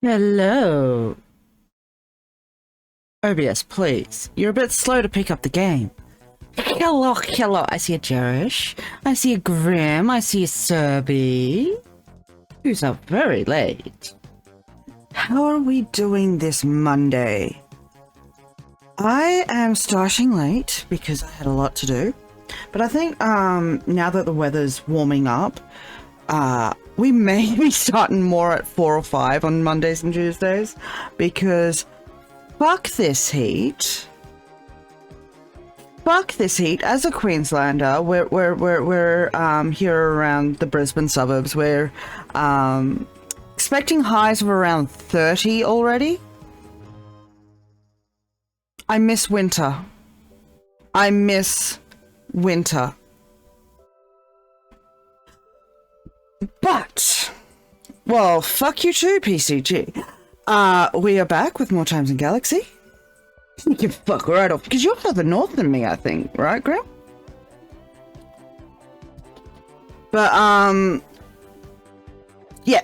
Hello. OBS, please. You're a bit slow to pick up the game. Hello. I see a Jerish. I see a Grim. I see a Serby. Who's up very late. How are we doing this Monday? I am starting late because I had a lot to do. But I think now that the weather's warming up, we may be starting more at 4 or 5 on Mondays and Tuesdays because fuck this heat. Fuck this heat. As a Queenslander, we're here around the Brisbane suburbs. We're expecting highs of around 30 already. I miss winter. But, well, fuck you too, PCG. We are back with more Times in Galaxy. You can fuck right off, because you're further north than me, I think, right, Graham? But, yeah,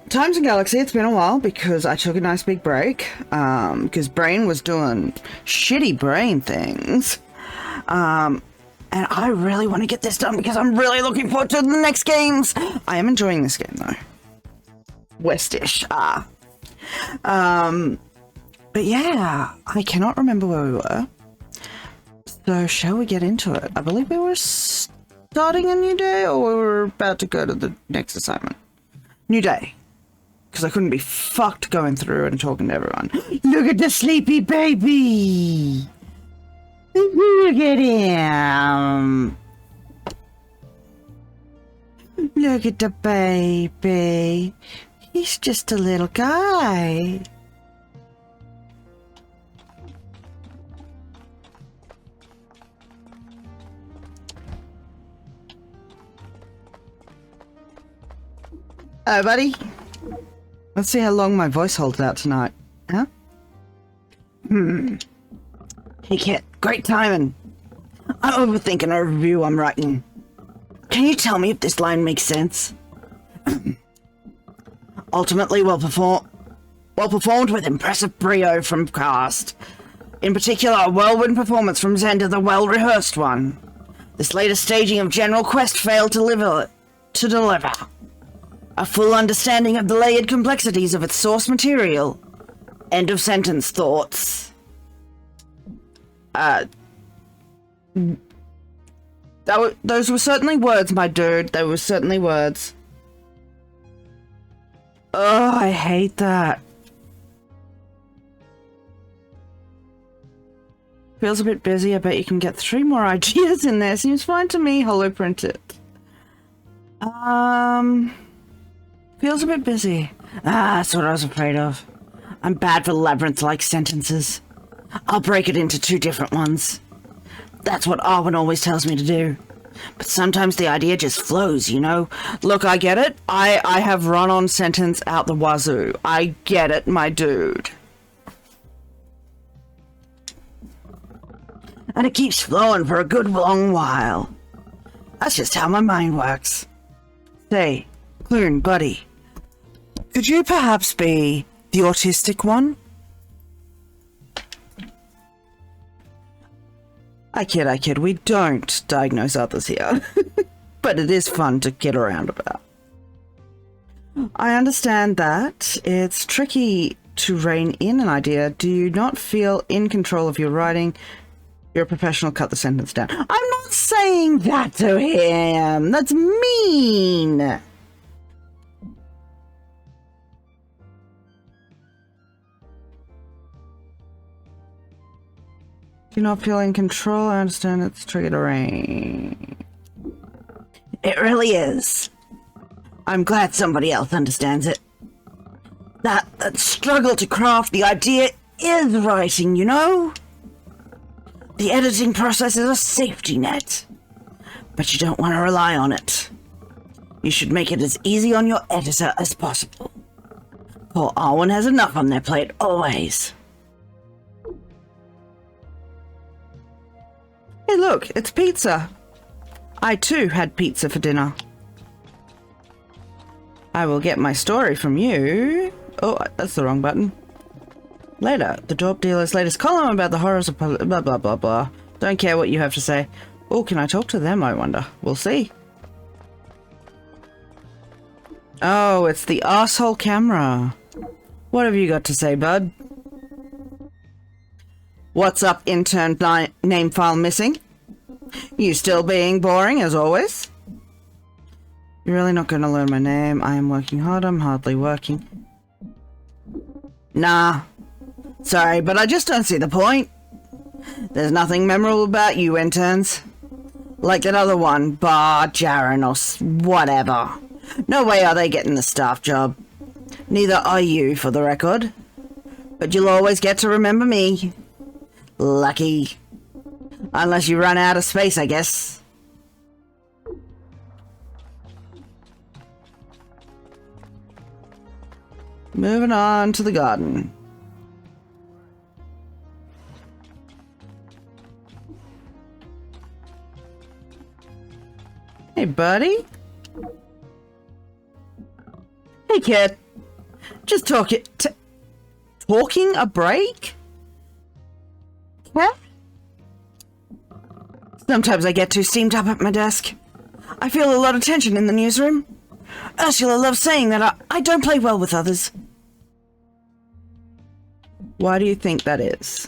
Times in Galaxy, it's been a while because I took a nice big break, because Brain was doing shitty Brain things. And I really want to get this done because I'm really looking forward to the next games. I am enjoying this game though. Westish, but yeah, I cannot remember where we were. So shall we get into it? I believe we were starting a new day or we were about to go to the next assignment. New day. Because I couldn't be fucked going through and talking to everyone. Look at the sleepy baby! Look at him! Look at the baby. He's just a little guy. Oh, buddy. Let's see how long my voice holds out tonight. Huh? Hey, kid. Great timing. I'm overthinking a review I'm writing. Can you tell me if this line makes sense? Ultimately, well performed with impressive brio from cast. In particular, a well-written performance from Xander, the well-rehearsed one. This latest staging of General Quest failed to deliver. A full understanding of the layered complexities of its source material. End of sentence thoughts. Those were certainly words, my dude. They were certainly words. Oh, I hate that. Feels a bit busy. I bet you can get 3 more ideas in there. Seems fine to me. Holoprint it. Feels a bit busy. That's what I was afraid of. I'm bad for labyrinth-like sentences. I'll break it into 2 different ones. That's what Arwen always tells me to do. But sometimes the idea just flows, you know? Look, I get it. I have run-on sentence out the wazoo. I get it, my dude. And it keeps flowing for a good long while. That's just how my mind works. Say, Clune, buddy, could you perhaps be the autistic one? I kid. We don't diagnose others here. But it is fun to get around about. I understand that it's tricky to rein in an idea. Do you not feel in control of your writing? You're a professional, cut the sentence down. I'm not saying that to him. That's mean. Do you not feel in control? I understand it's tricky to rein. It really is. I'm glad somebody else understands it. That struggle to craft the idea is writing, you know? The editing process is a safety net. But you don't want to rely on it. You should make it as easy on your editor as possible. Poor Arwen has enough on their plate, always. Hey look, it's pizza. I too had pizza for dinner. I will get my story from you Oh, that's the wrong button. Later, the dope dealer's latest column about the horrors of blah blah blah blah. Don't care what you have to say. Oh, can I talk to them, I wonder? We'll see. Oh, it's the arsehole camera. What have you got to say, bud? What's up, intern name file missing? You still being boring as always? You're really not going to learn my name. I am working hard. I'm hardly working. Nah. Sorry, but I just don't see the point. There's nothing memorable about you interns. Like that other one, Bar, Jaren, or whatever. No way are they getting the staff job. Neither are you, for the record. But you'll always get to remember me. Lucky. Unless you run out of space, I guess. Moving on to the garden. Hey, buddy. Hey, kid. Just talking a break? Yeah? Sometimes I get too steamed up at my desk. I feel a lot of tension in the newsroom. Ursula loves saying that I don't play well with others. Why do you think that is?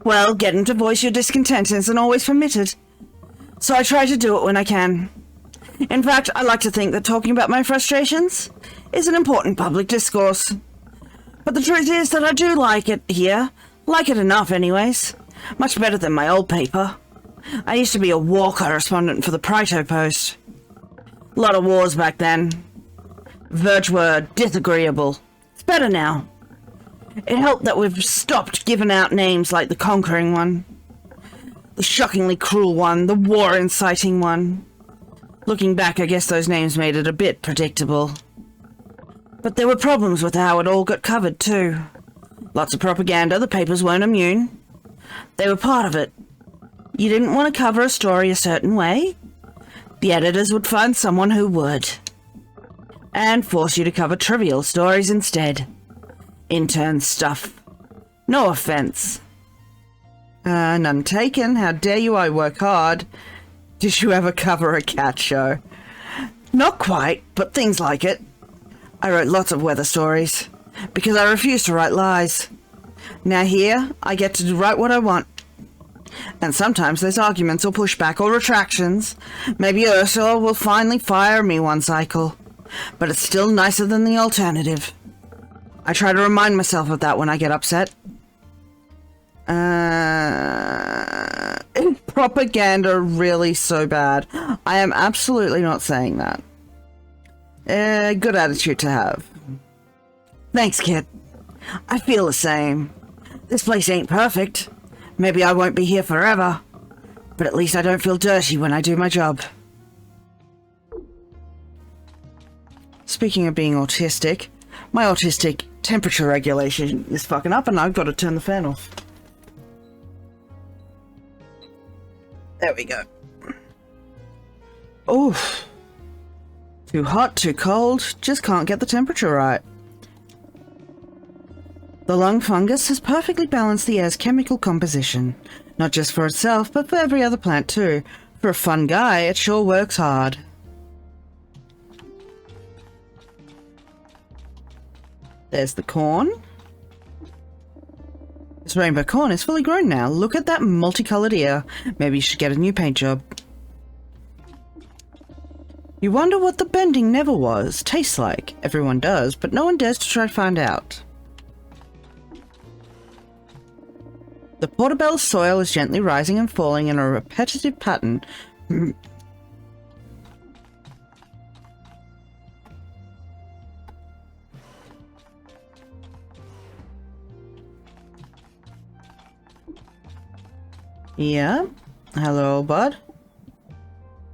Well, getting to voice your discontent isn't always permitted. So I try to do it when I can. In fact, I like to think that talking about my frustrations is an important public discourse. But the truth is that I do like it here. Like it enough, anyways. Much better than my old paper. I used to be a war correspondent for the Prito Post. A lot of wars back then. Verge were disagreeable. It's better now. It helped that we've stopped giving out names like the Conquering one, the Shockingly Cruel one, the War-inciting one. Looking back, I guess those names made it a bit predictable. But there were problems with how it all got covered, too. Lots of propaganda, the papers weren't immune. They were part of it. You didn't want to cover a story a certain way? The editors would find someone who would. And force you to cover trivial stories instead. Intern stuff. No offense. None taken. How dare you, I work hard. Did you ever cover a cat show? Not quite, but things like it. I wrote lots of weather stories, because I refuse to write lies. Now here, I get to write what I want. And sometimes there's arguments or pushback or retractions. Maybe Ursula will finally fire me one cycle. But it's still nicer than the alternative. I try to remind myself of that when I get upset. Is propaganda really so bad? I am absolutely not saying that. Good attitude to have. Thanks, kid. I feel the same. This place ain't perfect. Maybe I won't be here forever. But at least I don't feel dirty when I do my job. Speaking of being autistic, my autistic temperature regulation is fucking up and I've got to turn the fan off. There we go. Oof. Too hot, too cold, just can't get the temperature right. The lung fungus has perfectly balanced the air's chemical composition. Not just for itself, but for every other plant too. For a fun guy, it sure works hard. There's the corn. This rainbow corn is fully grown now. Look at that multicolored ear. Maybe you should get a new paint job. You wonder what the bending never was tastes like. Everyone does, but no one dares to try to find out. The portobello soil is gently rising and falling in a repetitive pattern. Yeah? Hello, bud?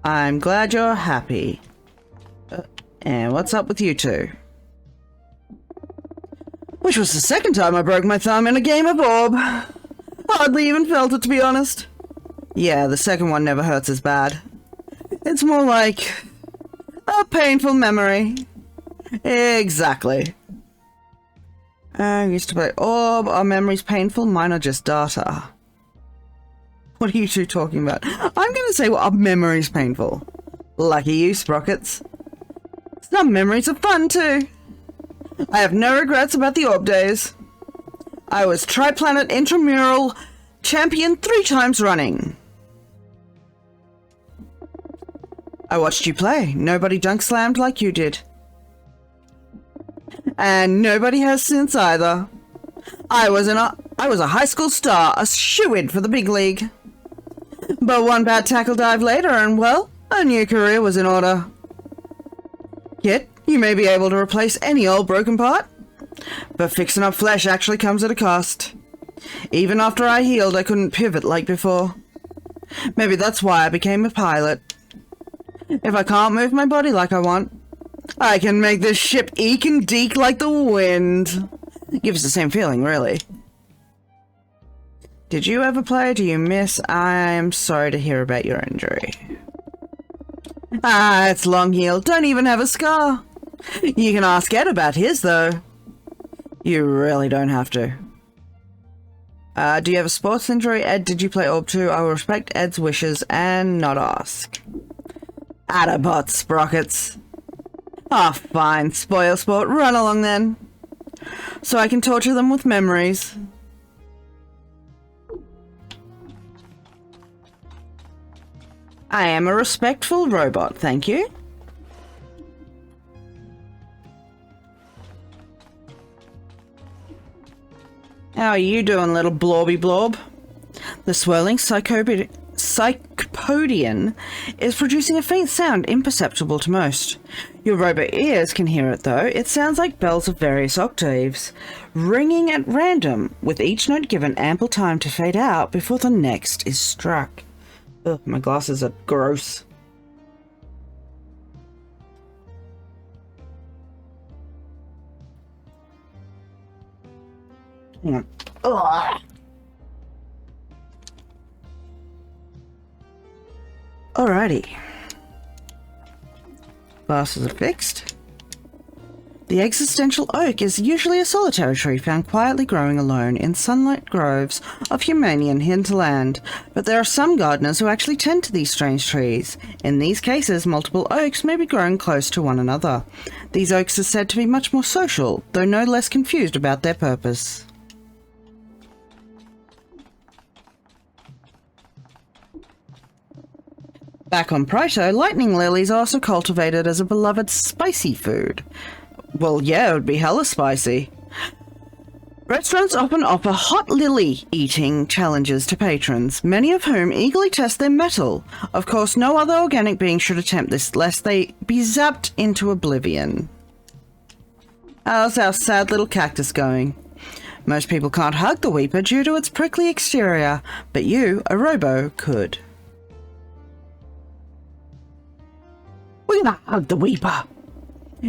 I'm glad you're happy. And what's up with you two? Which was the second time I broke my thumb in a game of orb. Hardly even felt it, to be honest. Yeah, the second one never hurts as bad. It's more like a painful memory. Exactly. I used to play Orb. Are memories painful? Mine are just data. What are you two talking about? I'm going to say, well, are memories painful? Lucky you, Sprockets. Some memories are fun, too. I have no regrets about the Orb days. I was Tri-Planet Intramural Champion 3 times running. I watched you play. Nobody dunk slammed like you did. And nobody has since either. I was a high school star, a shoo-in for the big league. But one bad tackle dive later and, well, a new career was in order. Yet, you may be able to replace any old broken part, but fixing up flesh actually comes at a cost. Even after I healed, I couldn't pivot like before. Maybe that's why I became a pilot. If I can't move my body like I want, I can make this ship eke and deke like the wind. Gives the same feeling, really. Did you ever play? Do you miss? I'm sorry to hear about your injury. Ah, it's long healed. Don't even have a scar. You can ask Ed about his, though. You really don't have to. Do you have a sports injury? Ed, did you play Orb 2? I will respect Ed's wishes and not ask. Attabots, Sprockets. Ah, fine. Spoil sport. Run along then. So I can torture them with memories. I am a respectful robot, thank you. How are you doing, little blobby blob? The swirling Psychopodian is producing a faint sound imperceptible to most. Your robot ears can hear it, though. It sounds like bells of various octaves, ringing at random, with each note given ample time to fade out before the next is struck. Ugh, my glasses are gross. Hang on. Ugh. Alrighty. Glasses are fixed. The existential oak is usually a solitary tree found quietly growing alone in sunlit groves of Humanian hinterland, but there are some gardeners who actually tend to these strange trees. In these cases, multiple oaks may be growing close to one another. These oaks are said to be much more social, though no less confused about their purpose. Back on Proto, lightning lilies are also cultivated as a beloved spicy food. Well, yeah, it would be hella spicy. Restaurants often offer hot lily eating challenges to patrons, many of whom eagerly test their mettle. Of course, no other organic being should attempt this, lest they be zapped into oblivion. How's our sad little cactus going? Most people can't hug the Weeper due to its prickly exterior, but you, a robo, could. We're gonna hug the Weeper!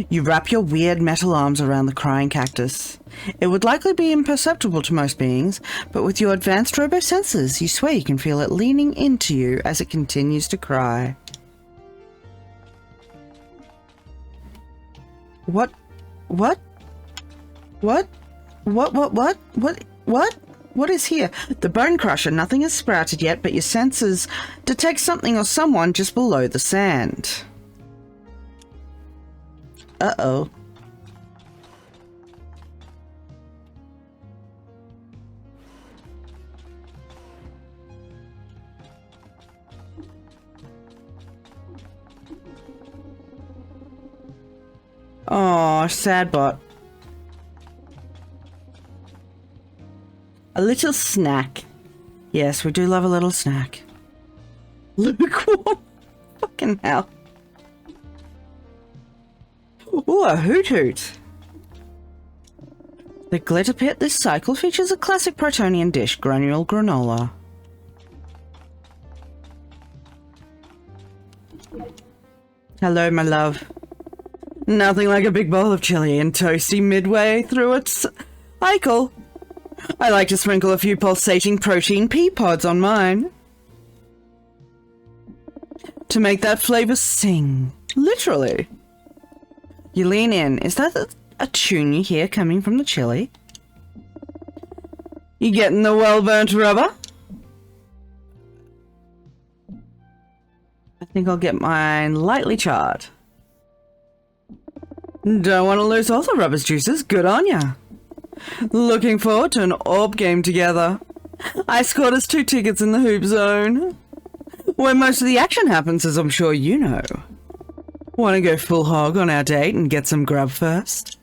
You wrap your weird metal arms around the crying cactus. It would likely be imperceptible to most beings, but with your advanced robo senses, you swear you can feel it leaning into you as it continues to cry. What? What? What? What is here? The Bone Crusher. Nothing has sprouted yet, but your senses detect something or someone just below the sand. Uh-oh. Oh, sad bot. A little snack. Yes, we do love a little snack. Lukewarm. Fucking hell. Ooh, a hoot hoot. The Glitter Pit this cycle features a classic Protonian dish, granule granola. Hello, my love. Nothing like a big bowl of chili and toasty midway through its cycle. I like to sprinkle a few pulsating protein pea pods on mine. To make that flavor sing. Literally. You lean in. Is that a tune you hear coming from the chili? You getting the well-burnt rubber? I think I'll get mine lightly charred. Don't want to lose all the rubber's juices. Good on ya. Looking forward to an orb game together. I scored us 2 tickets in the hoop zone, where most of the action happens, as I'm sure you know. Want to go full hog on our date and get some grub first?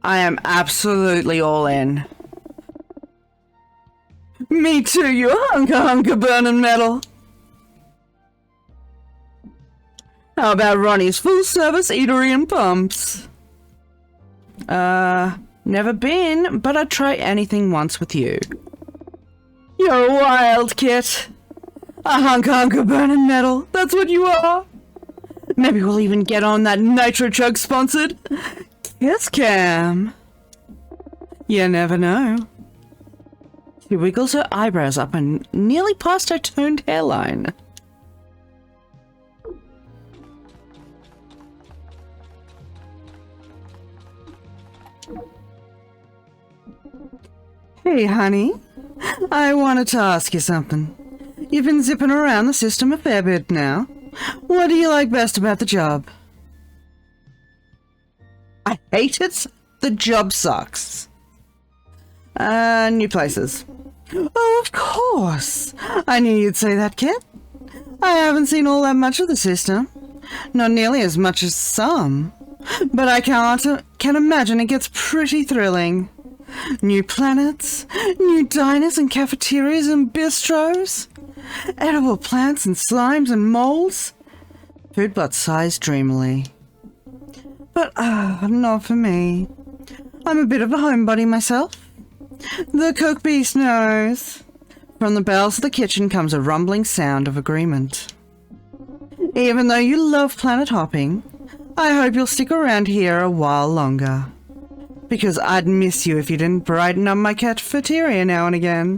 I am absolutely all in. Me too, you hunker burning metal. How about Ronnie's full-service eatery and pumps? Never been, but I'd try anything once with you. You're a wild kit. A hunker burning metal. That's what you are. Maybe we'll even get on that Nitro Chug sponsored Kiss Cam. You never know. She wiggles her eyebrows up and nearly past her toned hairline. Hey, honey. I wanted to ask you something. You've been zipping around the system a fair bit now. What do you like best about the job? I hate it. The job sucks. New places. Oh, of course. I knew you'd say that, kid. I haven't seen all that much of the system. Not nearly as much as some. But I can imagine it gets pretty thrilling. New planets, new diners and cafeterias and bistros, edible plants and slimes and molds. Foodbot sighs dreamily. But, not for me. I'm a bit of a homebody myself. The cook beast knows. From the bells of the kitchen comes a rumbling sound of agreement. Even though you love planet hopping, I hope you'll stick around here a while longer. Because I'd miss you if you didn't brighten up my cafeteria now and again.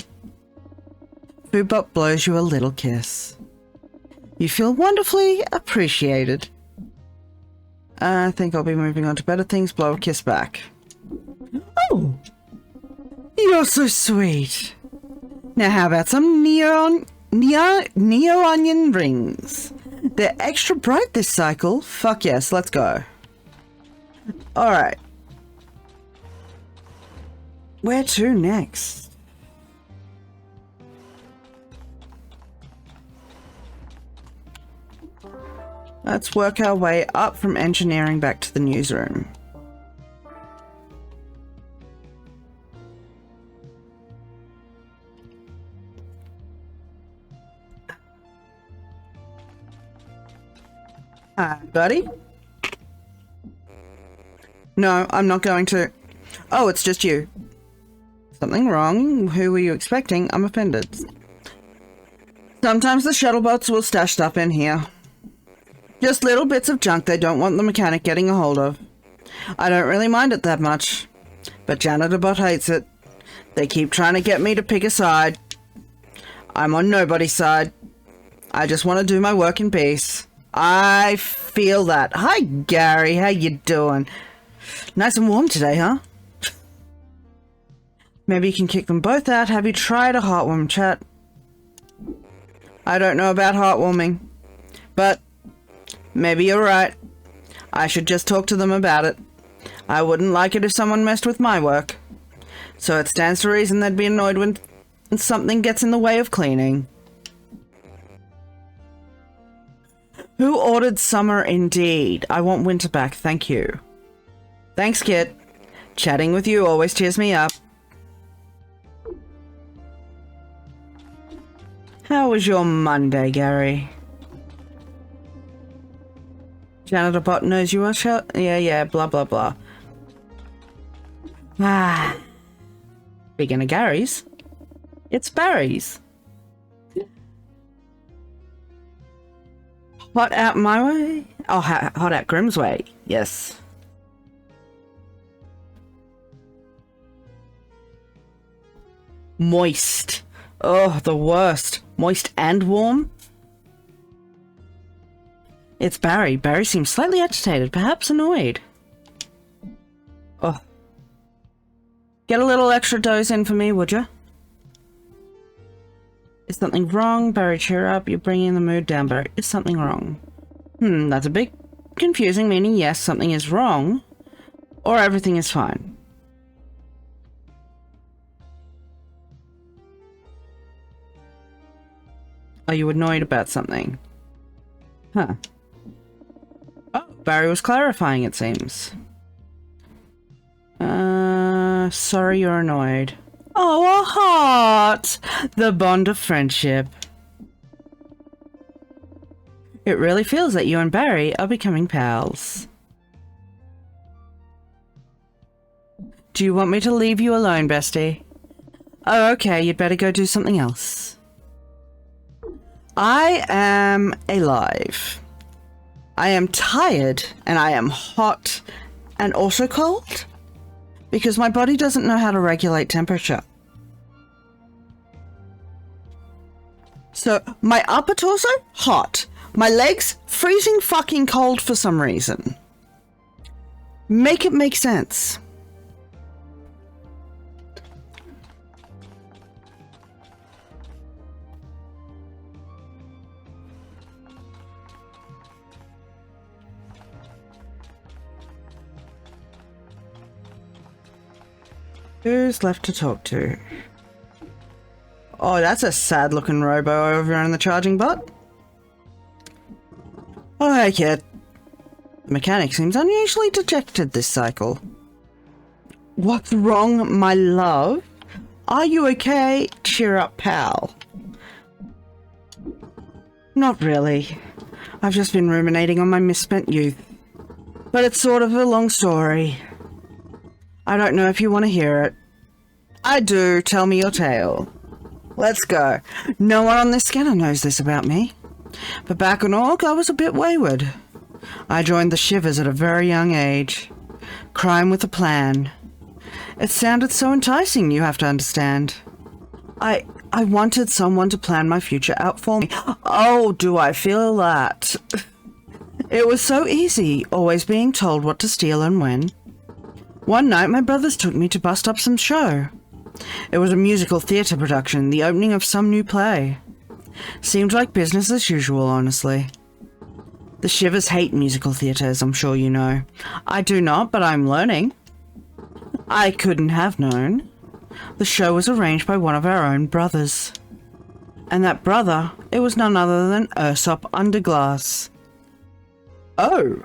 Foodbot blows you a little kiss. You feel wonderfully appreciated. I think I'll be moving on to better things. Blow a kiss back. Oh! You're so sweet. Now how about some neo onion rings? They're extra bright this cycle. Fuck yes, let's go. Alright. Where to next? Let's work our way up from engineering back to the newsroom. Hi, buddy. No, I'm not going to. Oh, it's just you. Something wrong? Who were you expecting? I'm offended. Sometimes the shuttlebots will stash stuff in here. Just little bits of junk they don't want the mechanic getting a hold of. I don't really mind it that much. But JanitorBot hates it. They keep trying to get me to pick a side. I'm on nobody's side. I just want to do my work in peace. I feel that. Hi, Gary. How you doing? Nice and warm today, huh? Maybe you can kick them both out. Have you tried a heartwarming chat? I don't know about heartwarming, but maybe you're right. I should just talk to them about it. I wouldn't like it if someone messed with my work. So it stands to reason they'd be annoyed when something gets in the way of cleaning. Who ordered summer indeed? I want winter back, thank you. Thanks, Kit. Chatting with you always cheers me up. How was your Monday, Gary? JanitorBot knows you are yeah, blah, blah, blah. Speaking of Gary's, it's Barry's. Hot out my way? Oh, hot out Grimm's way, yes. Moist. Oh, the worst. Moist and warm? It's Barry. Barry seems slightly agitated, perhaps annoyed. Oh. Get a little extra dose in for me, would you? Is something wrong? Barry, cheer up. You're bringing the mood down, Barry. Is something wrong? That's a bit confusing, meaning yes, something is wrong, or everything is fine. Are you annoyed about something? Huh. Oh, Barry was clarifying, it seems. Sorry you're annoyed. Oh, a heart! The bond of friendship. It really feels that you and Barry are becoming pals. Do you want me to leave you alone, bestie? Oh, okay, you'd better go do something else. I am alive. I am tired, and I am hot, and also cold, because my body doesn't know how to regulate temperature. So, my upper torso, hot. My legs, freezing fucking cold for some reason. Make it make sense. Who's left to talk to? Oh, that's a sad looking robo over on the charging butt. Oh, hey kid. The mechanic seems unusually dejected this cycle. What's wrong, my love? Are you okay? Cheer up, pal. Not really. I've just been ruminating on my misspent youth. But it's sort of a long story. I don't know if you want to hear it. I do. Tell me your tale. Let's go. No one on this scanner knows this about me. But back in Org, I was a bit wayward. I joined the Shivers at a very young age. Crime with a plan. It sounded so enticing, you have to understand. I wanted someone to plan my future out for me. Oh, do I feel that? It was so easy, always being told what to steal and when. One night, my brothers took me to bust up some show. It was a musical theatre production, the opening of some new play. Seemed like business as usual, honestly. The Shivers hate musical theatres, I'm sure you know. I do not, but I'm learning. I couldn't have known. The show was arranged by one of our own brothers. And that brother, it was none other than Ursop Underglass. Oh!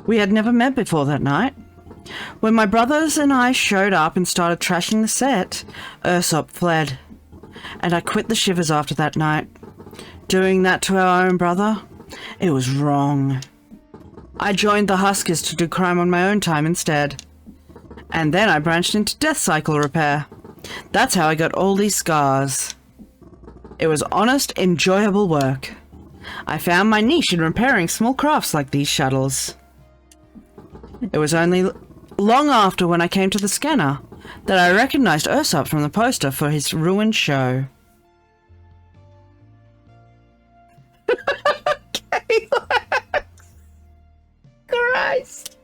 We had never met before that night. When my brothers and I showed up and started trashing the set, Ursop fled. And I quit the Shivers after that night. Doing that to our own brother, it was wrong. I joined the Huskers to do crime on my own time instead. And then I branched into death cycle repair. That's how I got all these scars. It was honest, enjoyable work. I found my niche in repairing small crafts like these shuttles. It was only long after when I came to the scanner that I recognized Ursop from the poster for his ruined show. Okay. Christ.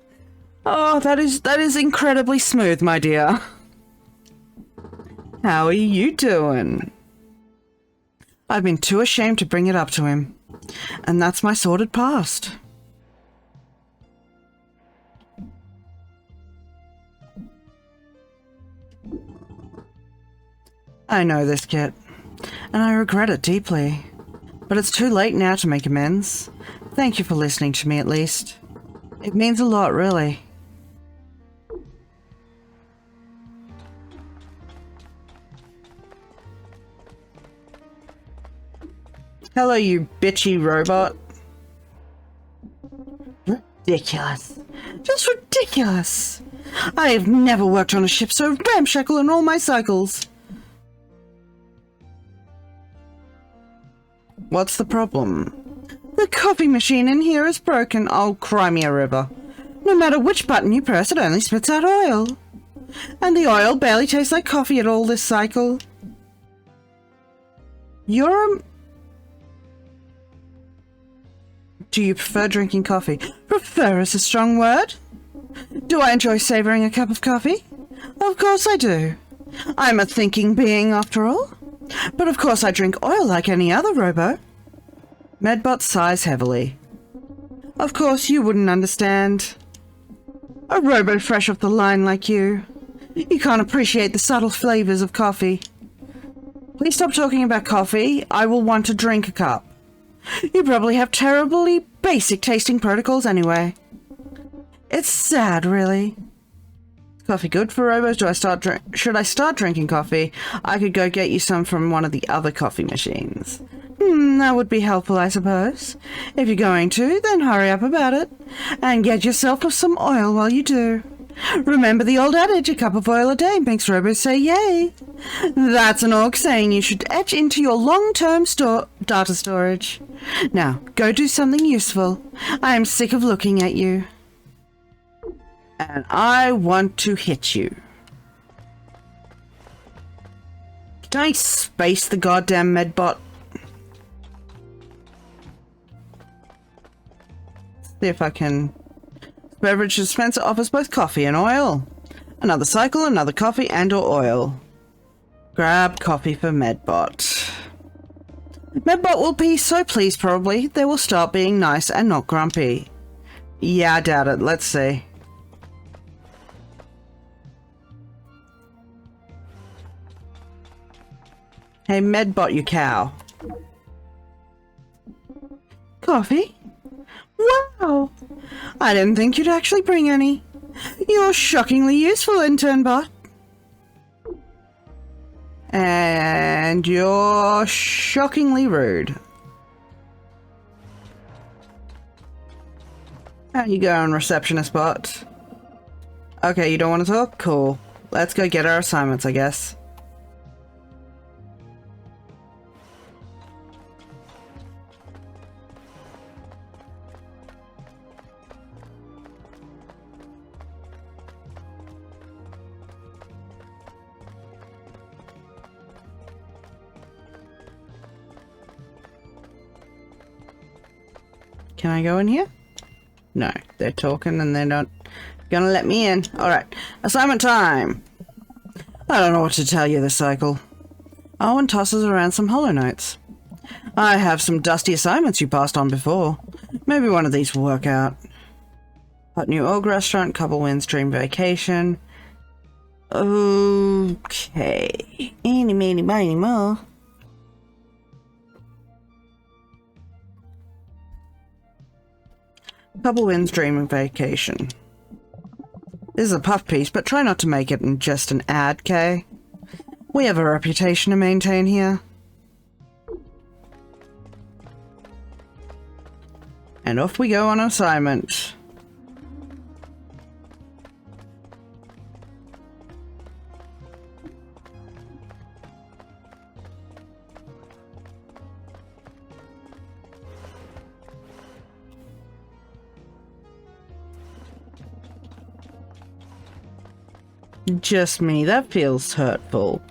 Oh, that is incredibly smooth, my dear. How are you doing? I've been too ashamed to bring it up to him. And that's my sordid past. I know this, Kit, and I regret it deeply. But it's too late now to make amends. Thank you for listening to me, at least. It means a lot, really. Hello, you bitchy robot. Ridiculous. Just ridiculous. I have never worked on a ship so ramshackle in all my cycles. What's the problem? The coffee machine in here is broken. Oh, cry me a river. No matter which button you press, it only spits out oil. And the oil barely tastes like coffee at all this cycle. do you prefer drinking coffee? Prefer is a strong word. Do I enjoy savouring a cup of coffee? Of course I do. I'm a thinking being after all. But of course I drink oil like any other robo. Medbot sighs heavily. Of course you wouldn't understand. A robo fresh off the line like you. You can't appreciate the subtle flavours of coffee. Please stop talking about coffee. I will want to drink a cup. You probably have terribly basic tasting protocols anyway. It's sad, really. Is coffee good for robos? Should I start drinking coffee? I could go get you some from one of the other coffee machines. That would be helpful, I suppose. If you're going to, then hurry up about it. And get yourself some oil while you do. Remember the old adage, a cup of oil a day makes robos say yay. That's an orc saying you should etch into your long-term data storage. Now, go do something useful. I am sick of looking at you. And I want to hit you. Can I space the goddamn medbot? See if I can... Beverage dispenser offers both coffee and oil. Another cycle, another coffee and or oil. Grab coffee for Medbot. Medbot will be so pleased probably they will start being nice and not grumpy. Yeah, I doubt it. Let's see. Hey Medbot, you cow. Coffee? Wow! I didn't think you'd actually bring any. You're shockingly useful, intern bot. And you're shockingly rude. How you going, receptionist bot? Okay, you don't want to talk? Cool. Let's go get our assignments, I guess. Can I go in here? No, they're talking and they're not gonna let me in. Alright, assignment time! I don't know what to tell you this cycle. Owen tosses around some hollow notes. I have some dusty assignments you passed on before. Maybe one of these will work out. Hot new org restaurant, couple wins dream vacation. Okay. Eeny, meeny, miny, mo. Couple wins dreaming vacation. This is a puff piece, but try not to make it in just an ad, Kay? We have a reputation to maintain here. And off we go on assignment. Just me, that feels hurtful.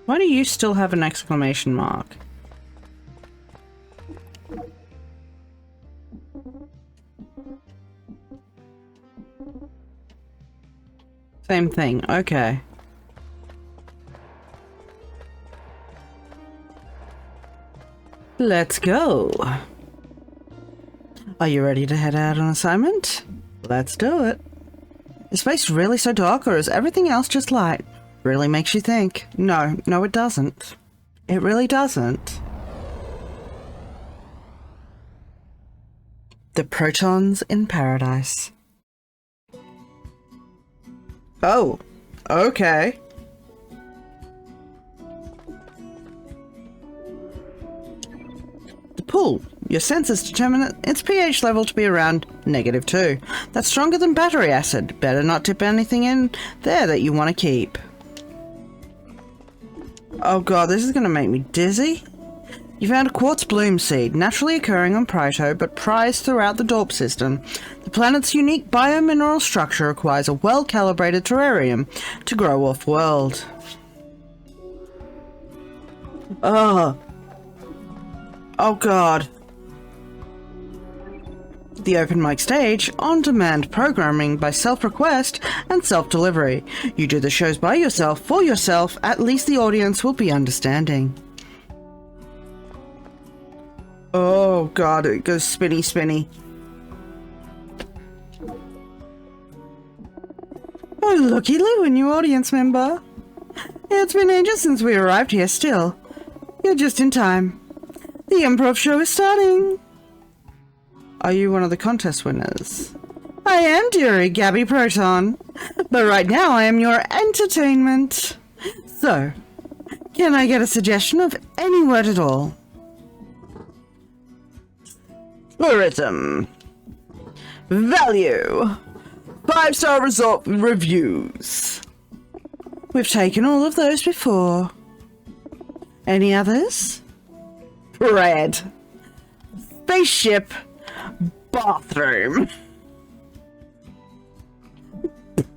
Why do you still have an exclamation mark? Same thing, okay. Let's go. Are you ready to head out on assignment? Let's do it. Is space really so dark, or is everything else just light? Really makes you think. No, it doesn't. It really doesn't. The protons in paradise. Oh, okay. The pool. Your sensors determine its pH level to be around -2. That's stronger than battery acid. Better not dip anything in there that you want to keep. Oh god, this is going to make me dizzy. You found a quartz bloom seed, naturally occurring on Pryto, but prized throughout the Dorp system. The planet's unique biomineral structure requires a well-calibrated terrarium to grow off-world. Oh god. The open mic stage, on-demand programming by self-request and self-delivery. You do the shows by yourself, for yourself, at least the audience will be understanding. Oh god, it goes spinny spinny. Oh looky Lou, a new audience member. It's been ages since we arrived here still. You're just in time. The improv show is starting. Are you one of the contest winners? I am, dearie, Gabby Proton. But right now I am your entertainment. So, can I get a suggestion of any word at all? Tourism. Value. 5-star resort reviews. We've taken all of those before. Any others? Bread. Spaceship. Bathroom.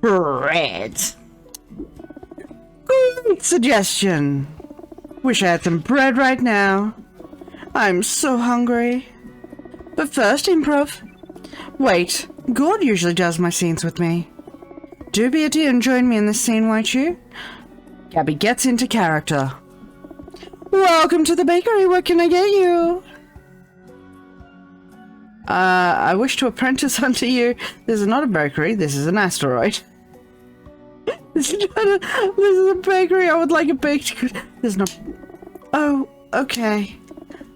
Bread. Good suggestion. Wish I had some bread right now. I'm so hungry. But first, improv. Wait, Gord usually does my scenes with me. Do be a dear and join me in this scene, won't you? Gabby gets into character. Welcome to the bakery, what can I get you? I wish to apprentice unto you. This is not a bakery, this is an asteroid. This is a bakery, I would like a baked good. There's no... Oh, okay.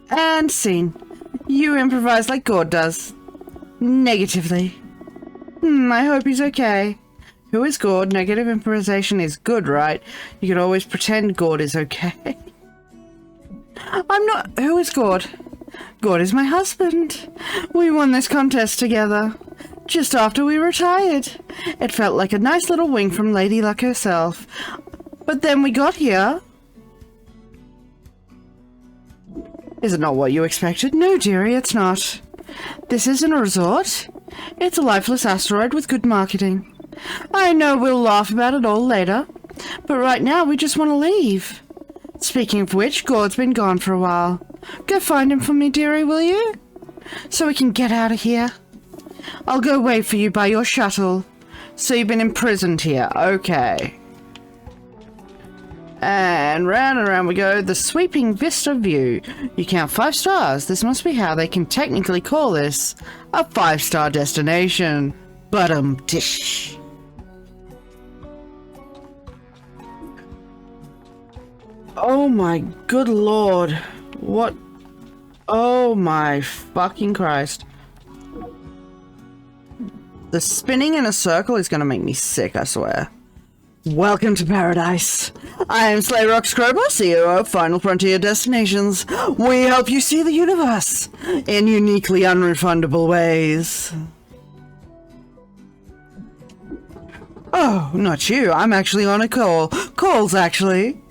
And scene. You improvise like Gord does. Negatively. I hope he's okay. Who is Gord? Negative improvisation is good, right? You could always pretend Gord is okay. I'm not... Who is Gord? Gord is my husband. We won this contest together. Just after we retired. It felt like a nice little wink from Lady Luck herself. But then we got here. Is it not what you expected? No, dearie, it's not. This isn't a resort. It's a lifeless asteroid with good marketing. I know we'll laugh about it all later, but right now we just want to leave. Speaking of which, Gord's been gone for a while. Go find him for me, dearie, will you? So we can get out of here. I'll go wait for you by your shuttle. So you've been imprisoned here, okay. And round we go. The sweeping vista view. You count 5 stars. This must be how they can technically call this a 5-star destination. Dish. Oh my good lord. What? Oh my fucking Christ. The spinning in a circle is gonna make me sick, I swear. Welcome to paradise. I am Slayrock Scrober, CEO of Final Frontier Destinations. We help you see the universe in uniquely unrefundable ways. Oh, not you. I'm actually on a call. Calls, actually.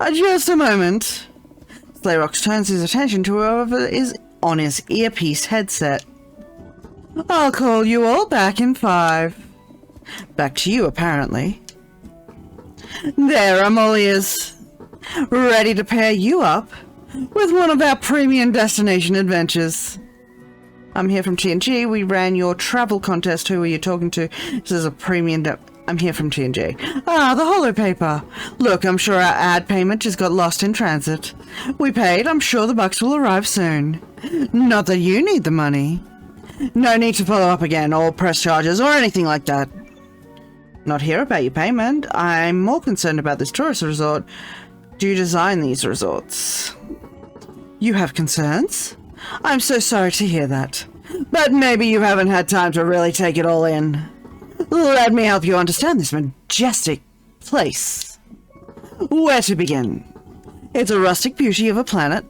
Just a moment. Slayrock turns his attention to whoever is on his earpiece headset. I'll call you all back in 5. Back to you, apparently. There, I'm all ears. Ready to pair you up with one of our premium destination adventures. I'm here from TNG. We ran your travel contest. Who are you talking to? This is a premium... I'm here from TNG. Ah, the holo paper. Look, I'm sure our ad payment just got lost in transit. We paid. I'm sure the bucks will arrive soon. Not that you need the money. No need to follow up again, or press charges, or anything like that. Not here about your payment. I'm more concerned about this tourist resort. Do you design these resorts? You have concerns? I'm so sorry to hear that. But maybe you haven't had time to really take it all in. Let me help you understand this majestic place. Where to begin? It's a rustic beauty of a planet,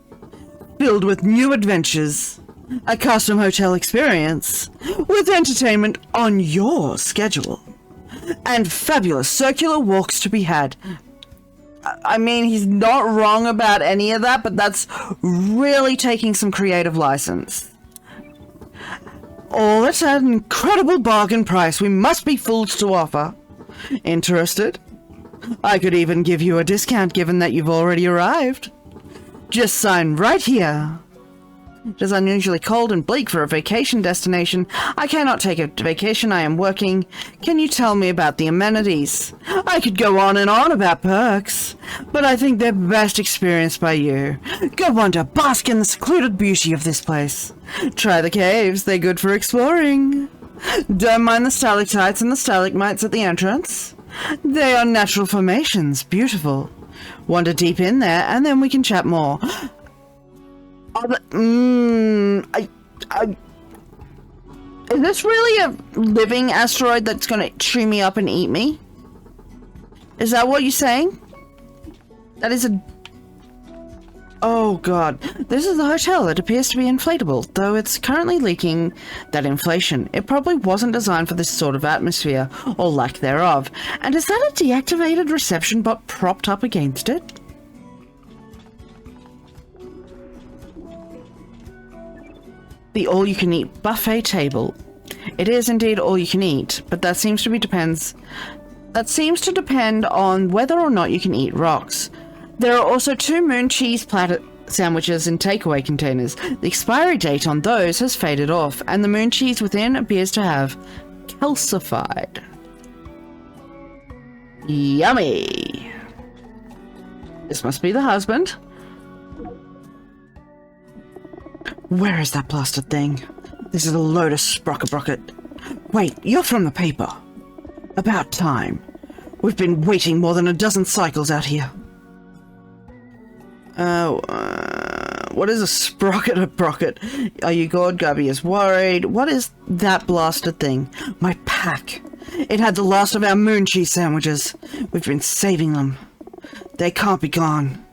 filled with new adventures, a custom hotel experience, with entertainment on your schedule, and fabulous circular walks to be had. I mean, he's not wrong about any of that, but that's really taking some creative license. All at an incredible bargain price we must be fools to offer. Interested? I could even give you a discount given that you've already arrived. Just sign right here. It is unusually cold and bleak for a vacation destination. I cannot take a vacation, I am working. Can you tell me about the amenities? I could go on and on about perks, but I think they're best experienced by you. Go wander, bask in the secluded beauty of this place. Try the caves, they're good for exploring. Don't mind the stalactites and the stalagmites at the entrance. They are natural formations, beautiful. Wander deep in there, and then we can chat more. Is this really a living asteroid that's gonna chew me up and eat me? Is that what you're saying? That is a... Oh god. This is the hotel. It appears to be inflatable, though it's currently leaking that inflation. It probably wasn't designed for this sort of atmosphere, or lack thereof. And is that a deactivated reception bot propped up against it? The all-you-can-eat buffet table. It is indeed all-you-can-eat, but that seems to depend on whether or not you can eat rocks. There are also 2 moon cheese platter sandwiches in takeaway containers. The expiry date on those has faded off, and the moon cheese within appears to have calcified. Yummy! This must be the husband. Where is that blasted thing? This is a load of sprocket. Wait, you're from the paper. About time. We've been waiting more than a dozen cycles out here. What is a sprocket a brocket? Are you God? Gabby is worried. What is that blasted thing? My pack. It had the last of our moon cheese sandwiches. We've been saving them. They can't be gone.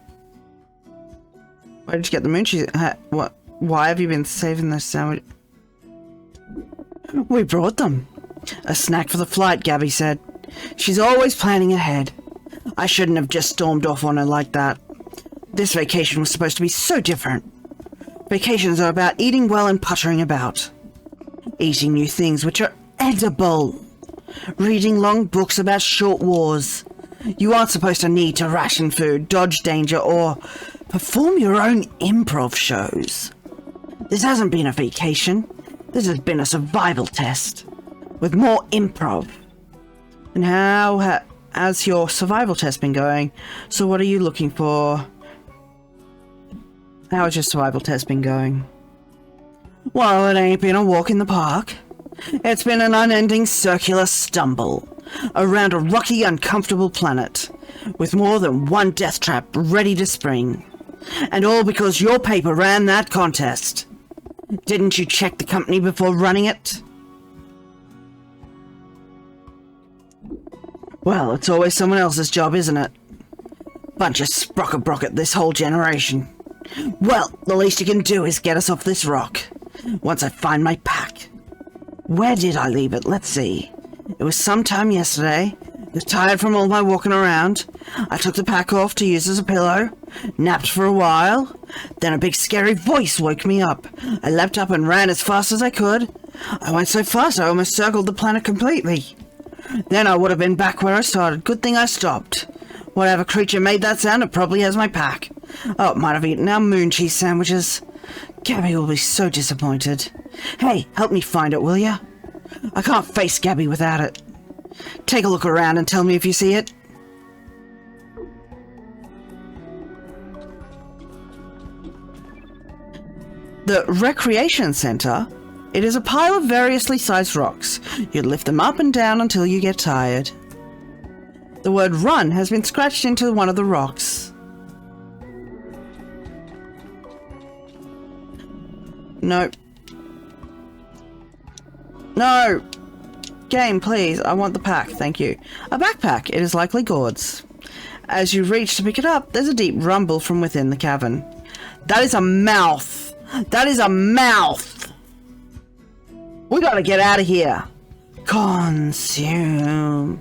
Where did you get the moon cheese? What? Why have you been saving those sandwiches? We brought them. A snack for the flight, Gabby said. She's always planning ahead. I shouldn't have just stormed off on her like that. This vacation was supposed to be so different. Vacations are about eating well and puttering about. Eating new things which are edible. Reading long books about short wars. You aren't supposed to need to ration food, dodge danger, or perform your own improv shows. This hasn't been a vacation. This has been a survival test. With more improv. And how has your survival test been going? So what are you looking for? How has your survival test been going? Well, it ain't been a walk in the park. It's been an unending circular stumble around a rocky, uncomfortable planet with more than one death trap ready to spring. And all because your paper ran that contest. Didn't you check the company before running it? Well, it's always someone else's job, isn't it? Bunch of sprocket-brocket this whole generation. Well, the least you can do is get us off this rock. Once I find my pack. Where did I leave it? Let's see. It was sometime yesterday. I was tired from all my walking around. I took the pack off to use as a pillow. Napped for a while. Then a big scary voice woke me up. I leapt up and ran as fast as I could. I went so fast I almost circled the planet completely. Then I would have been back where I started. Good thing I stopped. Whatever creature made that sound, it probably has my pack. Oh, it might have eaten our moon cheese sandwiches. Gabby will be so disappointed. Hey, help me find it, will ya? I can't face Gabby without it. Take a look around and tell me if you see it. The Recreation Center. It is a pile of variously sized rocks. You lift them up and down until you get tired. The word run has been scratched into one of the rocks. No. No! Game, please. I want the pack. Thank you. A backpack. It is likely Gord's. As you reach to pick it up, there's a deep rumble from within the cavern. That is a mouth! That is a mouth! We gotta get out of here. Consume.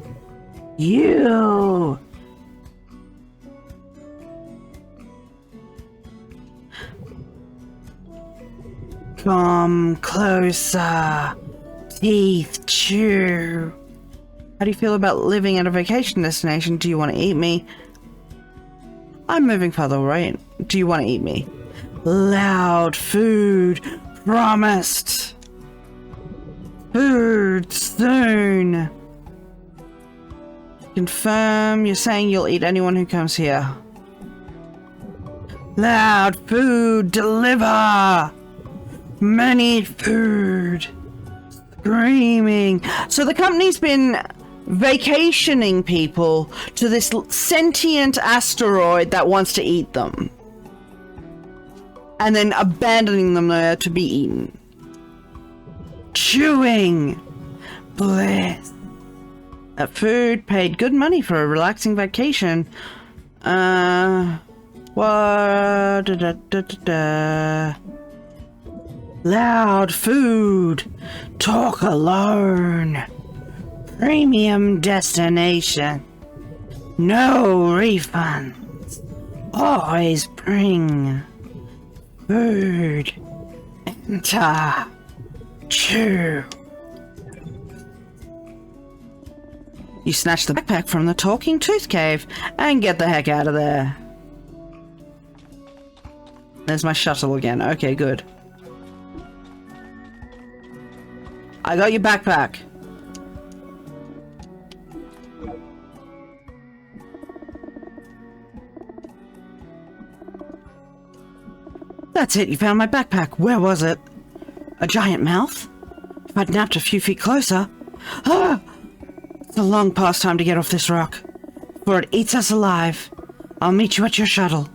You. Come closer. Teeth chew. How do you feel about living at a vacation destination? Do you want to eat me? I'm moving further away. Do you want to eat me? Loud food. Promised. Food soon. Confirm you're saying you'll eat anyone who comes here. Loud food. Deliver. Many food. Screaming. So the company's been vacationing people to this sentient asteroid that wants to eat them. And then abandoning them there to be eaten. Chewing. Bliss. That food paid good money for a relaxing vacation. What? Loud food. Talk alone. Premium destination. No refunds. Always bring food. Enter. Chew. You snatch the backpack from the talking tooth cave and get the heck out of there. There's my shuttle again. Okay, good. I got your backpack. That's it, you found my backpack. Where was it? A giant mouth? If I'd napped a few feet closer. Ah! It's a long past time to get off this rock, before it eats us alive. I'll meet you at your shuttle.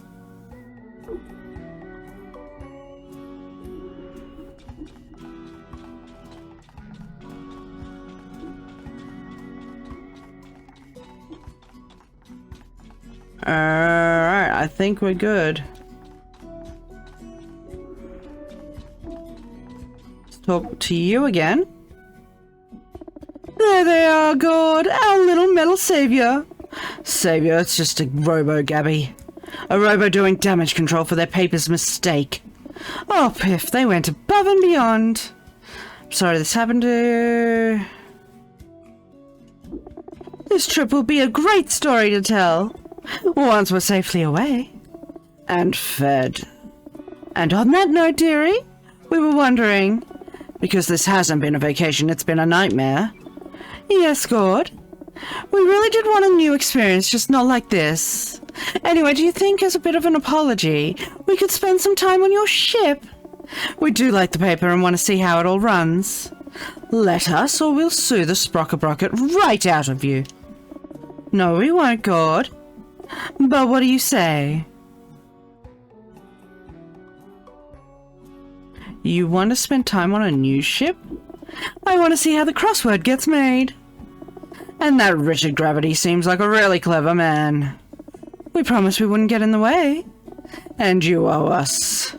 Alright, I think we're good. Let's talk to you again. There they are, God, our little metal savior. Savior, it's just a robo, Gabby. A robo doing damage control for their paper's mistake. Oh, Piff, they went above and beyond. Sorry this happened to... This trip will be a great story to tell. Once we're safely away. And fed. And on that note, dearie, we were wondering... Because this hasn't been a vacation, it's been a nightmare. Yes, God. We really did want a new experience, just not like this. Anyway, do you think as a bit of an apology, we could spend some time on your ship? We do like the paper and want to see how it all runs. Let us, or we'll sue the Sprockabrocket right out of you. No, we won't, God. But what do you say? You want to spend time on a new ship? I want to see how the crossword gets made. And that Richard Gravity seems like a really clever man. We promised we wouldn't get in the way. And you owe us.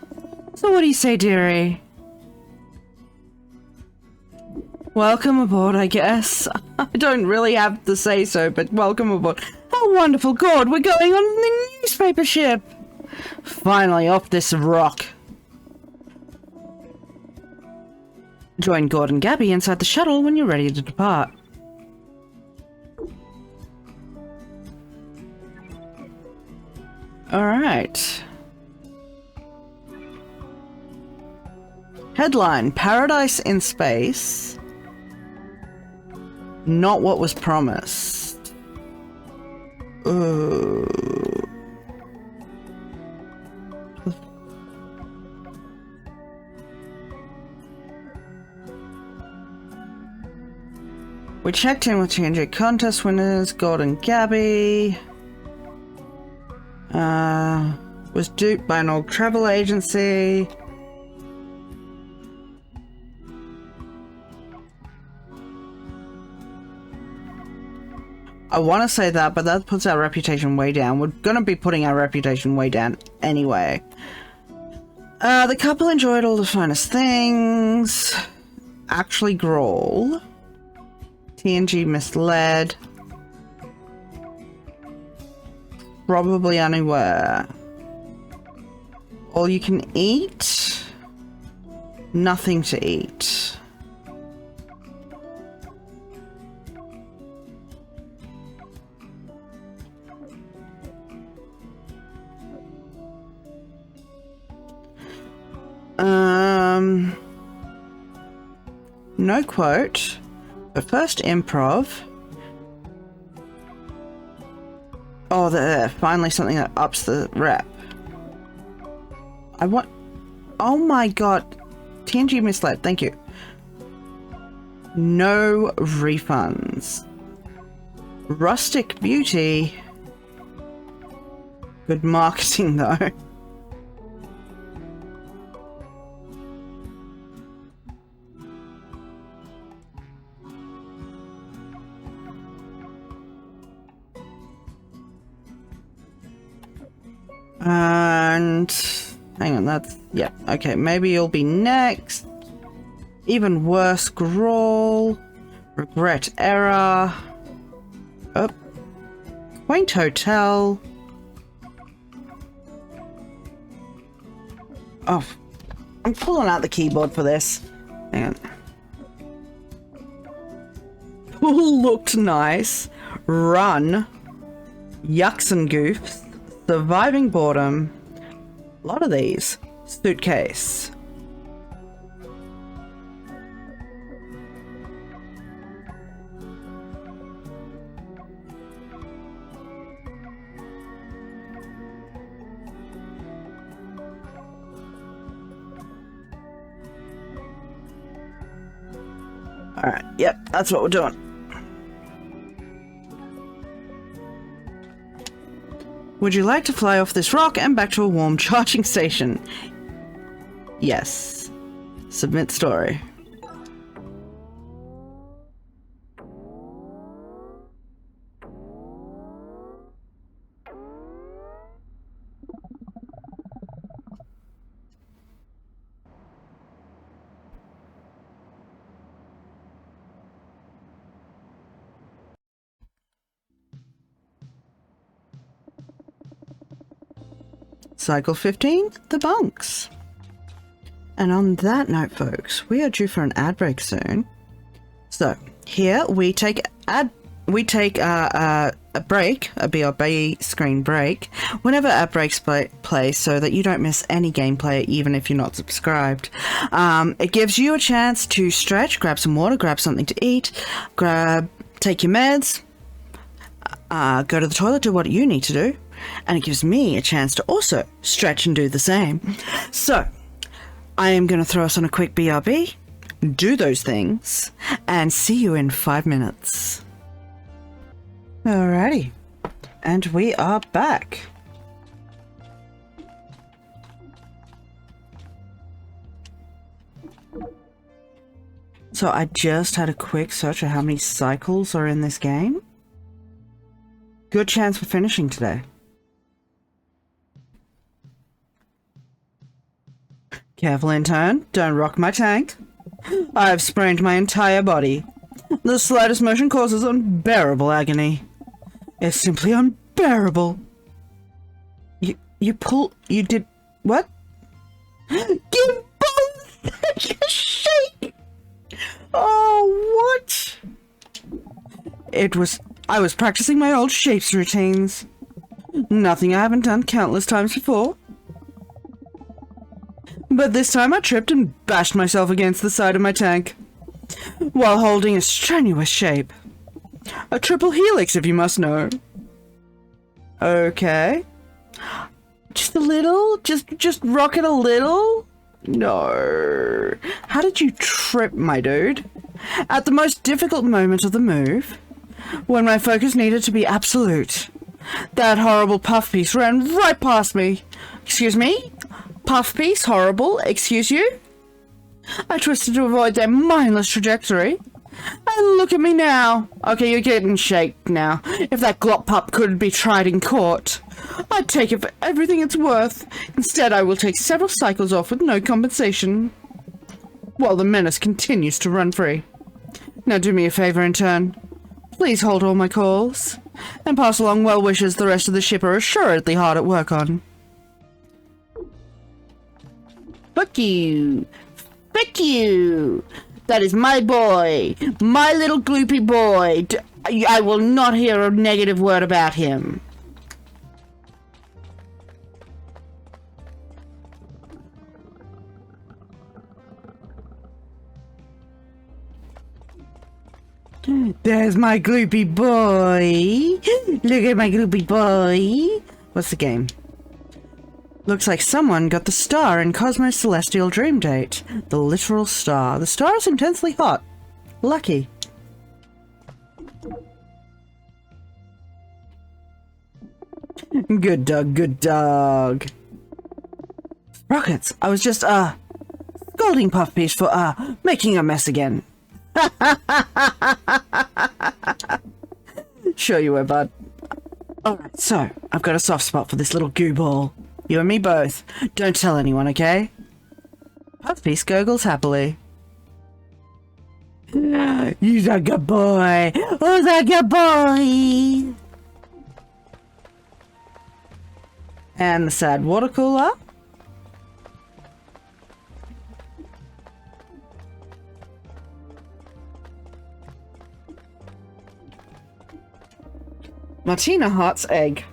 So what do you say, dearie? Welcome aboard, I guess. I don't really have to say so, but welcome aboard. How wonderful, God, we're going on the newspaper ship. Finally off this rock. Join Gord and Gabby inside the shuttle when you're ready to depart. Alright. Headline, Paradise in Space. Not what was promised. We checked in with TNG contest winners, Gord and Gabby. Was duped by an old travel agency. I want to say that, but that puts our reputation way down. We're gonna be putting our reputation way down anyway. The couple enjoyed all the finest things. Actually, Growl. TNG misled. Probably unaware. All you can eat. Nothing to eat. No quote, but first improv. Oh, there, finally something that ups the rep. I want... Oh my god. TNG misled, thank you. No refunds. Rustic beauty. Good marketing though. And hang on, that's yeah, okay, maybe you'll be next. Even worse, scroll. Regret error. Oh. Quaint hotel. Oh, I'm pulling out the keyboard for this. Hang on. Pool looked nice. Run. Yucks and goofs. Surviving boredom. A lot of these. Suitcase. Alright, yep, that's what we're doing. Would you like to fly off this rock and back to a warm charging station? Yes. Submit story. Cycle 15, the bunks. And on that note, folks, we are due for an ad break soon. So here we take a break, a BRB screen break, whenever ad breaks play, so that you don't miss any gameplay, even if you're not subscribed. It gives you a chance to stretch, grab some water, grab something to eat, take your meds, go to the toilet, do what you need to do. And it gives me a chance to also stretch and do the same. So, I am going to throw us on a quick BRB, do those things, and see you in 5 minutes. Alrighty. And we are back. So I just had a quick search of how many cycles are in this game. Good chance for finishing today. Careful, intern. Don't rock my tank. I've sprained my entire body. The slightest motion causes unbearable agony. It's simply unbearable. You did... What? Give both a shake! Oh, what? I was practicing my old shapes routines. Nothing I haven't done countless times before. But this time I tripped and bashed myself against the side of my tank, while holding a strenuous shape. A triple helix, if you must know. Okay. Just a little? Just rock it a little? No. How did you trip, my dude? At the most difficult moment of the move, when my focus needed to be absolute. That horrible puff piece ran right past me. Excuse me? Puff piece, horrible, excuse you? I twisted to avoid their mindless trajectory. And look at me now. Okay, you're getting shaked now. If that glop pup could be tried in court, I'd take it for everything it's worth. Instead, I will take several cycles off with no compensation, while the menace continues to run free. Now do me a favor in turn. Please hold all my calls, and pass along well wishes the rest of the ship are assuredly hard at work on. Fuck you. respect you. That is my boy. My little gloopy boy. I will not hear a negative word about him. There's my gloopy boy. Look at my gloopy boy. What's the game? Looks like someone got the star in Cosmo's celestial dream date. The literal star. The star is intensely hot. Lucky. Good dog, good dog. Rockets, I was just, scolding Puff Piece for, making a mess again. Sure you were, bud. Alright, so, I've got a soft spot for this little goo ball. You and me both. Don't tell anyone, okay? Puff Piece gurgles happily. You're a good boy. Who's a good boy? And the sad water cooler. Martina Hart's egg.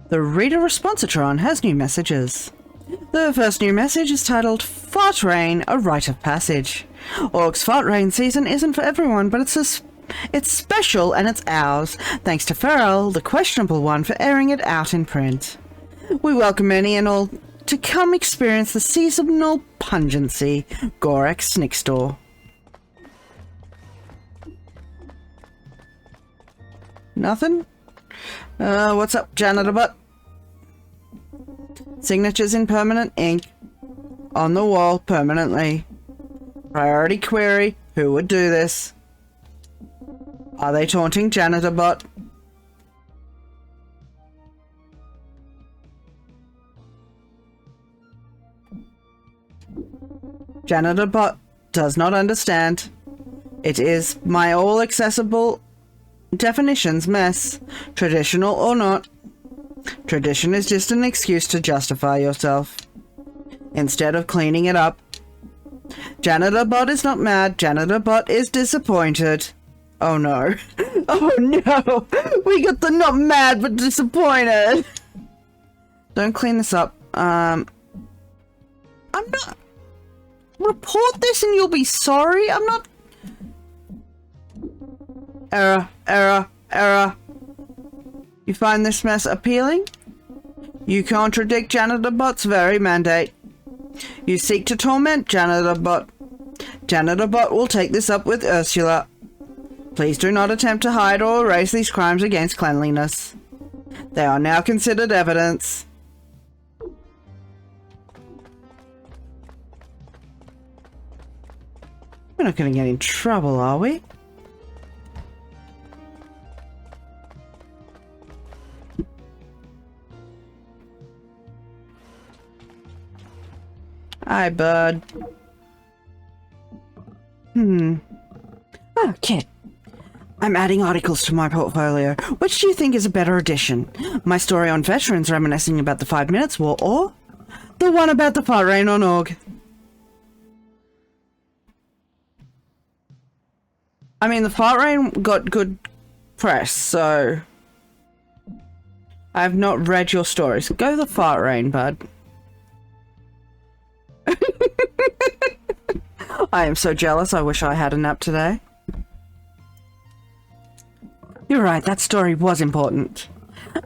The reader responsitron has new messages. The first new message is titled Fart Rain, a Rite of Passage. Orc's Fart Rain season isn't for everyone, but it's special and it's ours, thanks to Feral, the questionable one, for airing it out in print. We welcome any and all to come experience the seasonal pungency. Gorex Snickstore. Nothing? What's up, Janitor Butt? Signatures in permanent ink. On the wall, permanently. Priority query. Who would do this? Are they taunting Janitor Bot? Janitor Bot does not understand. It is my all-accessible definitions mess. Traditional or not. Tradition is just an excuse to justify yourself. Instead of cleaning it up. Janitor Bot is not mad. Janitor Bot is disappointed. Oh no. Oh no. We got the not mad but disappointed. Don't clean this up. I'm not... Report this and you'll be sorry. I'm not... Error. Error. Error. You find this mess appealing? You contradict Janitor Bot's very mandate. You seek to torment Janitor Bot. Janitor Bot will take this up with Ursula. Please do not attempt to hide or erase these crimes against cleanliness. They are now considered evidence. We're not going to get in trouble, are we? Hi, bud. Oh, kid. I'm adding articles to my portfolio. Which do you think is a better addition? My story on veterans reminiscing about the 5 Minutes War, or the one about the fart rain on Org? I mean, the fart rain got good press, so I have not read your stories. Go the fart rain, bud. I am so jealous. I wish I had a nap today. You're right, that story was important.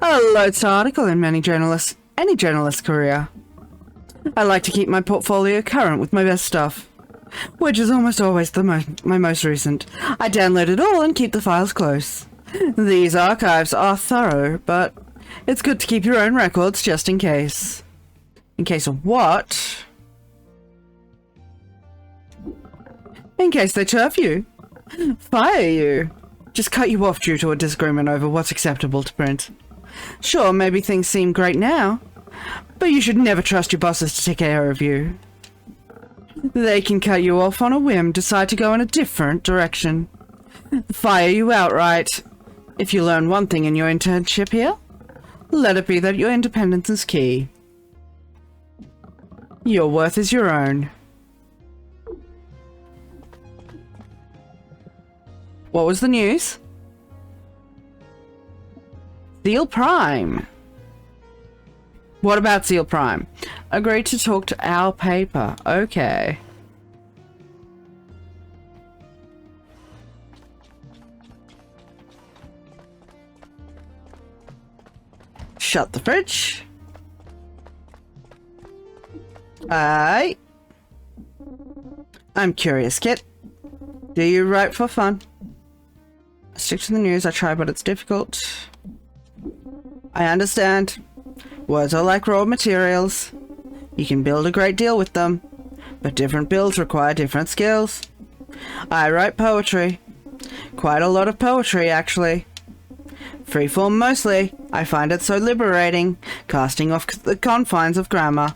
A lodestar article in any journalist's career. I like to keep my portfolio current with my best stuff, which is almost always my most recent. I download it all and keep the files close. These archives are thorough, but it's good to keep your own records just in case. In case of what? In case they turf you. Fire you. Just cut you off due to a disagreement over what's acceptable to print. Sure, maybe things seem great now, but you should never trust your bosses to take care of you. They can cut you off on a whim, decide to go in a different direction. Fire you outright. If you learn one thing in your internship here, let it be that your independence is key. Your worth is your own. What was the news? Seal Prime. What about Seal Prime? Agreed to talk to our paper. Okay. Shut the fridge. I'm curious, Kit. Do you write for fun? I stick to the news, I try, but it's difficult. I understand. Words are like raw materials. You can build a great deal with them, but different builds require different skills. I write poetry. Quite a lot of poetry, actually. Freeform mostly. I find it so liberating, casting off the confines of grammar.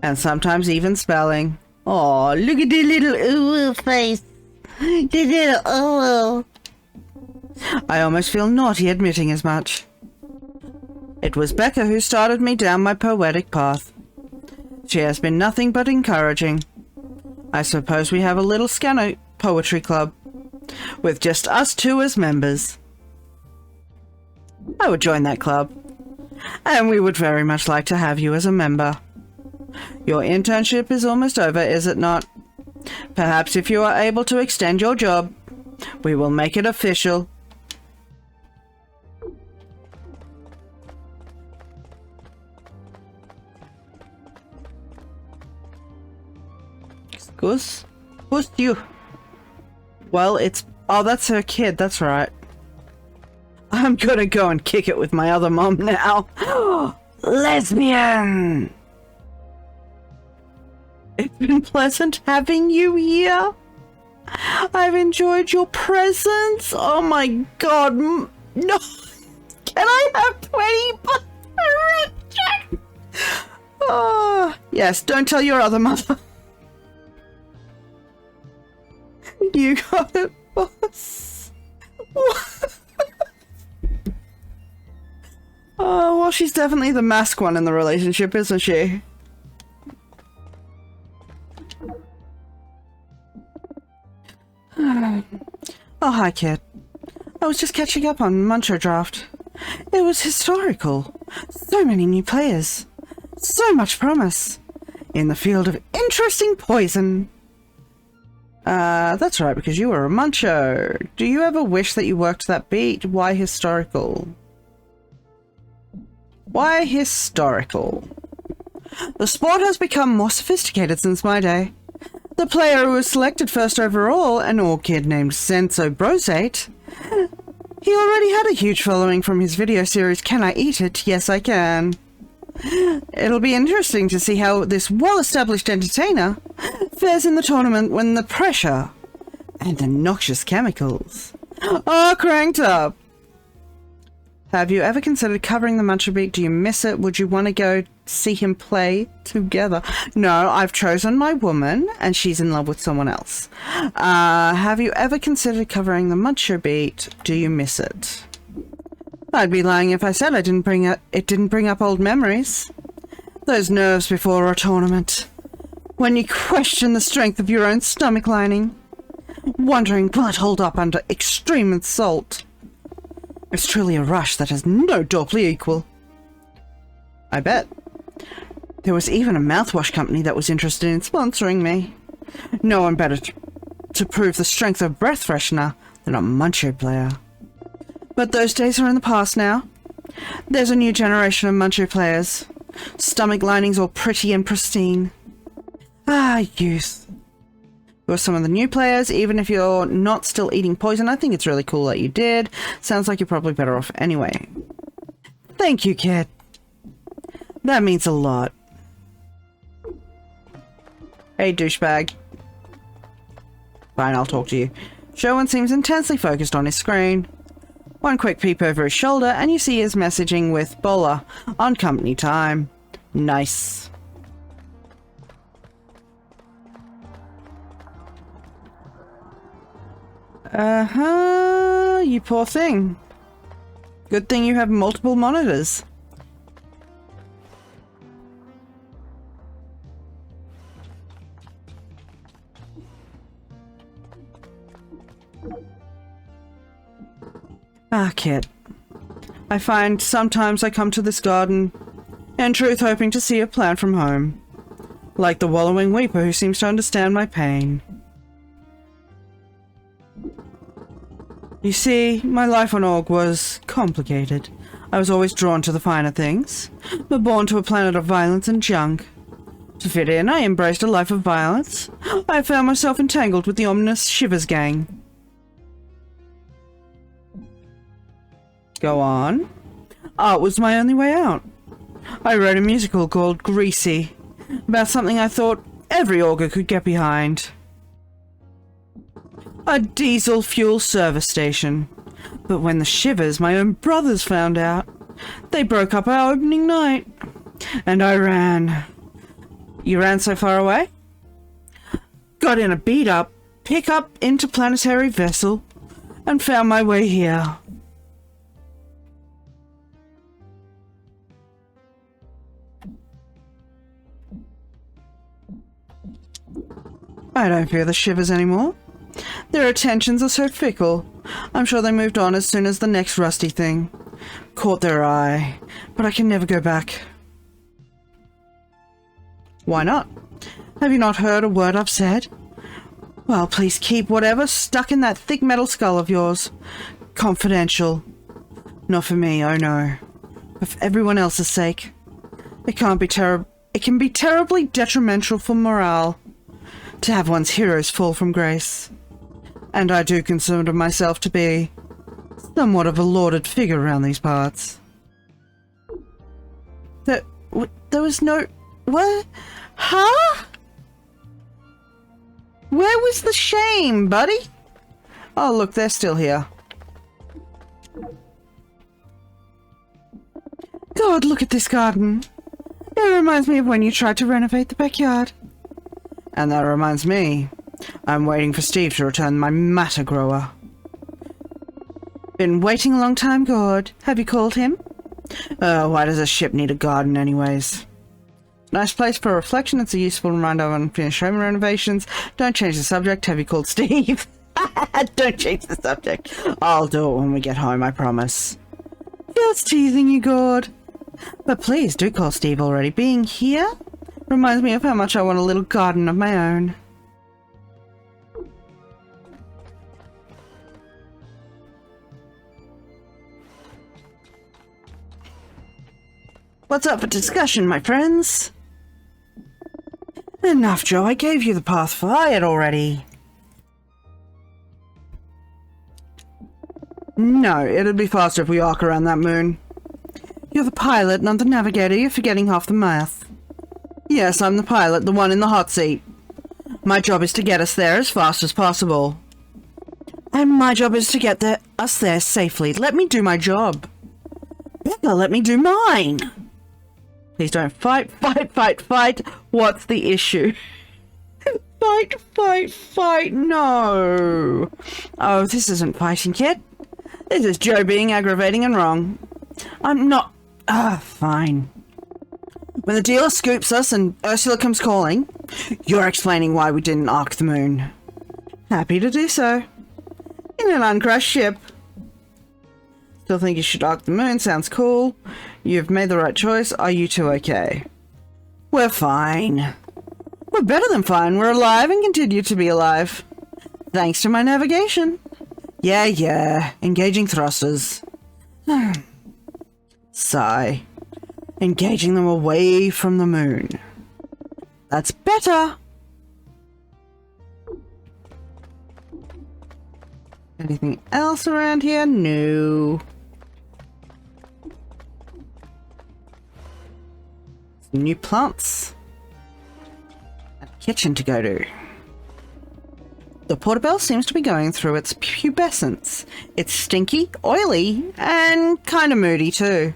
And sometimes even spelling. Aw, look at the little ooh face. The little ooh. I almost feel naughty admitting as much. It was Becca who started me down my poetic path. She has been nothing but encouraging. I suppose we have a little scanner poetry club, with just us two as members. I would join that club, and we would very much like to have you as a member. Your internship is almost over, is it not? Perhaps if you are able to extend your job, we will make it official. Goose? Who's you? Well, it's... Oh, that's her kid, that's right. I'm gonna go and kick it with my other mom now. Lesbian! It's been pleasant having you here. I've enjoyed your presence. Oh my god. No. Can I have 20 bucks? Oh, yes, don't tell your other mother. You got it, boss. Oh, well, she's definitely the mask one in the relationship, isn't she? Oh, hi, kid. I was just catching up on Muncher Draft. It was historical. So many new players. So much promise. In the field of interesting poison. That's right, because you were a Muncher. Do you ever wish that you worked that beat? Why historical? Why historical? The sport has become more sophisticated since my day. The player who was selected first overall, an orc kid named Senso Brosate, he already had a huge following from his video series Can I Eat It? Yes, I Can. It'll be interesting to see how this well-established entertainer fares in the tournament when the pressure and the noxious chemicals are cranked up. Have you ever considered covering the Muncher Beat? Do you miss it? Would you want to go see him play together? No, I've chosen my woman and she's in love with someone else. Have you ever considered covering the Muncher Beat? Do you miss it? I'd be lying if I said it didn't bring up old memories. Those nerves before a tournament. When you question the strength of your own stomach lining. Wondering, will it hold up under extreme assault? It's truly a rush that has no Doppler equal. I bet. There was even a mouthwash company that was interested in sponsoring me. No one better to prove the strength of breath freshener than a Muncher player. But those days are in the past now. There's a new generation of Muncher players. Stomach linings all pretty and pristine. Ah, youth. You're some of the new players, even if you're not still eating poison. I think it's really cool that you did. Sounds like you're probably better off anyway. Thank you, kid. That means a lot. Hey, douchebag. Fine, I'll talk to you. Sherwin seems intensely focused on his screen. One quick peep over his shoulder, and you see his messaging with Bola on company time. Nice. Uh-huh, you poor thing. Good thing you have multiple monitors. Ah, Kit. I find sometimes I come to this garden, in truth hoping to see a plant from home. Like the wallowing weeper who seems to understand my pain. You see, my life on Org was complicated. I was always drawn to the finer things, but born to a planet of violence and junk. To fit in, I embraced a life of violence. I found myself entangled with the ominous Shivers gang. Go on. Art was my only way out. I wrote a musical called Greasy, about something I thought every auger could get behind. A diesel fuel service station. But when the Shivers, my own brothers, found out, they broke up our opening night. And I ran. You ran so far away? Got in a beat-up, pick-up interplanetary vessel, and found my way here. I don't fear the Shivers anymore. Their attentions are so fickle. I'm sure they moved on as soon as the next rusty thing caught their eye, but I can never go back. Why not? Have you not heard a word I've said? Well, please keep whatever's stuck in that thick metal skull of yours confidential. Not for me, oh no. But for everyone else's sake. It can be terribly detrimental for morale to have one's heroes fall from grace. And I do consider myself to be somewhat of a lauded figure around these parts. There was no... What? Huh? Where was the shame, buddy? Oh, look, they're still here. God, look at this garden. It reminds me of when you tried to renovate the backyard. And that reminds me, I'm waiting for Steve to return my matter grower. Been waiting a long time, Gord. Have you called him? Why does a ship need a garden anyways? Nice place for reflection. It's a useful reminder of unfinished home renovations. Don't change the subject. Have you called Steve? Don't change the subject. I'll do it when we get home, I promise. Just teasing you, Gord. But please do call Steve already. Being here reminds me of how much I want a little garden of my own. What's up for discussion, my friends? Enough, Joe. I gave you the path forward already. No, it'd be faster if we arc around that moon. You're the pilot, not the navigator. You're forgetting half the math. Yes, I'm the pilot, the one in the hot seat. My job is to get us there as fast as possible. And my job is to get us there safely. Let me do my job. Becca, let me do mine. Please don't fight. What's the issue? Fight. No. Oh, this isn't fighting yet. This is Joe being aggravating and wrong. I'm not... fine. When the dealer scoops us and Ursula comes calling, you're explaining why we didn't arc the moon. Happy to do so. In an uncrashed ship. Still think you should arc the moon, sounds cool. You've made the right choice, are you two okay? We're fine. We're better than fine, we're alive and continue to be alive. Thanks to my navigation. Yeah, engaging thrusters. Sigh. Engaging them away from the moon. That's better! Anything else around here? No. Some new plants. And a kitchen to go to. The portabelle seems to be going through its pubescence. It's stinky, oily, and kind of moody too.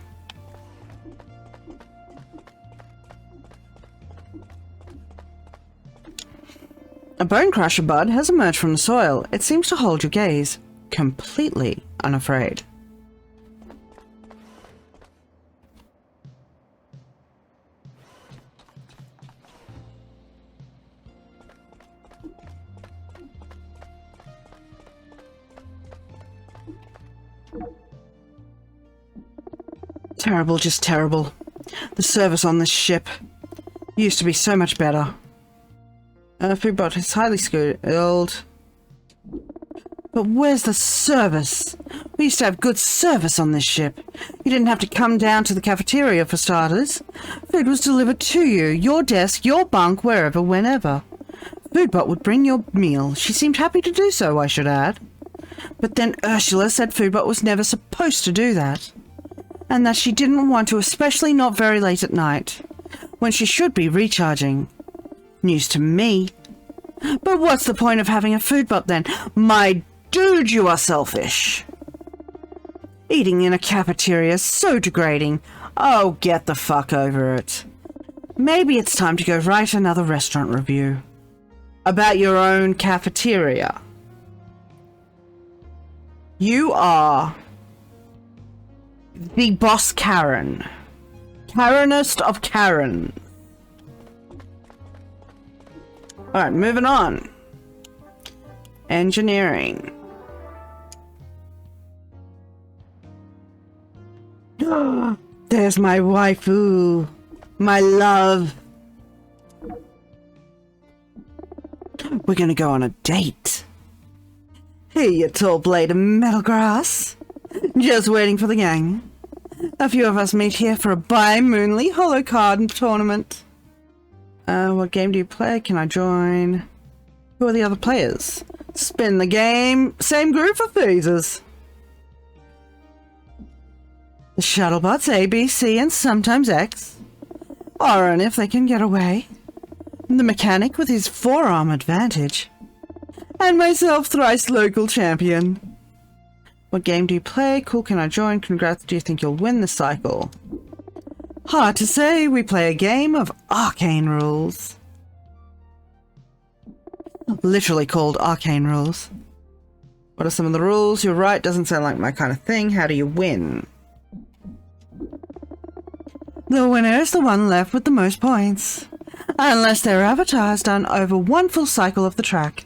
A bone crusher bud has emerged from the soil. It seems to hold your gaze, completely unafraid. Terrible, just terrible. The service on this ship used to be so much better. Foodbot is highly skilled. But where's the service? We used to have good service on this ship. You didn't have to come down to the cafeteria for starters. Food was delivered to you, your desk, your bunk, wherever, whenever. Foodbot would bring your meal. She seemed happy to do so, I should add. But then Ursula said Foodbot was never supposed to do that. And that she didn't want to, especially not very late at night, when she should be recharging. News to me. But what's the point of having a Foodbot then? My dude, you are selfish. Eating in a cafeteria is so degrading. Oh, get the fuck over it. Maybe it's time to go write another restaurant review. About your own cafeteria. You are the boss Karen. Karenest of Karen. Alright, moving on. Engineering. There's my waifu. My love. We're gonna go on a date. Hey, you tall blade of metal grass. Just waiting for the gang. A few of us meet here for a bi-moonly holo card tournament. What game do you play? Can I join? Who are the other players? Spin the game. Same group for phases. The Shuttlebots A, B, C, and sometimes X. Orin if they can get away. The mechanic with his forearm advantage. And myself, thrice local champion. What game do you play? Cool, can I join? Congrats, do you think you'll win this cycle? Hard to say, we play a game of arcane rules. Literally called arcane rules. What are some of the rules? You're right, doesn't sound like my kind of thing. How do you win? The winner is the one left with the most points. Unless their avatar has done over one full cycle of the track.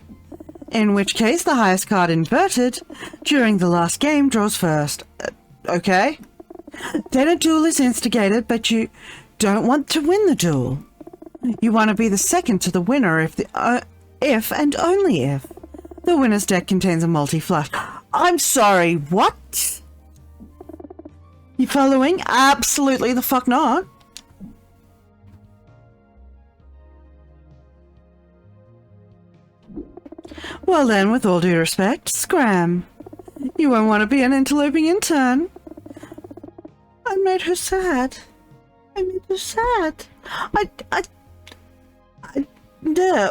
In which case, the highest card inverted during the last game draws first. Okay? Then a duel is instigated, but you don't want to win the duel. You want to be the second to the winner if and only if the winner's deck contains a multi-flush. I'm sorry, what? You following? Absolutely the fuck not. Well then, with all due respect, scram. You won't want to be an interloping intern. I made her sad. I made her sad.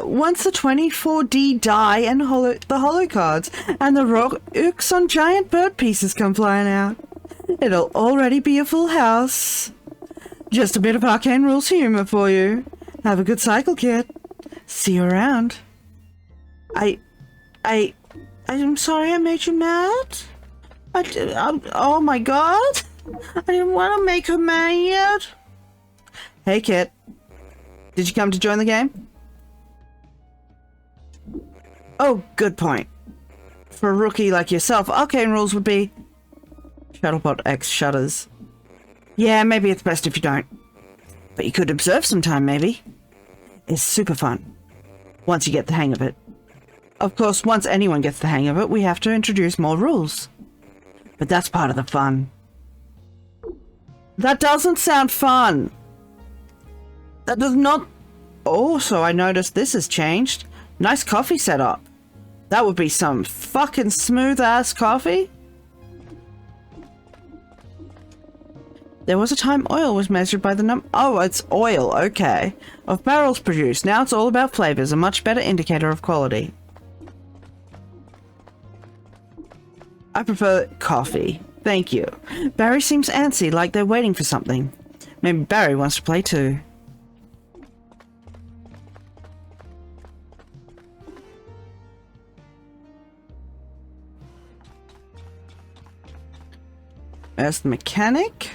Once the 24D die and the holo cards and the rock ooks on giant bird pieces come flying out, it'll already be a full house. Just a bit of arcane rules humor for you. Have a good cycle, kid. See you around. I'm sorry I made you mad. Oh my god. I didn't want to make her mad. Hey, Kit. Did you come to join the game? Oh, good point. For a rookie like yourself, arcane rules would be... Shuttlebot X shudders. Yeah, maybe it's best if you don't. But you could observe sometime, maybe. It's super fun. Once you get the hang of it. Of course, once anyone gets the hang of it, we have to introduce more rules. But that's part of the fun. That doesn't sound fun. That does not... Also, I noticed this has changed. Nice coffee setup. That would be some fucking smooth-ass coffee. There was a time oil was measured by the Oh, it's oil, okay. Of barrels produced. Now it's all about flavors, a much better indicator of quality. I prefer coffee. Thank you. Barry seems antsy, like they're waiting for something. Maybe Barry wants to play too. There's the mechanic.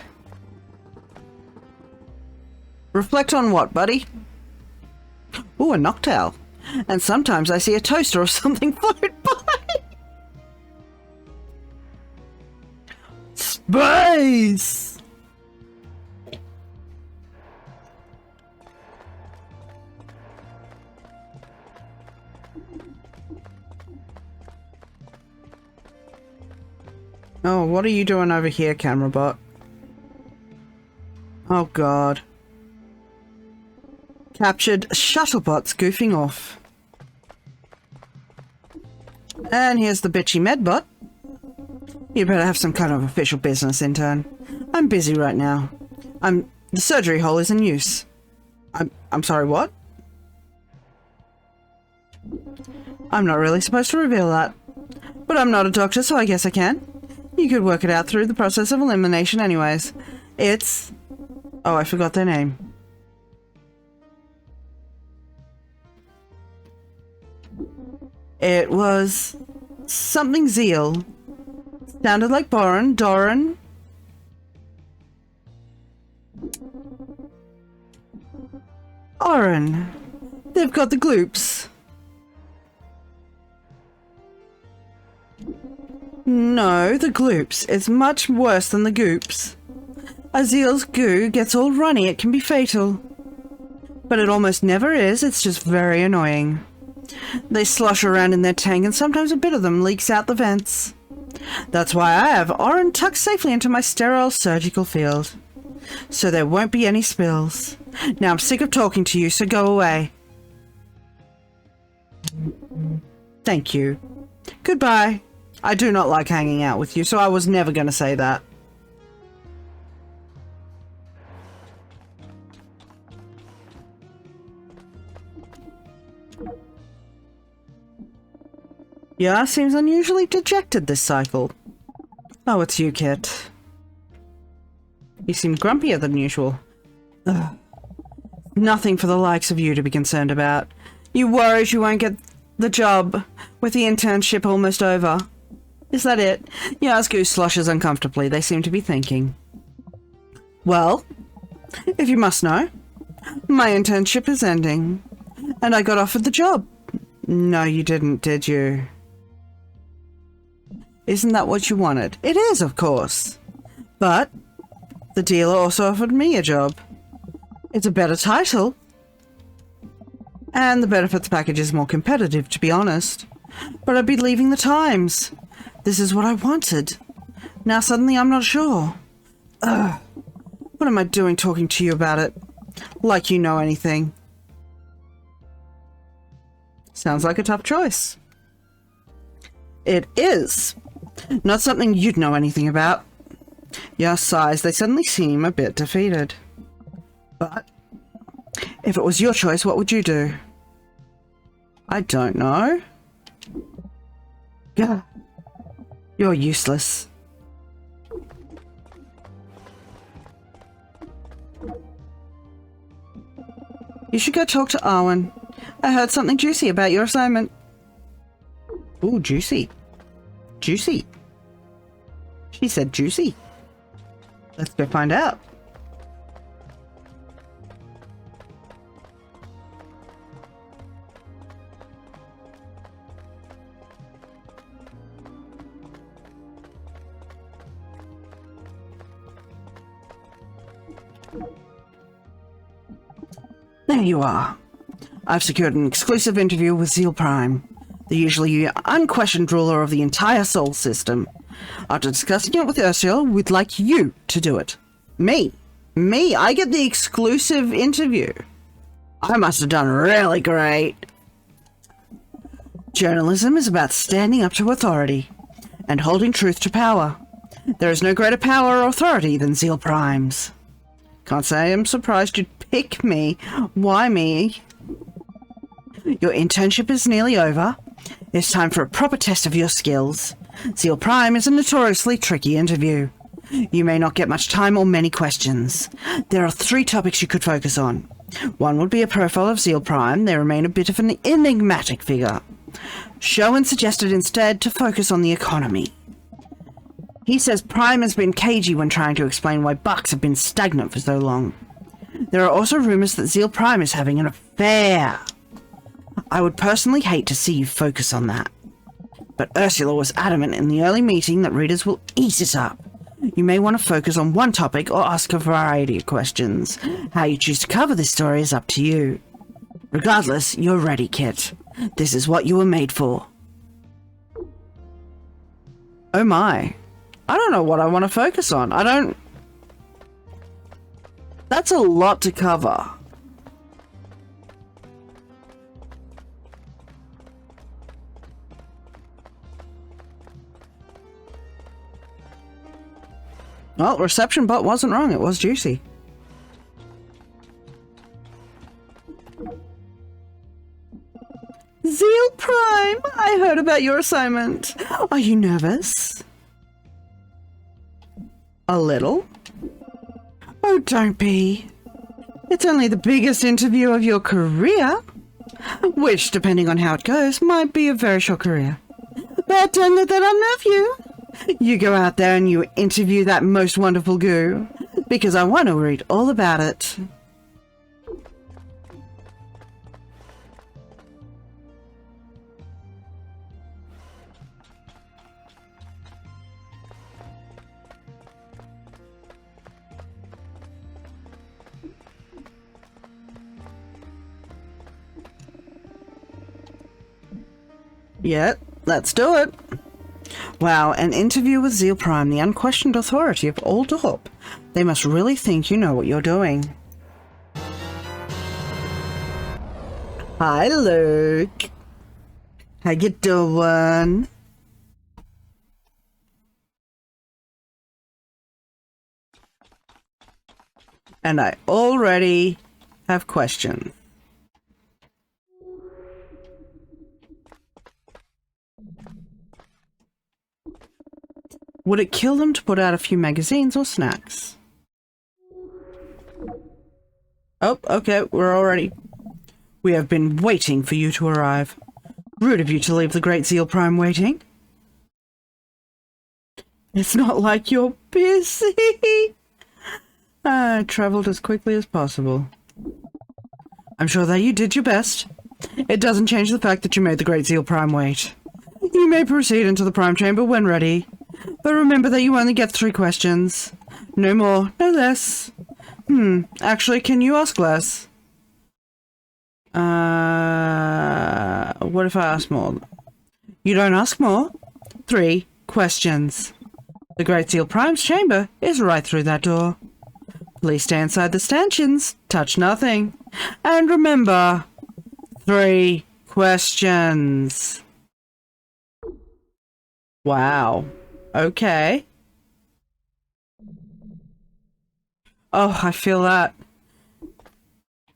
Reflect on what, buddy? Ooh, a Noctowl. And sometimes I see a toaster or something float by. Space! Oh, what are you doing over here, camera bot? Oh god. Captured Shuttlebots goofing off. And here's the bitchy medbot. You better have some kind of official business, intern. I'm busy right now. The surgery hole is in use. I'm sorry, what? I'm not really supposed to reveal that. But I'm not a doctor, so I guess I can. You could work it out through the process of elimination anyways. It's... Oh, I forgot their name. It was... something Zeal. Sounded like Boren, Doran. Oren. They've got the gloops. No, the gloops. It's much worse than the goops. Azil's goo gets all runny, it can be fatal. But it almost never is, it's just very annoying. They slosh around in their tank and sometimes a bit of them leaks out the vents. That's why I have Oren tucked safely into my sterile surgical field. So there won't be any spills. Now I'm sick of talking to you, so go away. Thank you. Goodbye. I do not like hanging out with you, so I was never going to say that. Yeah, seems unusually dejected this cycle. Oh, it's you, Kit. You seem grumpier than usual. Ugh. Nothing for the likes of you to be concerned about. You worried you won't get the job with the internship almost over. Is that it? Yazgu sloshes uncomfortably. They seem to be thinking. Well, if you must know, my internship is ending, and I got offered the job. No, you didn't, did you? Isn't that what you wanted? It is, of course. But the dealer also offered me a job. It's a better title. And the benefits package is more competitive, to be honest. But I'd be leaving the Times. This is what I wanted. Now suddenly I'm not sure. Ugh. What am I doing talking to you about it? Like you know anything. Sounds like a tough choice. It is. Not something you'd know anything about. Yas sighs. They suddenly seem a bit defeated. But if it was your choice, what would you do? I don't know. Yeah. You're useless. You should go talk to Arwen. I heard something juicy about your assignment. Ooh, juicy. Juicy. She said juicy. Let's go find out. There you are. I've secured an exclusive interview with Zeal Prime, the usually unquestioned ruler of the entire Sol system. After discussing it with Ursula, we'd like you to do it. Me? Me? I get the exclusive interview. I must have done really great. Journalism is about standing up to authority and holding truth to power. There is no greater power or authority than Zeal Prime's. Can't say I'm surprised you'd pick me. Why me? Your internship is nearly over. It's time for a proper test of your skills. Zeal Prime is a notoriously tricky interview. You may not get much time or many questions. There are 3 topics you could focus on. One would be a profile of Zeal Prime. They remain a bit of an enigmatic figure. Sherwin suggested instead to focus on the economy. He says Prime has been cagey when trying to explain why Bucks have been stagnant for so long. There are also rumors that Zeal Prime is having an affair. I would personally hate to see you focus on that. But Ursula was adamant in the early meeting that readers will eat it up. You may want to focus on one topic or ask a variety of questions. How you choose to cover this story is up to you. Regardless, you're ready, Kit. This is what you were made for. Oh my. I don't know what I want to focus on. That's a lot to cover. Well, reception bot wasn't wrong. It was juicy. Zeal Prime, I heard about your assignment. Are you nervous? A little? Oh, don't be. It's only the biggest interview of your career. Which, depending on how it goes, might be a very short career. But don't let that unnerve you. You go out there and you interview that most wonderful goo, because I want to read all about it. Yeah, let's do it. Wow, an interview with Zeal Prime, the unquestioned authority of all Dorp. They must really think you know what you're doing. Hi, Luke. How you doing? And I already have questions. Would it kill them to put out a few magazines or snacks? Oh, okay, we're already... We have been waiting for you to arrive. Rude of you to leave the Great Zeal Prime waiting. It's not like you're busy. I travelled as quickly as possible. I'm sure that you did your best. It doesn't change the fact that you made the Great Zeal Prime wait. You may proceed into the Prime Chamber when ready. But remember that you only get 3 questions. No more, no less. Actually, can you ask less? What if I ask more? You don't ask more. 3 questions. The Great Zeal Prime's chamber is right through that door. Please stay inside the stanchions. Touch nothing. And remember, 3 questions. Wow. Okay. Oh, I feel that.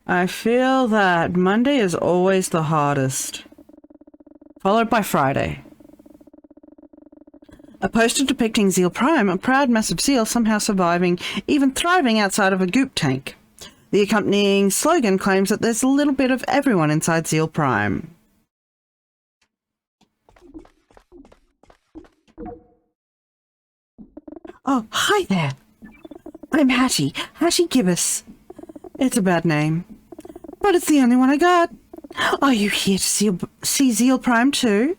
I feel that Monday is always the hardest. Followed by Friday. A poster depicting Zeal Prime, a proud massive seal somehow surviving, even thriving outside of a goop tank. The accompanying slogan claims that there's a little bit of everyone inside Zeal Prime. Oh, hi there. I'm Hattie. Hattie Gibbous. It's a bad name, but it's the only one I got. Are you here to see Zeal Prime too?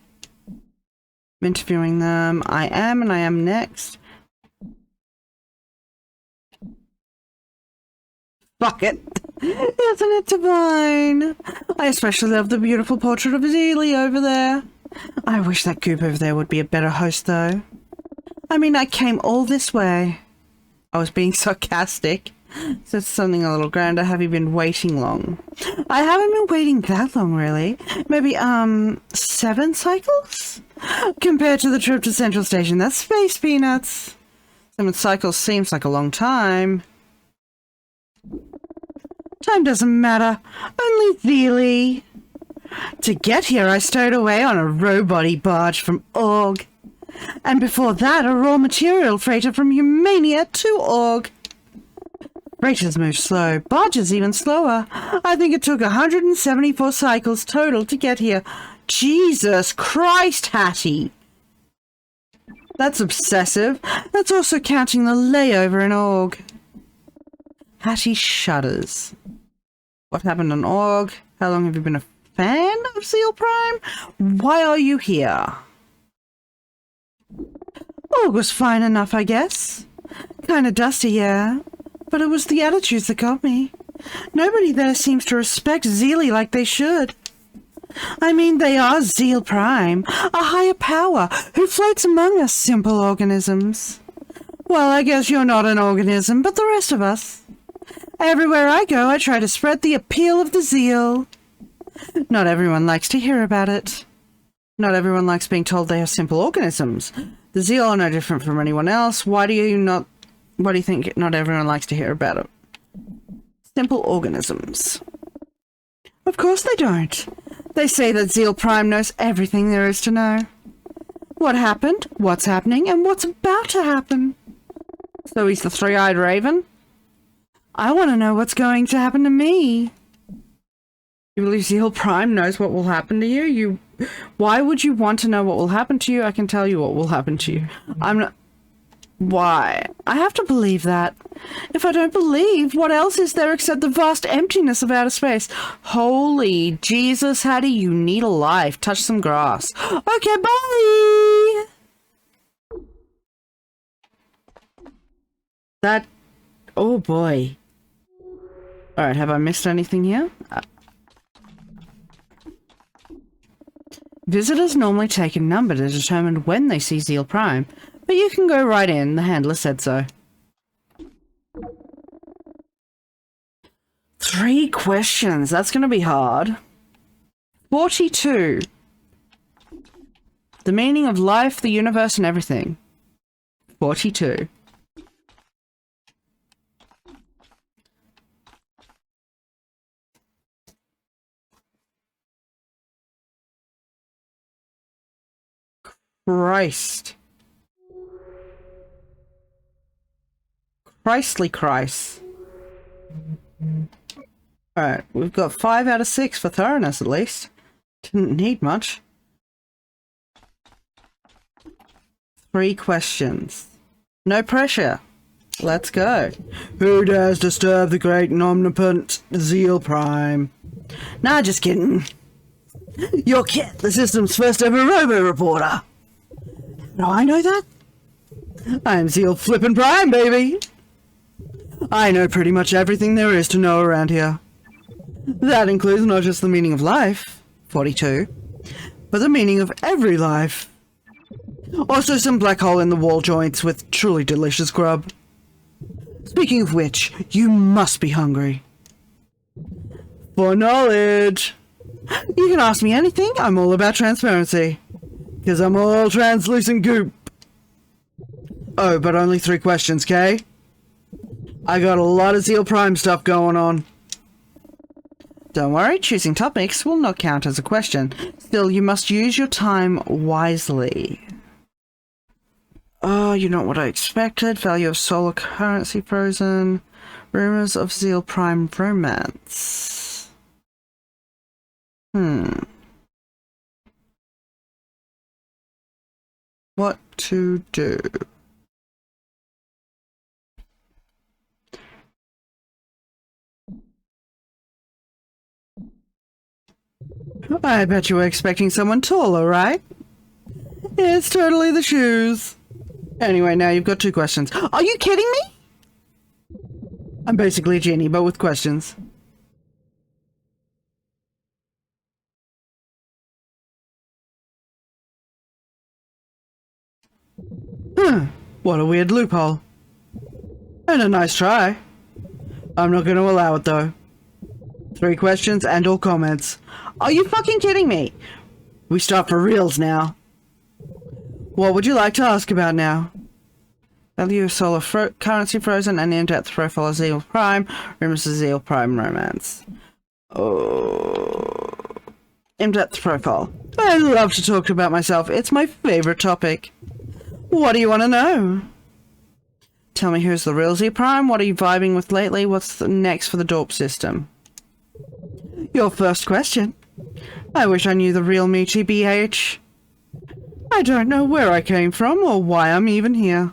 I'm interviewing them. I am, and I am next. Fuck it. Isn't it divine? I especially love the beautiful portrait of Zealy over there. I wish that goop over there would be a better host, though. I mean, I came all this way. I was being sarcastic. So it's something a little grander. Have you been waiting long? I haven't been waiting that long, really. Maybe, 7 cycles? Compared to the trip to Central Station, that's space peanuts. 7 cycles seems like a long time. Time doesn't matter. Only Zealy. To get here, I stowed away on a row-body barge from Org. And before that, a raw material freighter from Humania to Org. Freighters move slow, barges even slower. I think it took 174 cycles total to get here. Jesus Christ, Hattie! That's obsessive. That's also counting the layover in Org. Hattie shudders. What happened on Org? How long have you been a fan of Zeal Prime? Why are you here? Org was fine enough, I guess. Kinda dusty, yeah. But it was the attitudes that got me. Nobody there seems to respect Zealy like they should. I mean, they are Zeal Prime, a higher power who floats among us simple organisms. Well, I guess you're not an organism, but the rest of us. Everywhere I go, I try to spread the appeal of the Zeal. Not everyone likes to hear about it. Not everyone likes being told they are simple organisms. The Zeal are no different from anyone else. Why do you think not everyone likes to hear about it? Simple organisms. Of course they don't. They say that Zeal Prime knows everything there is to know. What happened, what's happening, and what's about to happen. So he's the three-eyed raven? I want to know what's going to happen to me. You believe Zeal Prime knows what will happen to you? Why would you want to know what will happen to you? I can tell you what will happen to you. I'm not... Why? I have to believe that. If I don't believe, what else is there except the vast emptiness of outer space? Holy Jesus, Hattie, you need a life. Touch some grass. Okay, bye! That... Oh boy. Alright, have I missed anything here? Visitors normally take a number to determine when they see Zeal Prime. But you can go right in, the handler said so. 3 questions, that's gonna be hard. 42. The meaning of life, the universe, and everything. 42. Christ. Christly Christ. Alright, we've got 5 out of 6 for thoroughness at least. Didn't need much. 3 questions. No pressure. Let's go. Who dares disturb the great and omnipotent Zeal Prime? Nah, just kidding. You're Kit, the system's first ever robo-reporter. No, I know that. I'm Zeal Flippin' Prime, baby. I know pretty much everything there is to know around here. That includes not just the meaning of life, 42, but the meaning of every life. Also some black hole in the wall joints with truly delicious grub. Speaking of which, you must be hungry. For knowledge. You can ask me anything, I'm all about transparency. Because I'm all translucent goop. Oh, but only 3 questions, Kay? I got a lot of Zeal Prime stuff going on. Don't worry, choosing topics will not count as a question. Still, you must use your time wisely. Oh, you're not what I expected. Value of solar currency frozen. Rumors of Zeal Prime romance. What to do? I bet you were expecting someone taller, right? It's totally the shoes. Anyway, now you've got 2 questions. Are you kidding me? I'm basically a genie, but with questions. What a weird loophole. And a nice try. I'm not going to allow it, though. 3 questions and all comments. Are you fucking kidding me? We start for reals now. What would you like to ask about now? Value of solar currency frozen and in-depth profile of Zeal Prime. Rumors of Zeal Prime romance. Oh. In-depth profile. I love to talk about myself. It's my favorite topic. What do you want to know? Tell me who's the real Zeal Prime? What are you vibing with lately? What's the next for the Dorp system? Your first question. I wish I knew the real me, TBH. I don't know where I came from or why I'm even here.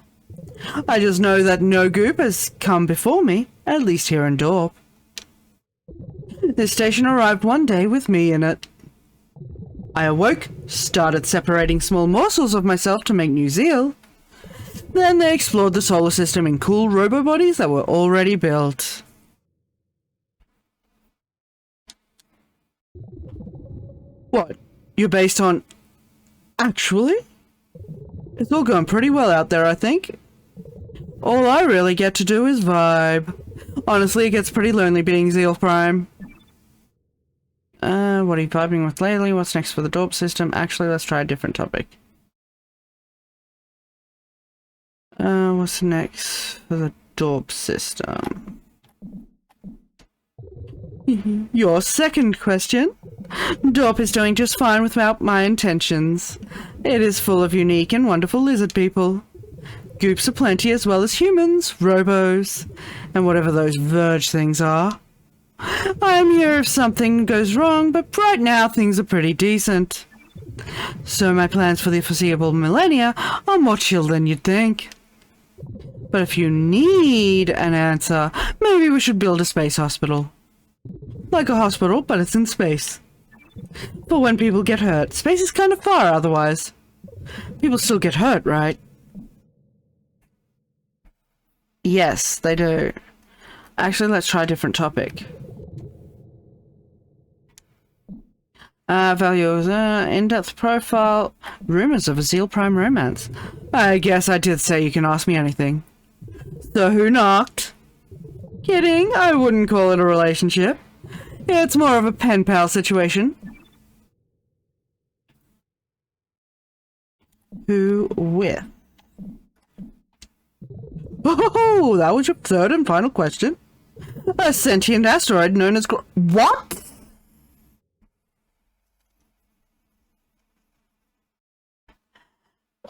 I just know that no goop has come before me, at least here in Dorp. This station arrived one day with me in it. I awoke, started separating small morsels of myself to make new zeal. Then they explored the solar system in cool robo-bodies that were already built. What? You're based on... Actually? It's all going pretty well out there, I think. All I really get to do is vibe. Honestly, it gets pretty lonely being Zeal Prime. What are you vibing with lately? What's next for the Dorp system? Actually, let's try a different topic. What's next for the Dorp system? Your second question. Dorp is doing just fine without my intentions. It is full of unique and wonderful lizard people. Goops aplenty as well as humans, robos, and whatever those verge things are. I am here if something goes wrong, but right now things are pretty decent. So my plans for the foreseeable millennia are more chill than you'd think. But if you need an answer, maybe we should build a space hospital. Like a hospital, but it's in space. For when people get hurt. Space is kind of far otherwise. People still get hurt, right? Yes, they do. Actually, let's try a different topic. Values, in-depth profile, rumors of a Zeal Prime romance. I guess I did say you can ask me anything. So who knocked? Kidding, I wouldn't call it a relationship. It's more of a pen pal situation. Who with? Oh, that was your third and final question. A sentient asteroid known as what?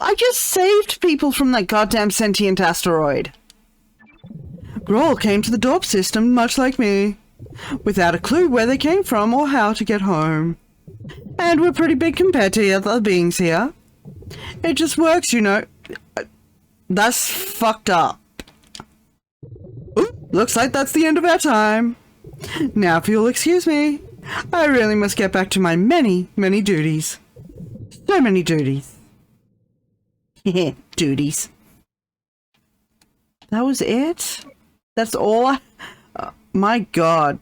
I just saved people from that goddamn sentient asteroid. Grohl came to the Dorp system much like me, without a clue where they came from or how to get home. And we're pretty big compared to the other beings here. It just works, you know. That's fucked up. Ooh, looks like that's the end of our time. Now if you'll excuse me, I really must get back to my many, many duties. So many duties. Duties. That was it? That's all I... my god.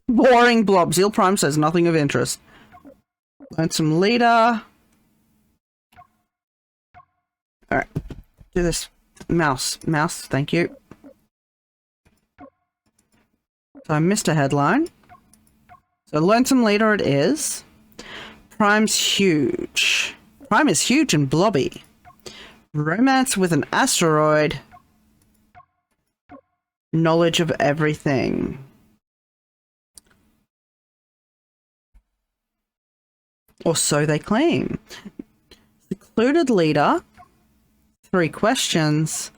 Boring blob. Zeal Prime says nothing of interest. Learn some leader. Alright. Do this. Mouse. Mouse, thank you. So I missed a headline. So learn some leader it is. Prime's huge. Prime is huge and blobby. Romance with an asteroid. Knowledge of everything. Or so they claim. Secluded leader. 3 questions.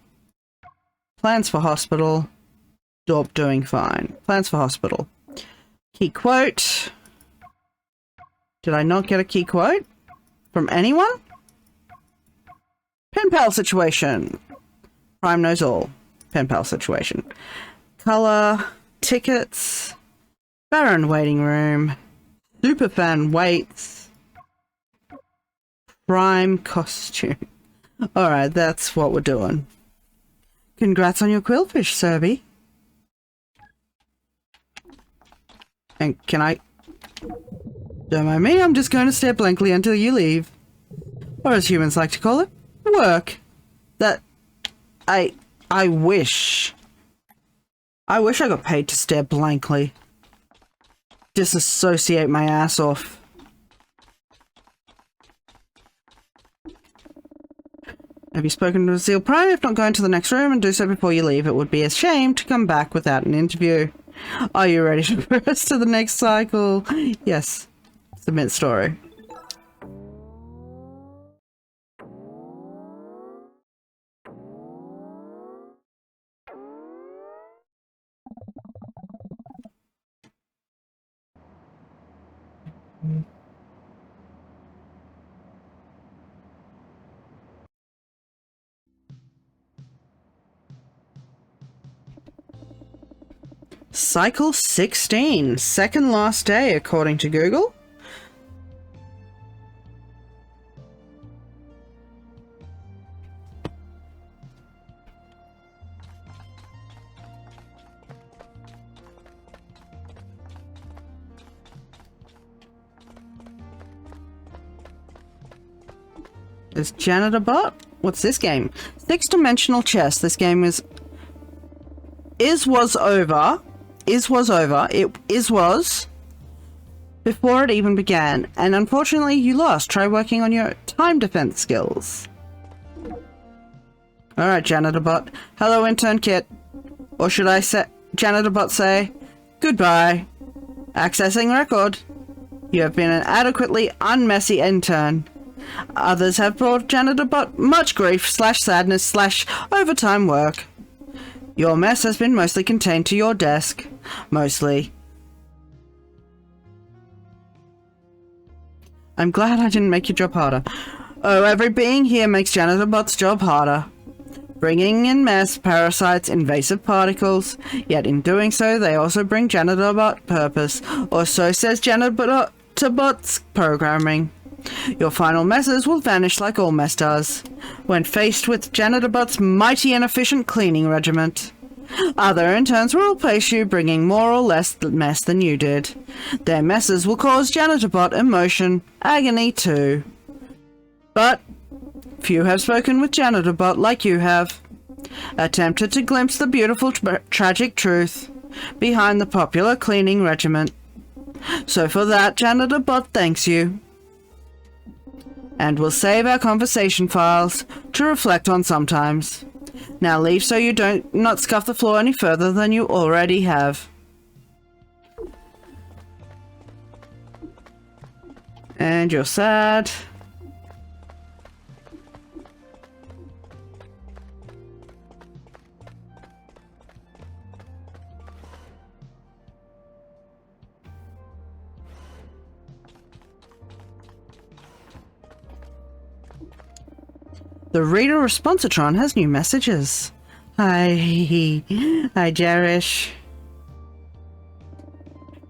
Plans for hospital. Dorp doing fine. Plans for hospital. Key quote. Did I not get a key quote? From anyone? Pen pal situation. Prime knows all. Pen pal situation. Color. Tickets. Baron waiting room. Superfan waits. Prime costume. Alright, that's what we're doing. Congrats on your quillfish, Serby. And can I... Don't mind me, I'm just going to stare blankly until you leave. Or as humans like to call it, work. That... I wish. I wish I got paid to stare blankly. Disassociate my ass off. Have you spoken to Zeal Prime? If not, go into the next room and do so before you leave. It would be a shame to come back without an interview. Are you ready to progress to the next cycle? Yes. Submit story. Cycle 16, second last day according to Google. Is Janitor Bot? What's this game? Six-dimensional chess. This game was over. It was before it even began, and unfortunately you lost. Try working on your time defense skills. Alright, Janitor Bot. Hello, Intern Kit. Or should I say, Janitor Bot say, goodbye. Accessing record. You have been an adequately unmessy intern. Others have brought Janitor Bot much grief / sadness / overtime work. Your mess has been mostly contained to your desk. Mostly. I'm glad I didn't make your job harder. Oh, every being here makes Janitor Bot's job harder. Bringing in mess, parasites, invasive particles, yet in doing so they also bring Janitor Bot purpose, or so says Janitor Bot's programming. Your final messes will vanish like all mess does, when faced with Janitor Bot's mighty and efficient cleaning regiment. Other interns will replace you, bringing more or less mess than you did. Their messes will cause Janitor Bot emotion, agony too. But few have spoken with Janitor Bot like you have. Attempted to glimpse the beautiful tragic truth behind the popular cleaning regiment. So for that, Janitor Bot thanks you. And we'll save our conversation files to reflect on sometimes. Now leave so you don't not scuff the floor any further than you already have. And you're sad. The reader responsitron has new messages. Hi, Jarish.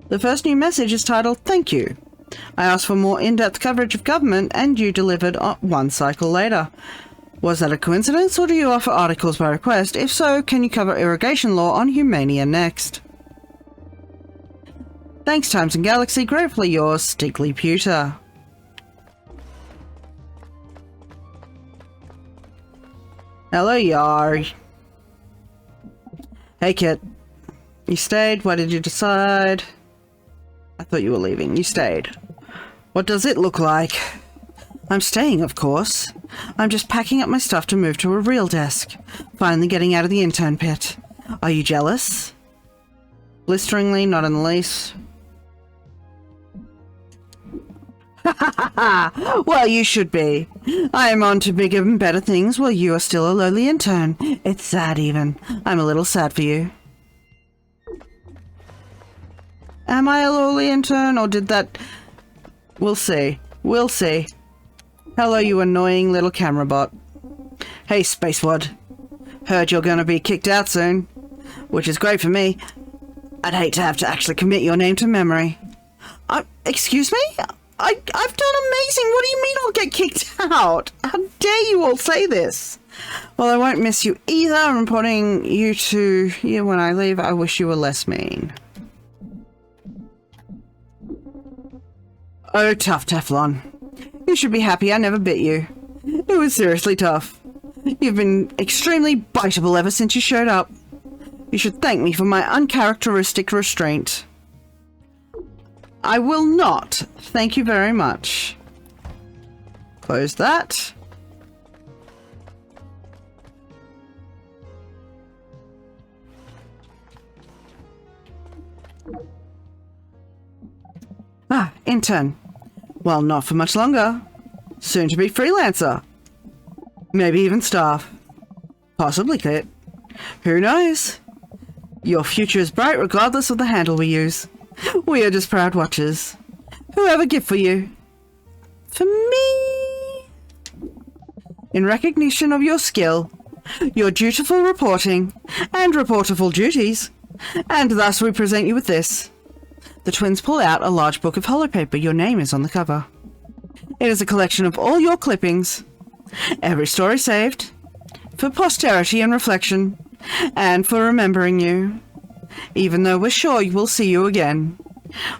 The first new message is titled, Thank You. I asked for more in-depth coverage of government and you delivered one cycle later. Was that a coincidence or do you offer articles by request? If so, can you cover irrigation law on Humania next? Thanks, Times and Galaxy. Gratefully yours, Stiggly Pewter. Hello, Yar. Hey, Kit. You stayed? Why did you decide? I thought you were leaving. You stayed. What does it look like? I'm staying, of course. I'm just packing up my stuff to move to a real desk. Finally getting out of the intern pit. Are you jealous? Blisteringly, not in the least. Well, you should be. I am on to bigger and better things while you are still a lowly intern. It's sad even. I'm a little sad for you. Am I a lowly intern or did that... We'll see. We'll see. Hello, you annoying little camera bot. Hey, Spacewad. Heard you're gonna be kicked out soon. Which is great for me. I'd hate to have to actually commit your name to memory. Excuse me? I've done amazing. What do you mean I'll get kicked out? How dare you all say this? Well, I won't miss you either. I'm reporting you to you when I leave. I wish you were less mean. Oh, tough Teflon. You should be happy I never bit you. It was seriously tough. You've been extremely biteable ever since you showed up. You should thank me for my uncharacteristic restraint. I will not. Thank you very much. Close that. Intern. Well, not for much longer. Soon to be freelancer. Maybe even staff. Possibly Kit. Who knows? Your future is bright regardless of the handle we use. We are just proud watchers. Who have a gift for you? For me? In recognition of your skill, your dutiful reporting, and reportable duties, And thus we present you with this. The twins pull out a large book of holopaper. Your name is on the cover. It is a collection of all your clippings, every story saved, for posterity and reflection, and for remembering you, even though we're sure we'll see you again,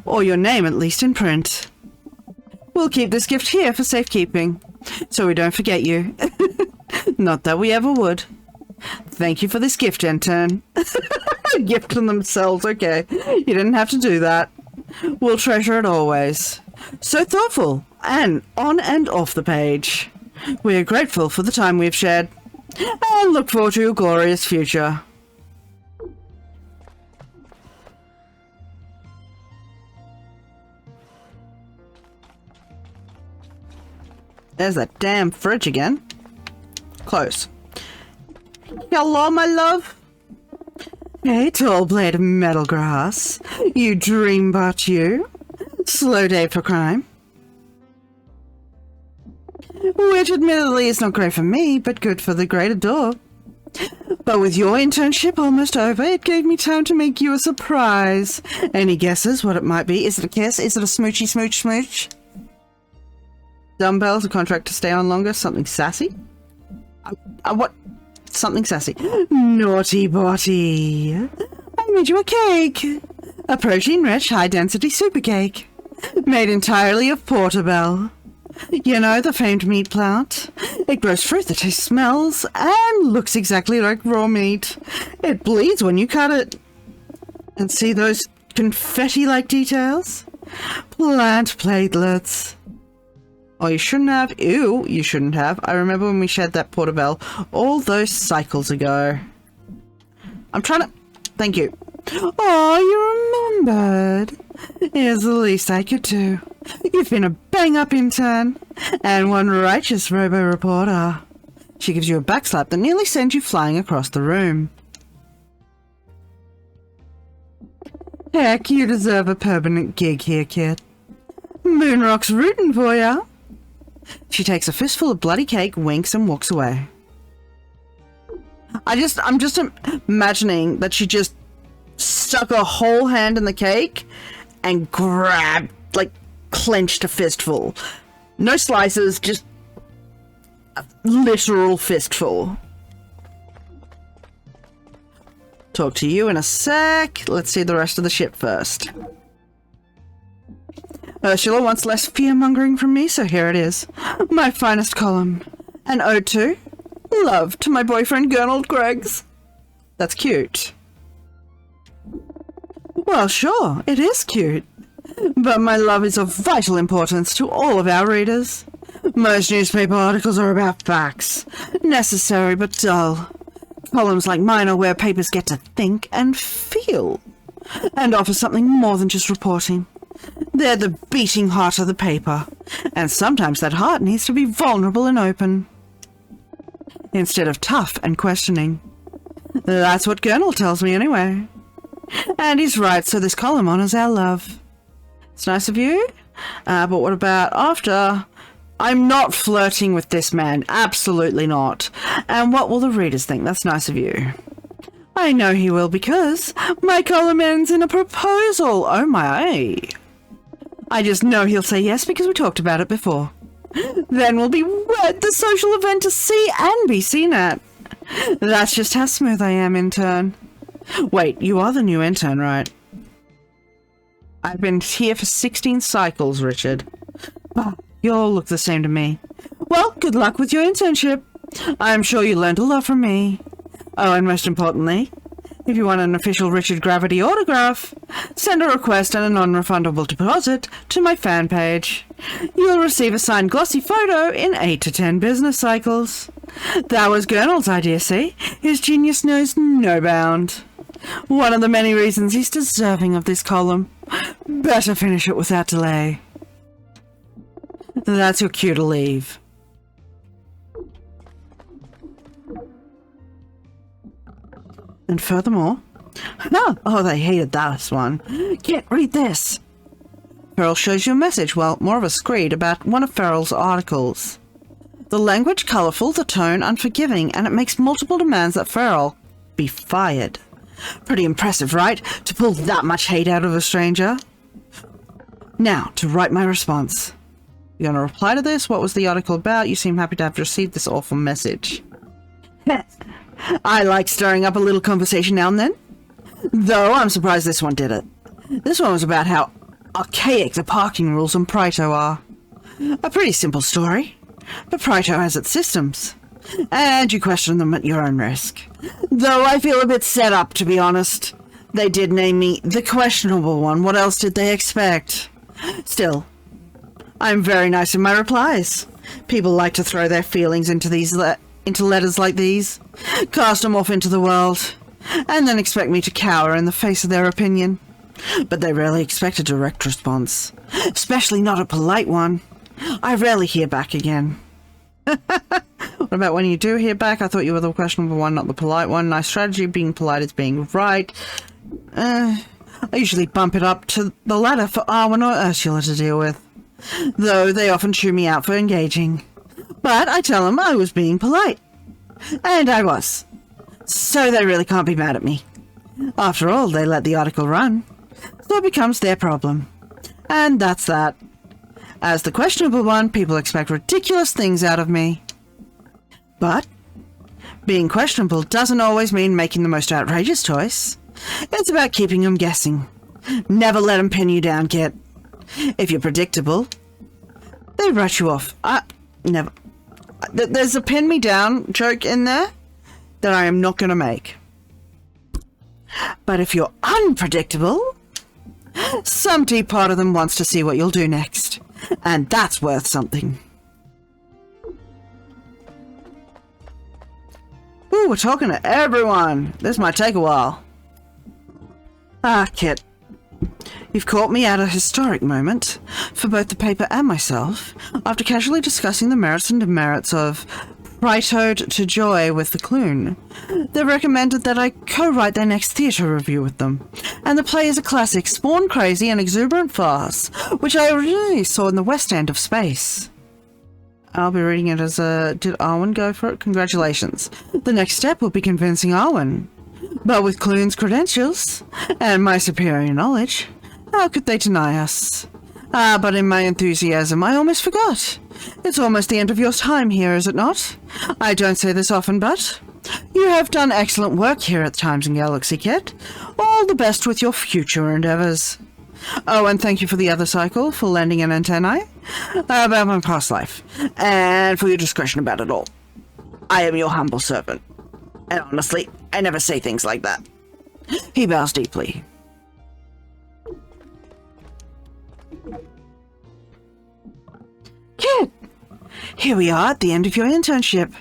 or your name at least in print. We'll keep this gift here for safekeeping, so we don't forget you. Not that we ever would. Thank you for this gift, intern. Gift to themselves, okay. You didn't have to do that. We'll treasure it always. So thoughtful, and on and off the page. We are grateful for the time we've shared, and look forward to your glorious future. There's that damn fridge again. Close. Hello, my love. Hey, tall blade of metal grass. You dreambot, you. Slow day for crime. Which admittedly is not great for me, but good for the greater door. But with your internship almost over, it gave me time to make you a surprise. Any guesses what it might be? Is it a kiss? Is it a smoochy smooch smooch? Dumbbells, a contract to stay on longer, something sassy? What? Something sassy. Naughty botty. I made you a cake. A protein-rich, high-density super cake. Made entirely of portobello. You know, the famed meat plant. It grows fruit that tastes, smells, and looks exactly like raw meat. It bleeds when you cut it. And see those confetti-like details? Plant platelets. Oh, you shouldn't have. Ew, you shouldn't have. I remember when we shared that portobello all those cycles ago. I'm trying to... Thank you. Oh, you remembered. It's the least I could do. You've been a bang-up intern and one righteous robo-reporter. She gives you a backslap that nearly sends you flying across the room. Heck, you deserve a permanent gig here, kid. Moonrock's rooting for ya. She takes a fistful of bloody cake, winks, and walks away. I'm just imagining that she just stuck her whole hand in the cake and grabbed, like, clenched a fistful. No slices, just a literal fistful. Talk to you in a sec. Let's see the rest of the ship first. Ursula wants less fear-mongering from me, so here it is. My finest column. An ode to love to my boyfriend Gernald Greggs. That's cute. Well, sure, it is cute. But my love is of vital importance to all of our readers. Most newspaper articles are about facts. Necessary but dull. Columns like mine are where papers get to think and feel. And offer something more than just reporting. They're the beating heart of the paper, and sometimes that heart needs to be vulnerable and open, instead of tough and questioning. That's what Gernald tells me anyway. And he's right, so this column honors our love. It's nice of you, but what about after? I'm not flirting with this man, absolutely not. And what will the readers think? That's nice of you. I know he will, because my column ends in a proposal. Oh my. I just know he'll say yes because we talked about it before. Then we'll be wed, the social event to see and be seen at. That's just how smooth I am, intern. Wait, you are the new intern, right? I've been here for 16 cycles, Richard. Oh, you all look the same to me. Well, good luck with your internship. I'm sure you learned a lot from me. Oh, and most importantly, if you want an official Richard Gravity autograph, send a request and a non-refundable deposit to my fan page. You'll receive a signed glossy photo in 8 to 10 business cycles. That was Gernald's idea, see? His genius knows no bound. One of the many reasons he's deserving of this column. Better finish it without delay. That's your cue to leave. And furthermore... Oh, they hated that one. Can't read this. Ferrell shows you a message, well, more of a screed, about one of Ferrell's articles. The language colourful, the tone unforgiving, and it makes multiple demands that Ferrell be fired. Pretty impressive, right? To pull that much hate out of a stranger. Now, to write my response. You gonna reply to this? What was the article about? You seem happy to have received this awful message. I like stirring up a little conversation now and then. Though I'm surprised this one did it. This one was about how archaic the parking rules on Pryto are. A pretty simple story, but Pryto has its systems, and you question them at your own risk. Though I feel a bit set up, to be honest. They did name me the questionable one. What else did they expect? Still, I'm very nice in my replies. People like to throw their feelings into into letters like these, cast them off into the world, and then expect me to cower in the face of their opinion. But they rarely expect a direct response, especially not a polite one. I rarely hear back again. What about when you do hear back? I thought you were the questionable one, not the polite one. Nice strategy. Being polite is being right. I usually bump it up to the latter for Arwen or Ursula to deal with, though they often chew me out for engaging. But I tell them I was being polite. And I was. So they really can't be mad at me. After all, they let the article run. So it becomes their problem. And that's that. As the questionable one, people expect ridiculous things out of me. But being questionable doesn't always mean making the most outrageous choice. It's about keeping them guessing. Never let them pin you down, kid. If you're predictable, they rush you off. Never. There's a pin me down joke in there that I am not going to make. But if you're unpredictable, some deep part of them wants to see what you'll do next. And that's worth something. Ooh, we're talking to everyone. This might take a while. Kit. You've caught me at a historic moment for both the paper and myself after casually discussing the merits and demerits of Prytoed to Joy with the Clune. They recommended that I co-write their next theatre review with them, and the play is a classic, spawn-crazy and exuberant farce, which I originally saw in the West End of space. I'll be reading it as a... Did Arwen go for it? Congratulations. The next step will be convincing Arwen. But with Clune's credentials, and my superior knowledge, how could they deny us? But in my enthusiasm, I almost forgot. It's almost the end of your time here, is it not? I don't say this often, but you have done excellent work here at Times and Galaxy, Kit. All the best with your future endeavors. Oh, and thank you for the other cycle, for lending an antennae about my past life, and for your discretion about it all. I am your humble servant. And honestly, I never say things like that. He bows deeply. Kid, here we are at the end of your internship.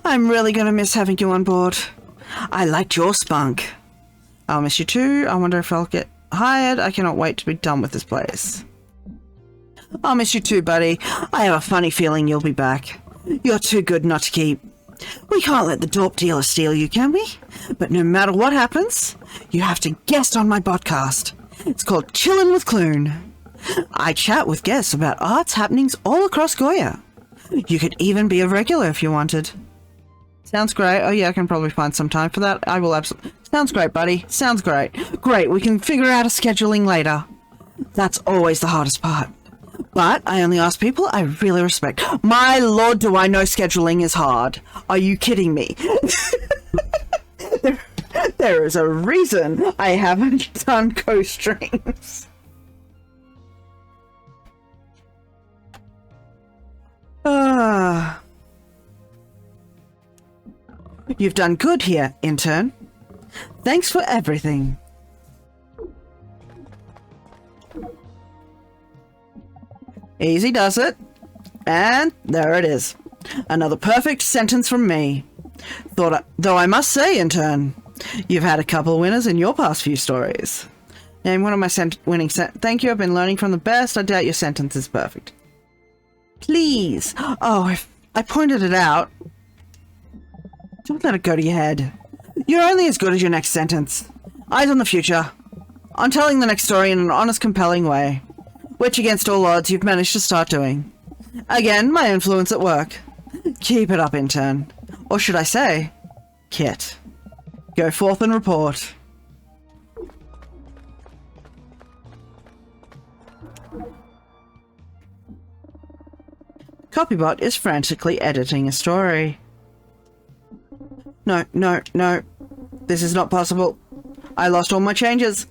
I'm really going to miss having you on board. I liked your spunk. I'll miss you too. I wonder if I'll get hired. I cannot wait to be done with this place. I'll miss you too, buddy. I have a funny feeling you'll be back. You're too good not to keep. We can't let the dorp dealer steal you, can we? But no matter what happens, you have to guest on my podcast. It's called Chillin' with Clune. I chat with guests about arts happenings all across Goya. You could even be a regular if you wanted. Sounds great. Oh yeah, I can probably find some time for that. I will absolutely... Sounds great, buddy. Sounds great. Great, we can figure out a scheduling later. That's always the hardest part. But I only ask people I really respect. My lord, do I know scheduling is hard. Are you kidding me? There is a reason I haven't done co-streams. You've done good here, intern. Thanks for everything. Easy does it. And there it is. Another perfect sentence from me. Though I must say, intern, you've had a couple winners in your past few stories. Name one of my winning Thank you, I've been learning from the best. I doubt your sentence is perfect. Please. Oh, if I pointed it out. Don't let it go to your head. You're only as good as your next sentence. Eyes on the future. On telling the next story in an honest, compelling way. Which, against all odds, you've managed to start doing. Again, my influence at work. Keep it up, intern. Or should I say, Kit. Go forth and report. Copybot is frantically editing a story. No, no, no. This is not possible. I lost all my changes.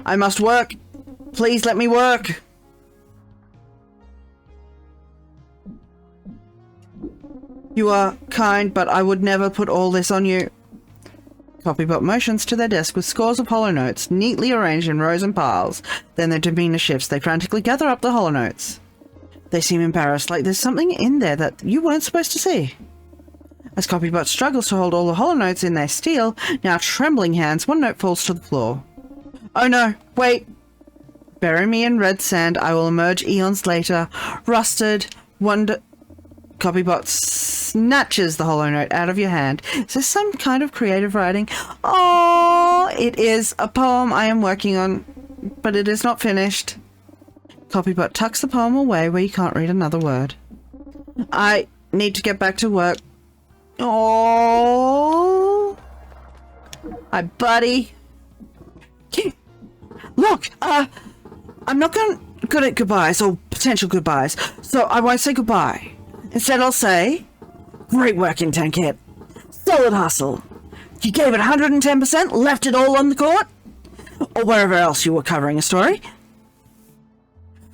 I must work. Please let me work. You are kind, but I would never put all this on you. Copybot motions to their desk with scores of hollow notes, neatly arranged in rows and piles. Then their demeanor shifts. They frantically gather up the hollow notes. They seem embarrassed, like there's something in there that you weren't supposed to see. As Copybot struggles to hold all the hollow notes in their steel, now trembling hands, one note falls to the floor. Oh no, wait! Bury me in red sand, I will emerge eons later. Rusted, wonder... Copybot snatches the hollow note out of your hand. Is this some kind of creative writing? Oh, it is a poem I am working on, but it is not finished. Copybot tucks the poem away where you can't read another word. I need to get back to work. Oh, hi, buddy. Look, I'm not good at goodbyes or potential goodbyes, so I won't say goodbye. Instead, I'll say, great work, Intern Kit. Solid hustle. You gave it 110%, left it all on the court, or wherever else you were covering a story.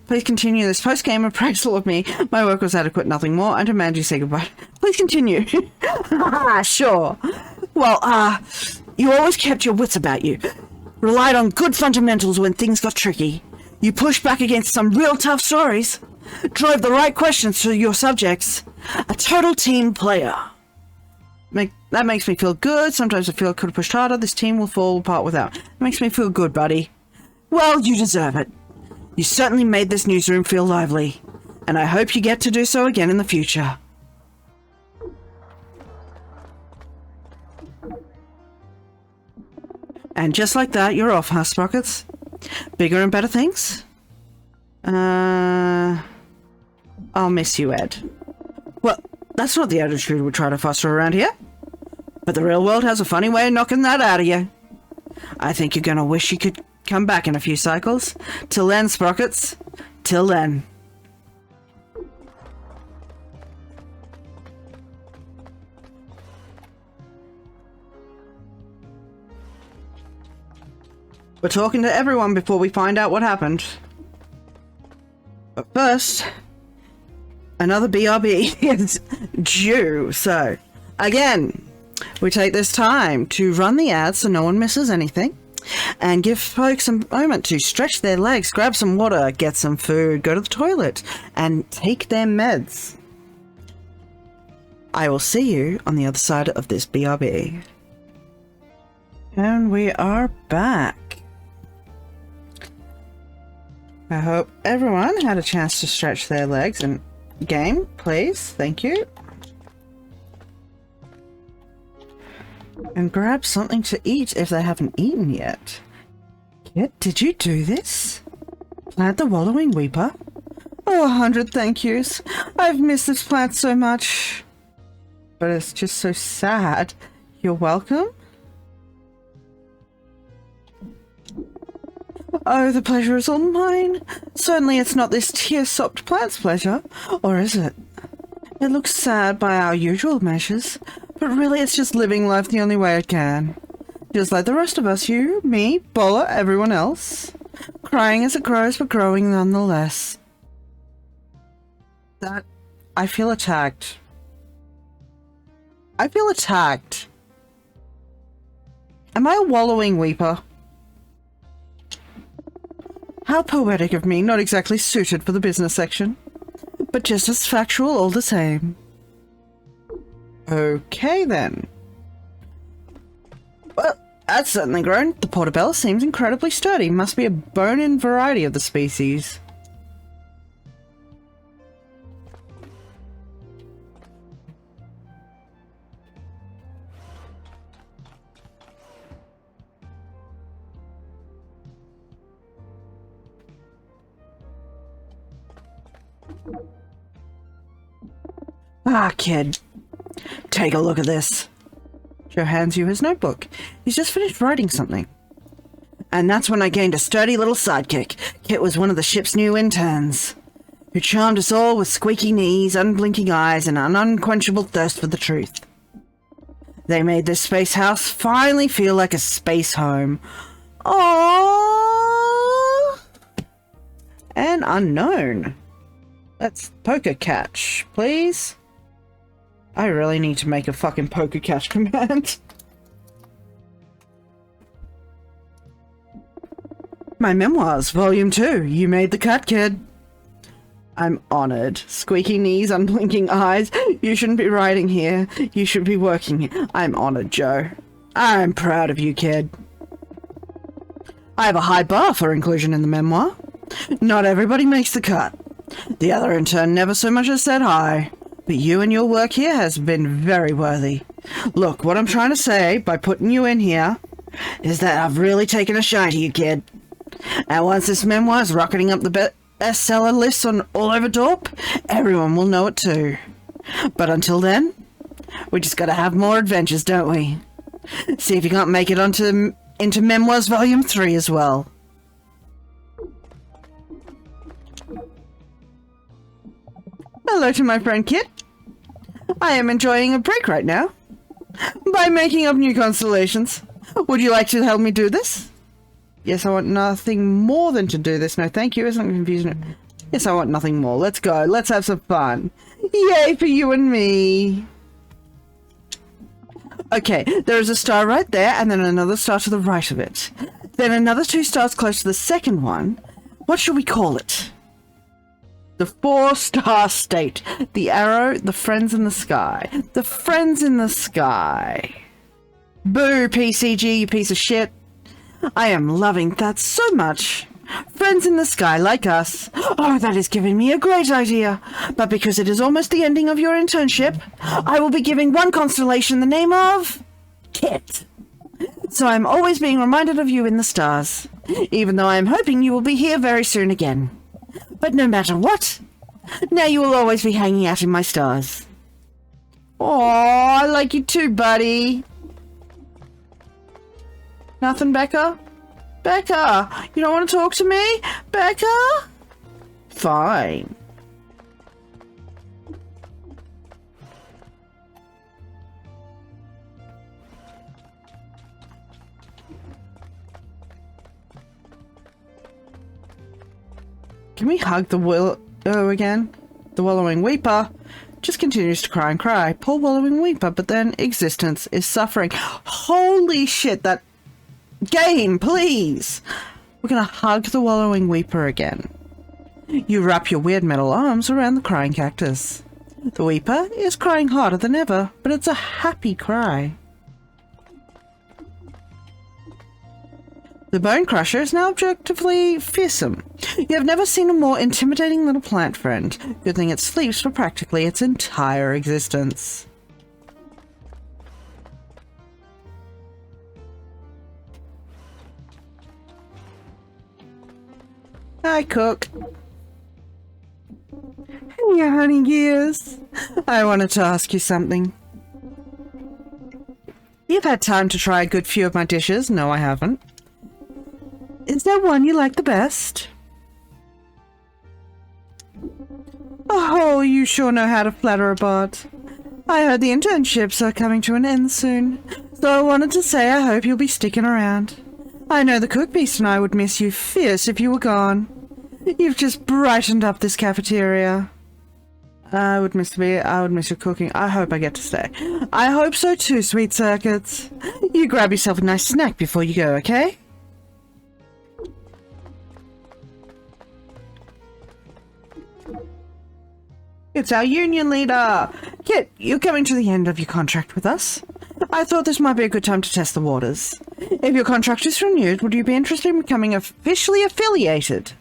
Please continue this post-game appraisal of me. My work was adequate, nothing more. I demand you say goodbye. Please continue. Sure. Well, you always kept your wits about you. Relied on good fundamentals when things got tricky. You pushed back against some real tough stories. Drove the right questions to your subjects. A total team player. That makes me feel good. Sometimes I feel I could have pushed harder. This team will fall apart without. It makes me feel good, buddy. Well, you deserve it. You certainly made this newsroom feel lively, and I hope you get to do so again in the future. And just like that, you're off, huh, Sprockets? Bigger and better things? I'll miss you, Ed. Well, that's not the attitude we try to foster around here. But the real world has a funny way of knocking that out of you. I think you're gonna wish you could come back in a few cycles. Till then, Sprockets. Till then. We're talking to everyone before we find out what happened. But first, another BRB is due. So, again, we take this time to run the ads so no one misses anything. And give folks a moment to stretch their legs, grab some water, get some food, go to the toilet, and take their meds. I will see you on the other side of this BRB. And we are back. I hope everyone had a chance to stretch their legs and game, please. Thank you. And grab something to eat if they haven't eaten yet. Kit, did you do this? Plant the Wallowing Weeper? Oh, 100 thank yous. I've missed this plant so much. But it's just so sad. You're welcome? Oh, the pleasure is all mine. Certainly it's not this tear-sopped plant's pleasure. Or is it? It looks sad by our usual measures. But really, it's just living life the only way it can. Just like the rest of us, you, me, Bola, everyone else. Crying as it grows, but growing nonetheless. I feel attacked. I feel attacked. Am I a wallowing weeper? How poetic of me, not exactly suited for the business section. But just as factual all the same. Okay, then. Well, that's certainly grown. The portobello seems incredibly sturdy. Must be a bone-in variety of the species. Ah, kid. Take a look at this. Joe hands you his notebook. He's just finished writing something. And that's when I gained a sturdy little sidekick. Kit was one of the ship's new interns, who charmed us all with squeaky knees, unblinking eyes, and an unquenchable thirst for the truth. They made this space house finally feel like a space home. Aww! And unknown. Let's poker catch, please. I really need to make a fucking poker catch command. My memoirs, volume 2. You made the cut, kid. I'm honored. Squeaky knees, unblinking eyes. You shouldn't be writing here. You should be working here. I'm honored, Joe. I'm proud of you, kid. I have a high bar for inclusion in the memoir. Not everybody makes the cut. The other intern never so much as said hi. But you and your work here has been very worthy. Look, what I'm trying to say by putting you in here is that I've really taken a shine to you, kid. And once this memoir is rocketing up the bestseller lists on all over Dorp, everyone will know it too. But until then, we just gotta have more adventures, don't we? See if you can't make it into Memoirs Volume 3 as well. Hello to my friend Kit. I am enjoying a break right now by making up new constellations. Would you like to help me do this? Yes, I want nothing more than to do this. No, thank you. Isn't confusing. Yes, I want nothing more. Let's go. Let's have some fun. Yay for you and me. Okay, there is a star right there, and then another star to the right of it. Then another 2 stars close to the second one. What should we call it? The 4-star state. The arrow, the friends in the sky. The friends in the sky. Boo, PCG, you piece of shit. I am loving that so much. Friends in the sky like us. Oh, that is giving me a great idea. But because it is almost the ending of your internship, I will be giving one constellation the name of Kit. So I'm always being reminded of you in the stars, even though I am hoping you will be here very soon again. But no matter what, now you will always be hanging out in my stars. Aw, I like you too, buddy. Nothing, Becca? Becca, you don't want to talk to me? Becca? Fine. Can we hug the willow again? The Wallowing Weeper just continues to cry and cry. Poor Wallowing Weeper, but then existence is suffering. Holy shit, that game, please! We're gonna hug the Wallowing Weeper again. You wrap your weird metal arms around the crying cactus. The Weeper is crying harder than ever, but it's a happy cry. The Bone Crusher is now objectively fearsome. You have never seen a more intimidating little plant friend. Good thing it sleeps for practically its entire existence. Hi, Cook. Hey, honey gears. I wanted to ask you something. You've had time to try a good few of my dishes. No, I haven't. Is there one you like the best? Oh, you sure know how to flatter a bot. I heard the internships are coming to an end soon, so I wanted to say I hope you'll be sticking around. I know the Cook Beast and I would miss you fierce if you were gone. You've just brightened up this cafeteria. I would miss your cooking. I hope I get to stay. I hope so too, Sweet Circuits. You grab yourself a nice snack before you go, okay? It's our union leader! Kit, you're coming to the end of your contract with us. I thought this might be a good time to test the waters. If your contract is renewed, would you be interested in becoming officially affiliated?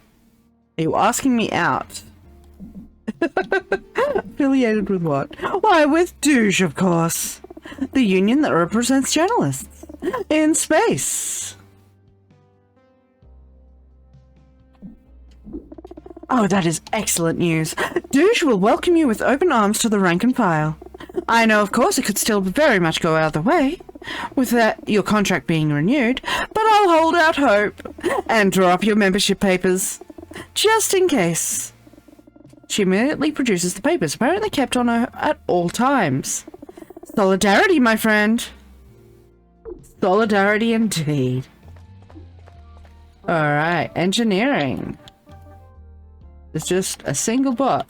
Are you asking me out? Affiliated with what? Why, with Douche, of course. The union that represents journalists. In space. Oh, that is excellent news. Douche will welcome you with open arms to the rank and file. I know, of course, it could still very much go either way, with your contract being renewed, but I'll hold out hope and draw up your membership papers, just in case. She immediately produces the papers, apparently kept on her at all times. Solidarity, my friend. Solidarity indeed. Alright, engineering. It's just a single bot.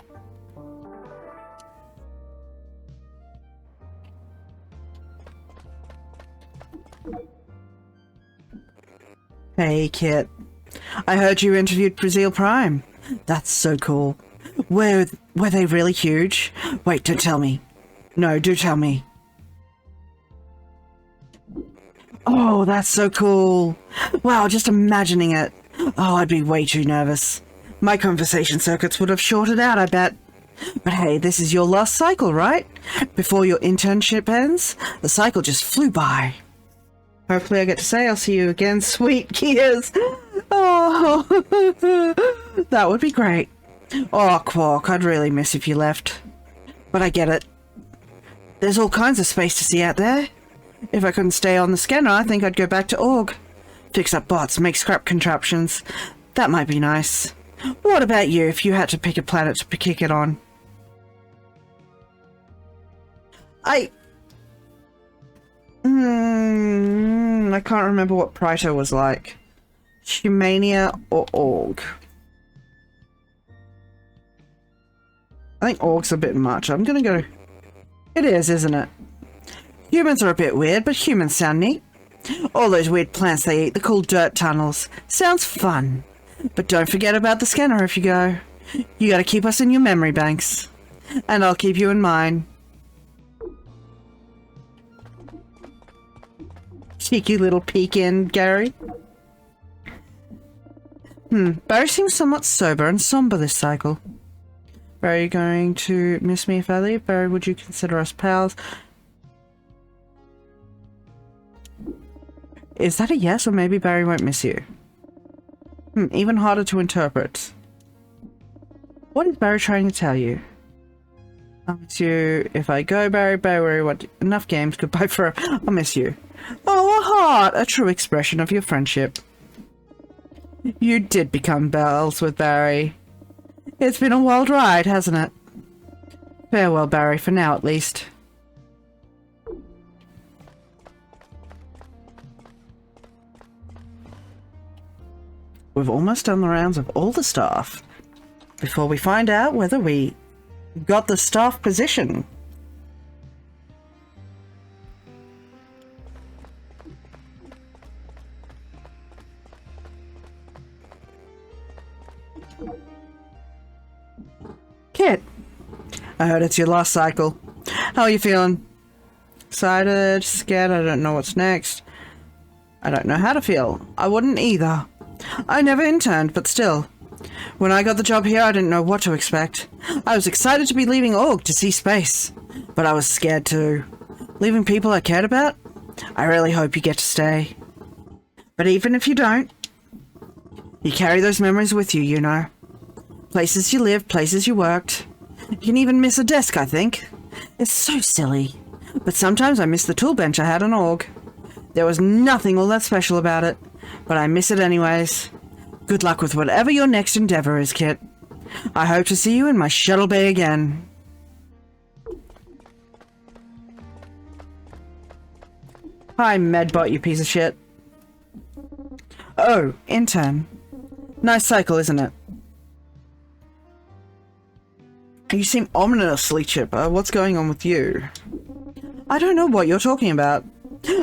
Hey, Kit. I heard you interviewed Brazil Prime. That's so cool. Were they really huge? Wait, don't tell me. No, do tell me. Oh, that's so cool. Wow, just imagining it. Oh, I'd be way too nervous. My conversation circuits would have shorted out, I bet. But hey, this is your last cycle, right? Before your internship ends, the cycle just flew by. Hopefully I get to say I'll see you again, sweet Gears. Oh, that would be great. Oh, Quark, I'd really miss if you left. But I get it. There's all kinds of space to see out there. If I couldn't stay on the scanner, I think I'd go back to Org. Fix up bots, make scrap contraptions. That might be nice. What about you if you had to pick a planet to kick it on? I can't remember what Prito was like. Humania or Org? I think Org's a bit much. I'm gonna go... It is, isn't it? Humans are a bit weird, but humans sound neat. All those weird plants they eat, the cool dirt tunnels. Sounds fun. But don't forget about the scanner if you go. You gotta keep us in your memory banks. And I'll keep you in mine. Cheeky little peek in, Gary. Barry seems somewhat sober and somber this cycle. Barry, are you going to miss me if I leave? Barry, would you consider us pals? Is that a yes, or maybe Barry won't miss you? Even harder to interpret. What is Barry trying to tell you? I'll miss you if I go, Barry. Barry, what? Enough games. Goodbye forever. I'll miss you. Oh, a heart! A true expression of your friendship. You did become pals with Barry. It's been a wild ride, hasn't it? Farewell, Barry, for now at least. We've almost done the rounds of all the staff before we find out whether we got the staff position. Kit, I heard it's your last cycle. How are you feeling? Excited? Scared? I don't know what's next. I don't know how to feel. I wouldn't either. I never interned, but still. When I got the job here, I didn't know what to expect. I was excited to be leaving Org to see space, but I was scared too. Leaving people I cared about? I really hope you get to stay. But even if you don't, you carry those memories with you, you know. Places you lived, places you worked. You can even miss a desk, I think. It's so silly. But sometimes I miss the tool bench I had on Org. There was nothing all that special about it, but I miss it anyways. Good luck with whatever your next endeavor is, Kit. I hope to see you in my shuttle bay again. Hi, Medbot, you piece of shit. Oh, intern. Nice cycle, isn't it? You seem ominously chipper. What's going on with you? I don't know what you're talking about.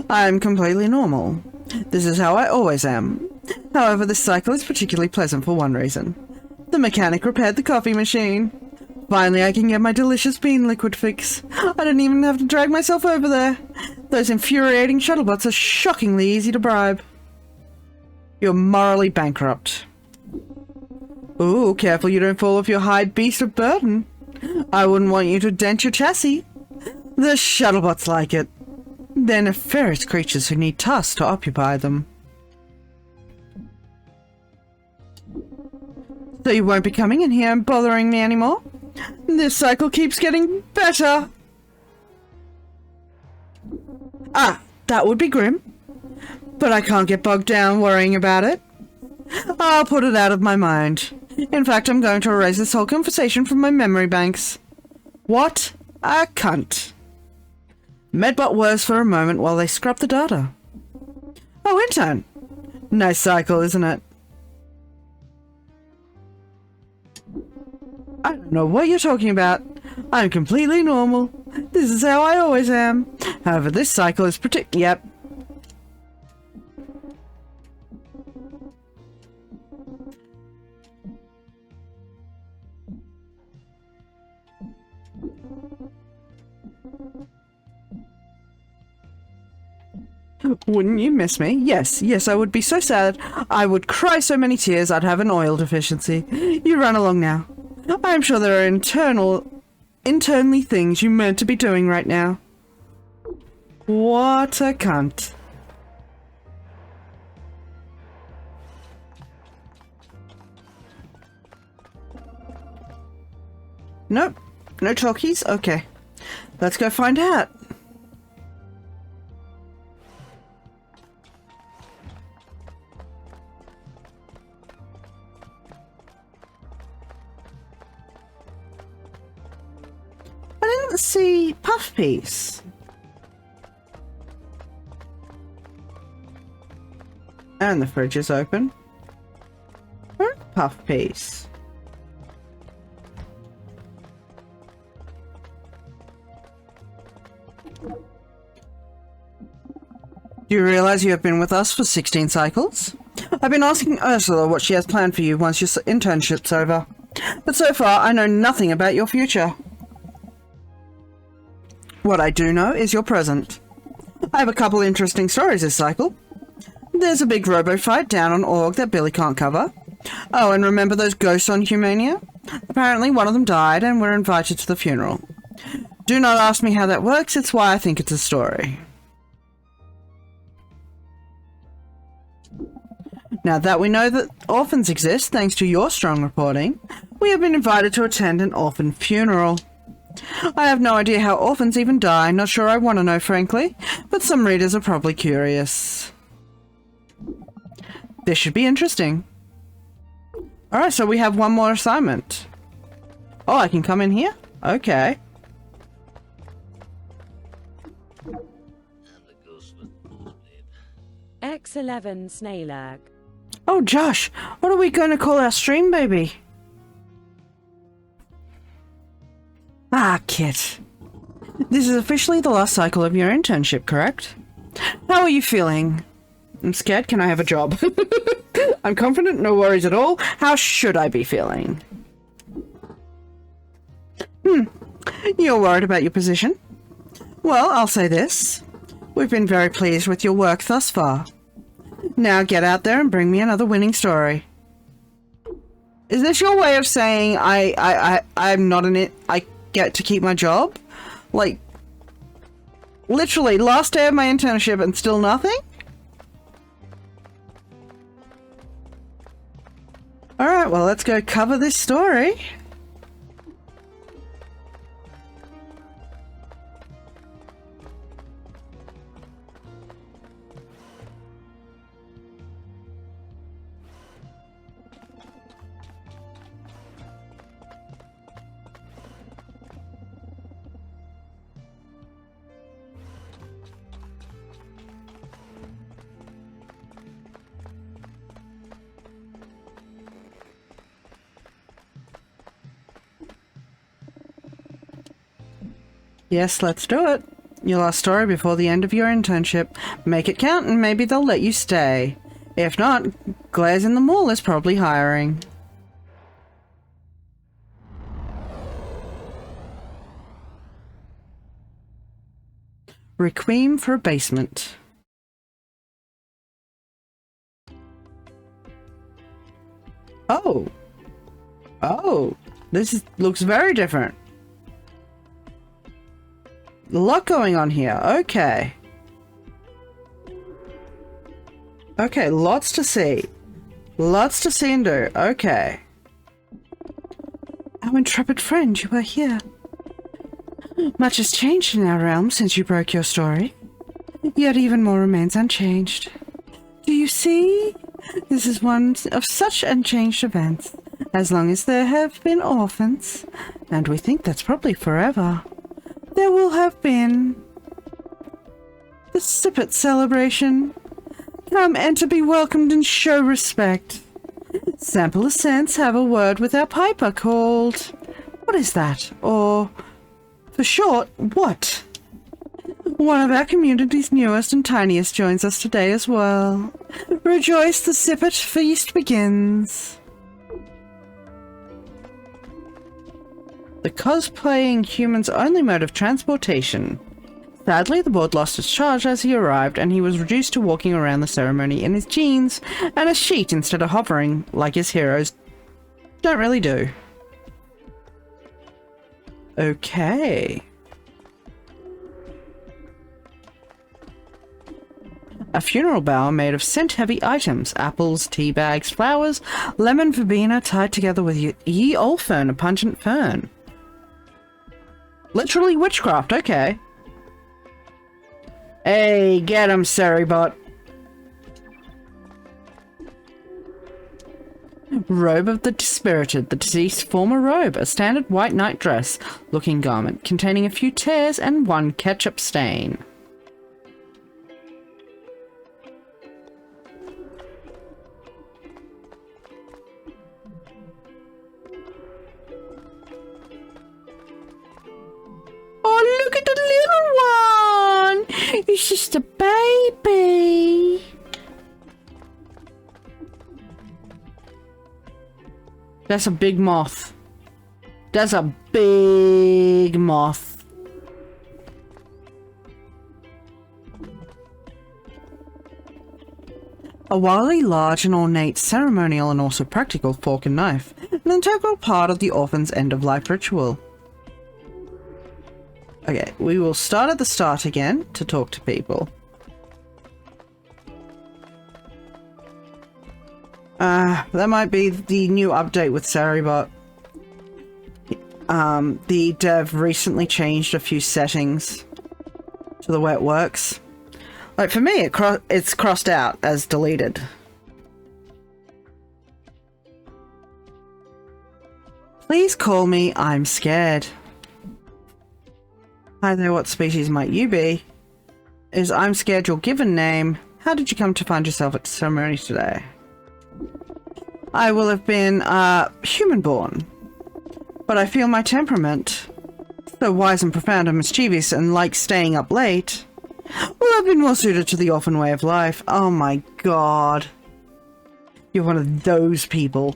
I'm completely normal. This is how I always am. However, this cycle is particularly pleasant for one reason. The mechanic repaired the coffee machine. Finally, I can get my delicious bean liquid fix. I didn't even have to drag myself over there. Those infuriating shuttlebots are shockingly easy to bribe. You're morally bankrupt. Ooh, careful you don't fall off your hide beast of burden. I wouldn't want you to dent your chassis. The shuttlebots like it. They're nefarious creatures who need tasks to occupy them. So you won't be coming in here and bothering me anymore? This cycle keeps getting better. Ah, That would be grim. But I can't get bogged down worrying about it. I'll put it out of my mind. In fact, I'm going to erase this whole conversation from my memory banks. What a cunt. Medbot whirs for a moment while they scrub the data. Oh, intern. Nice cycle, isn't it? I don't know what you're talking about. I'm completely normal. This is how I always am. However, this cycle is Yep. Wouldn't you miss me? Yes, yes, I would be so sad. I would cry so many tears I'd have an oil deficiency. You run along now. I am sure there are internally things you meant to be doing right now. What a cunt. Nope. No talkies? Okay. Let's go find out. I didn't see Puff Piece. And the fridge is open. Where's Puff Piece? Do you realize you have been with us for 16 cycles? I've been asking Ursula what she has planned for you once your internship's over. But so far, I know nothing about your future. What I do know is your present. I have a couple interesting stories this cycle. There's a big robo fight down on Org that Billy can't cover. Oh, and remember those ghosts on Humania? Apparently one of them died and we're invited to the funeral. Do not ask me how that works, it's why I think it's a story. Now that we know that orphans exist, thanks to your strong reporting, we have been invited to attend an orphan funeral. I have no idea how orphans even die, not sure I want to know frankly, but some readers are probably curious. This should be interesting. Alright, so we have one more assignment. Oh, I can come in here? Okay. X11 Snailag. Oh, Josh, what are we going to call our stream baby? Ah, Kit. This is officially the last cycle of your internship, correct? How are you feeling? I'm scared. Can I have a job? I'm confident. No worries at all. How should I be feeling? You're worried about your position? Well, I'll say this. We've been very pleased with your work thus far. Now get out there and bring me another winning story. Is this your way of saying I'm not in it? I get to keep my job? Like, literally, last day of my internship and still nothing? Alright, well, let's go cover this story. Yes, let's do it. Your last story before the end of your internship. Make it count and maybe they'll let you stay. If not, Glares in the Mall is probably hiring. Requiem for a basement. Oh. Oh. Looks very different. A lot going on here. Okay. Okay, lots to see. Lots to see and do. Okay. Our intrepid friend, you are here. Much has changed in our realm since you broke your story. Yet even more remains unchanged. Do you see? This is one of such unchanged events. As long as there have been orphans, and we think that's probably forever, there will have been the Sippet celebration. Come and to be welcomed and show respect. Sample of Sense have a word with our piper called... What is that? Or, for short, what? One of our community's newest and tiniest joins us today as well. Rejoice, the Sippet feast begins. The cosplaying human's only mode of transportation. Sadly, the board lost its charge as he arrived, and he was reduced to walking around the ceremony in his jeans and a sheet instead of hovering like his heroes don't really do. Okay. A funeral bower made of scent-heavy items, apples, tea bags, flowers, lemon verbena tied together with ye old fern, a pungent fern. Literally witchcraft, okay. Hey, get him, Ceribot. Robe of the Dispirited, the deceased's former robe, a standard white night dress looking garment containing a few tears and one ketchup stain. Oh, look at the little one! It's just a baby. That's a big moth. That's a big moth. A wildly large and ornate ceremonial and also practical fork and knife, an integral part of the orphan's end-of-life ritual. Okay, we will start at the start again to talk to people. That might be the new update with Ceribot. The dev recently changed a few settings to the way it works. Like for me, it's crossed out as deleted. Please call me, I'm scared. Hi there, what species might you be? Is I'm scared your given name? How did you come to find yourself at the ceremony today? I will have been, human-born. But I feel my temperament, so wise and profound and mischievous and like staying up late, will have been more suited to the orphan way of life. Oh my god. You're one of those people.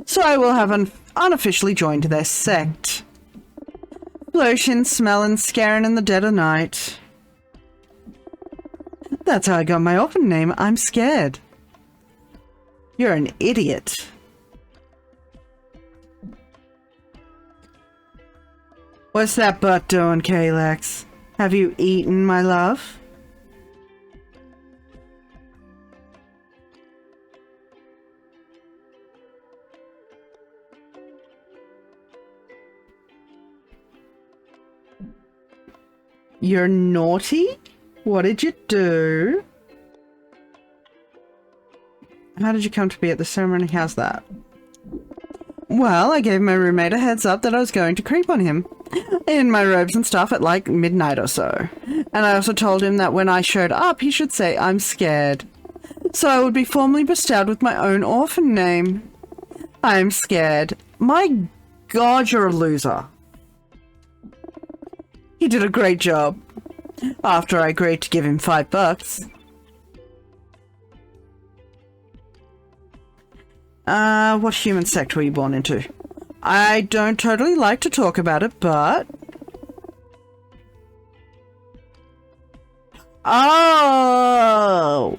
So I will have unofficially joined their sect. Lotion, smelling, scaring in the dead of night. That's how I got my orphan name, I'm scared. You're an idiot. What's that butt doing, Kalex? Have you eaten, my love? You're naughty? What did you do? How did you come to be at the ceremony? How's that? Well, I gave my roommate a heads up that I was going to creep on him. In my robes and stuff at like midnight or so. And I also told him that when I showed up, he should say, I'm scared. So I would be formally bestowed with my own orphan name. I'm scared. My god, you're a loser. He did a great job. After I agreed to give him $5. What human sect were you born into? I don't totally like to talk about it, but... Oh!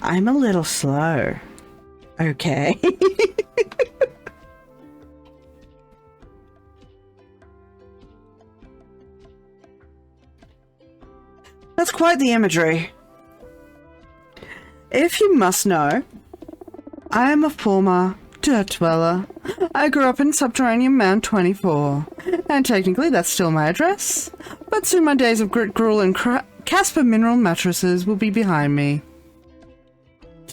I'm a little slow. Okay. That's quite the imagery. If you must know, I am a former Dirt Dweller. I grew up in Subterranean Mound 24, and technically that's still my address. But soon my days of grit, gruel, and Casper mineral mattresses will be behind me.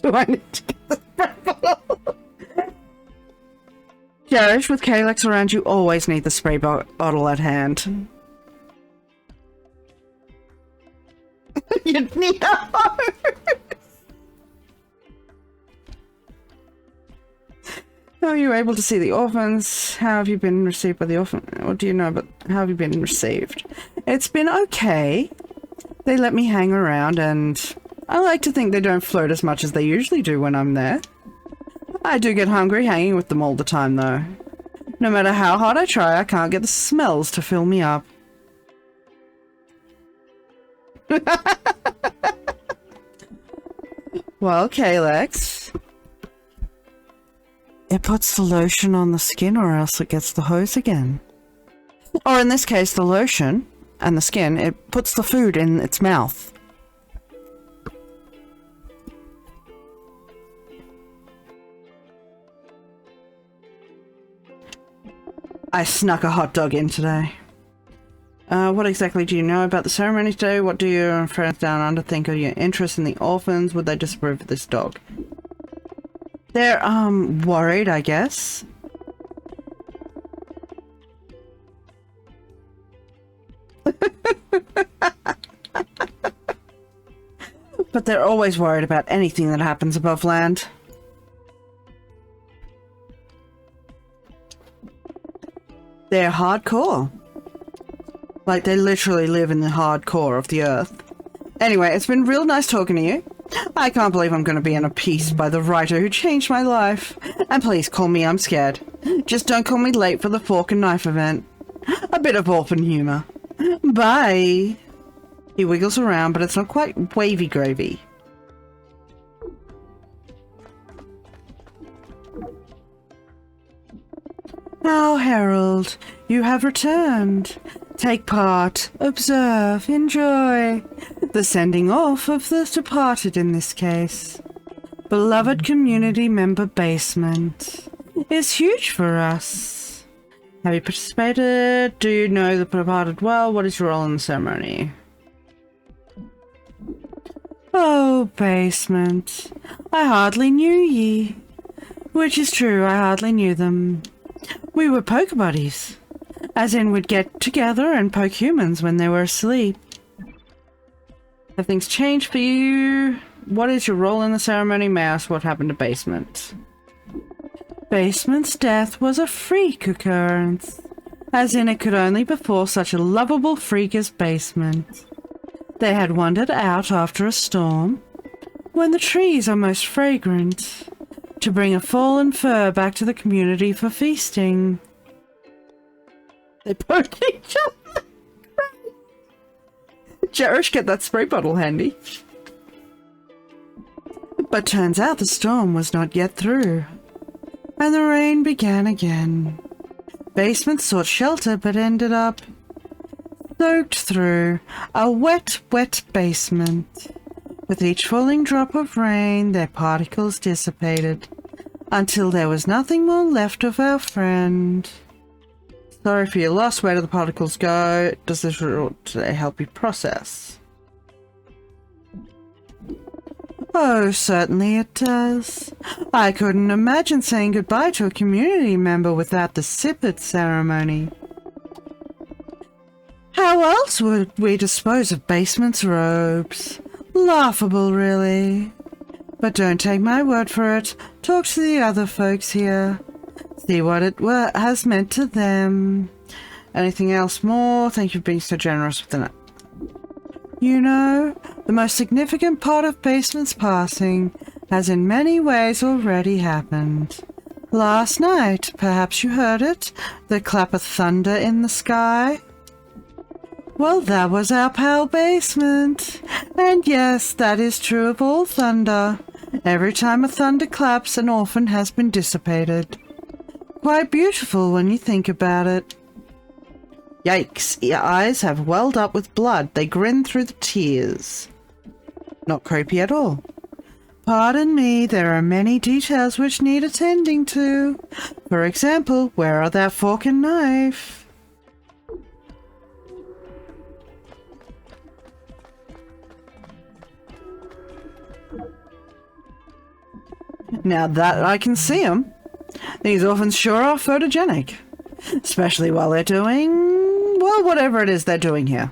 Do I need to get the spray bottle? Cherish, with Kalex around, you always need the spray bottle at hand. You need a hose! How are you able to see the orphans? How have you been received by the orphan? What do you know about how have you been received? It's been okay. They let me hang around, and I like to think they don't flirt as much as they usually do when I'm there. I do get hungry hanging with them all the time, though. No matter how hard I try, I can't get the smells to fill me up. Well, Kalex, it puts the lotion on the skin or else it gets the hose again. Or in this case, the lotion and the skin, it puts the food in its mouth. I snuck a hot dog in today. What exactly do you know about the ceremony today? What do your friends down under think of your interest in the orphans? Would they disapprove of this dog? They're, worried, I guess. But they're always worried about anything that happens above land. They're hardcore. Like, they literally live in the hardcore of the earth. Anyway, it's been real nice talking to you. I can't believe I'm going to be in a piece by the writer who changed my life. And please call me I'm Scared. Just don't call me late for the fork and knife event. A bit of orphan humor. Bye. He wiggles around, but it's not quite wavy gravy. Now, Harold, you have returned. Take part, observe, enjoy. The sending off of the departed in this case. Beloved community member Basement is huge for us. Have you participated? Do you know the departed well? What is your role in the ceremony? Oh, Basement. I hardly knew ye. Which is true, I hardly knew them. We were poker buddies. As in, we'd get together and poke humans when they were asleep. Have things changed for you? What is your role in the ceremony? May I ask what happened to Basement? Basement's death was a freak occurrence. As in, it could only befall such a lovable freak as Basement. They had wandered out after a storm, when the trees are most fragrant, to bring a fallen fir back to the community for feasting. They poked each other. Jerish, get that spray bottle handy. But turns out the storm was not yet through, and the rain began again. Basement sought shelter but ended up soaked through a wet, wet basement. With each falling drop of rain, their particles dissipated, until there was nothing more left of our friend. Sorry for your loss. Where do the particles go? Does this today help you process? Oh, certainly it does. I couldn't imagine saying goodbye to a community member without the Sippet ceremony. How else would we dispose of Basement's robes? Laughable, really. But don't take my word for it. Talk to the other folks here. See what it has meant to them. Anything else more? Thank you for being so generous with it. You know, the most significant part of Basement's passing has in many ways already happened. Last night, perhaps you heard it, the clap of thunder in the sky? Well, that was our pal Basement. And yes, that is true of all thunder. Every time a thunder claps, an orphan has been dissipated. Quite beautiful when you think about it. Yikes, your eyes have welled up with blood. They grin through the tears. Not creepy at all. Pardon me, there are many details which need attending to. For example, where are that fork and knife? Now that I can see them, these orphans sure are photogenic. Especially while they're doing, well, whatever it is they're doing here.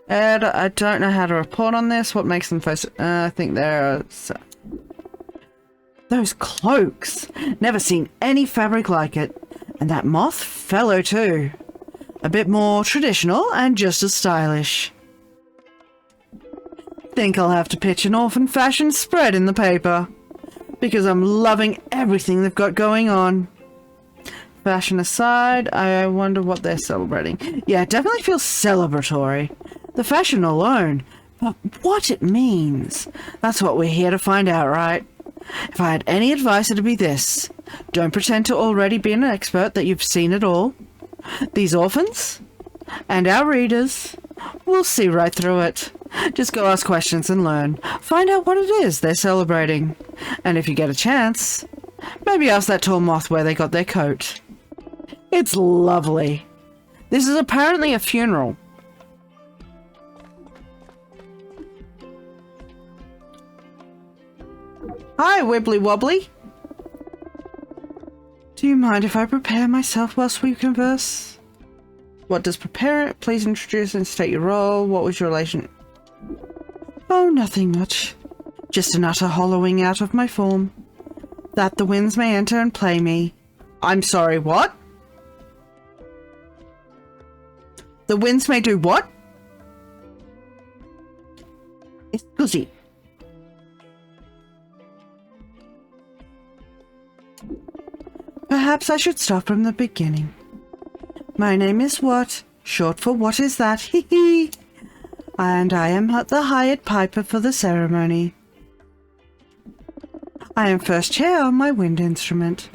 Ed, I don't know how to report on this. What makes them I think they're... Those cloaks! Never seen any fabric like it. And that moth fellow too. A bit more traditional and just as stylish. Think I'll have to pitch an orphan fashion spread in the paper. Because I'm loving everything they've got going on. Fashion aside, I wonder what they're celebrating. Yeah, it definitely feels celebratory. The fashion alone. But what it means, that's what we're here to find out, right? If I had any advice, it'd be this. Don't pretend to already be an expert that you've seen it all. These orphans, and our readers, will see right through it. Just go ask questions and learn. Find out what it is they're celebrating. And if you get a chance, maybe ask that tall moth where they got their coat. It's lovely. This is apparently a funeral. Hi, Wibbly Wobbly. Do you mind if I prepare myself whilst we converse? What does prepare it? Please introduce and state your role. What was your relation? Oh, nothing much. Just an utter hollowing out of my form. That the winds may enter and play me. I'm sorry, what? The winds may do what? Scusi. Perhaps I should start from the beginning. My name is What, short for what is that, hee hee. And I am the hired piper for the ceremony. I am first chair on my wind instrument.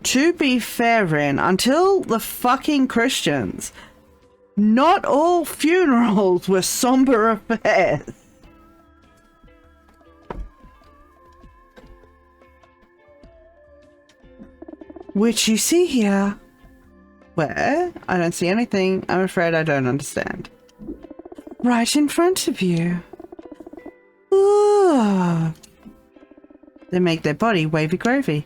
To be fair, Rin, until the fucking Christians, not all funerals were somber affairs. Which you see here. Where? I don't see anything. I'm afraid I don't understand. Right in front of you. Ooh. They make their body wavy gravy.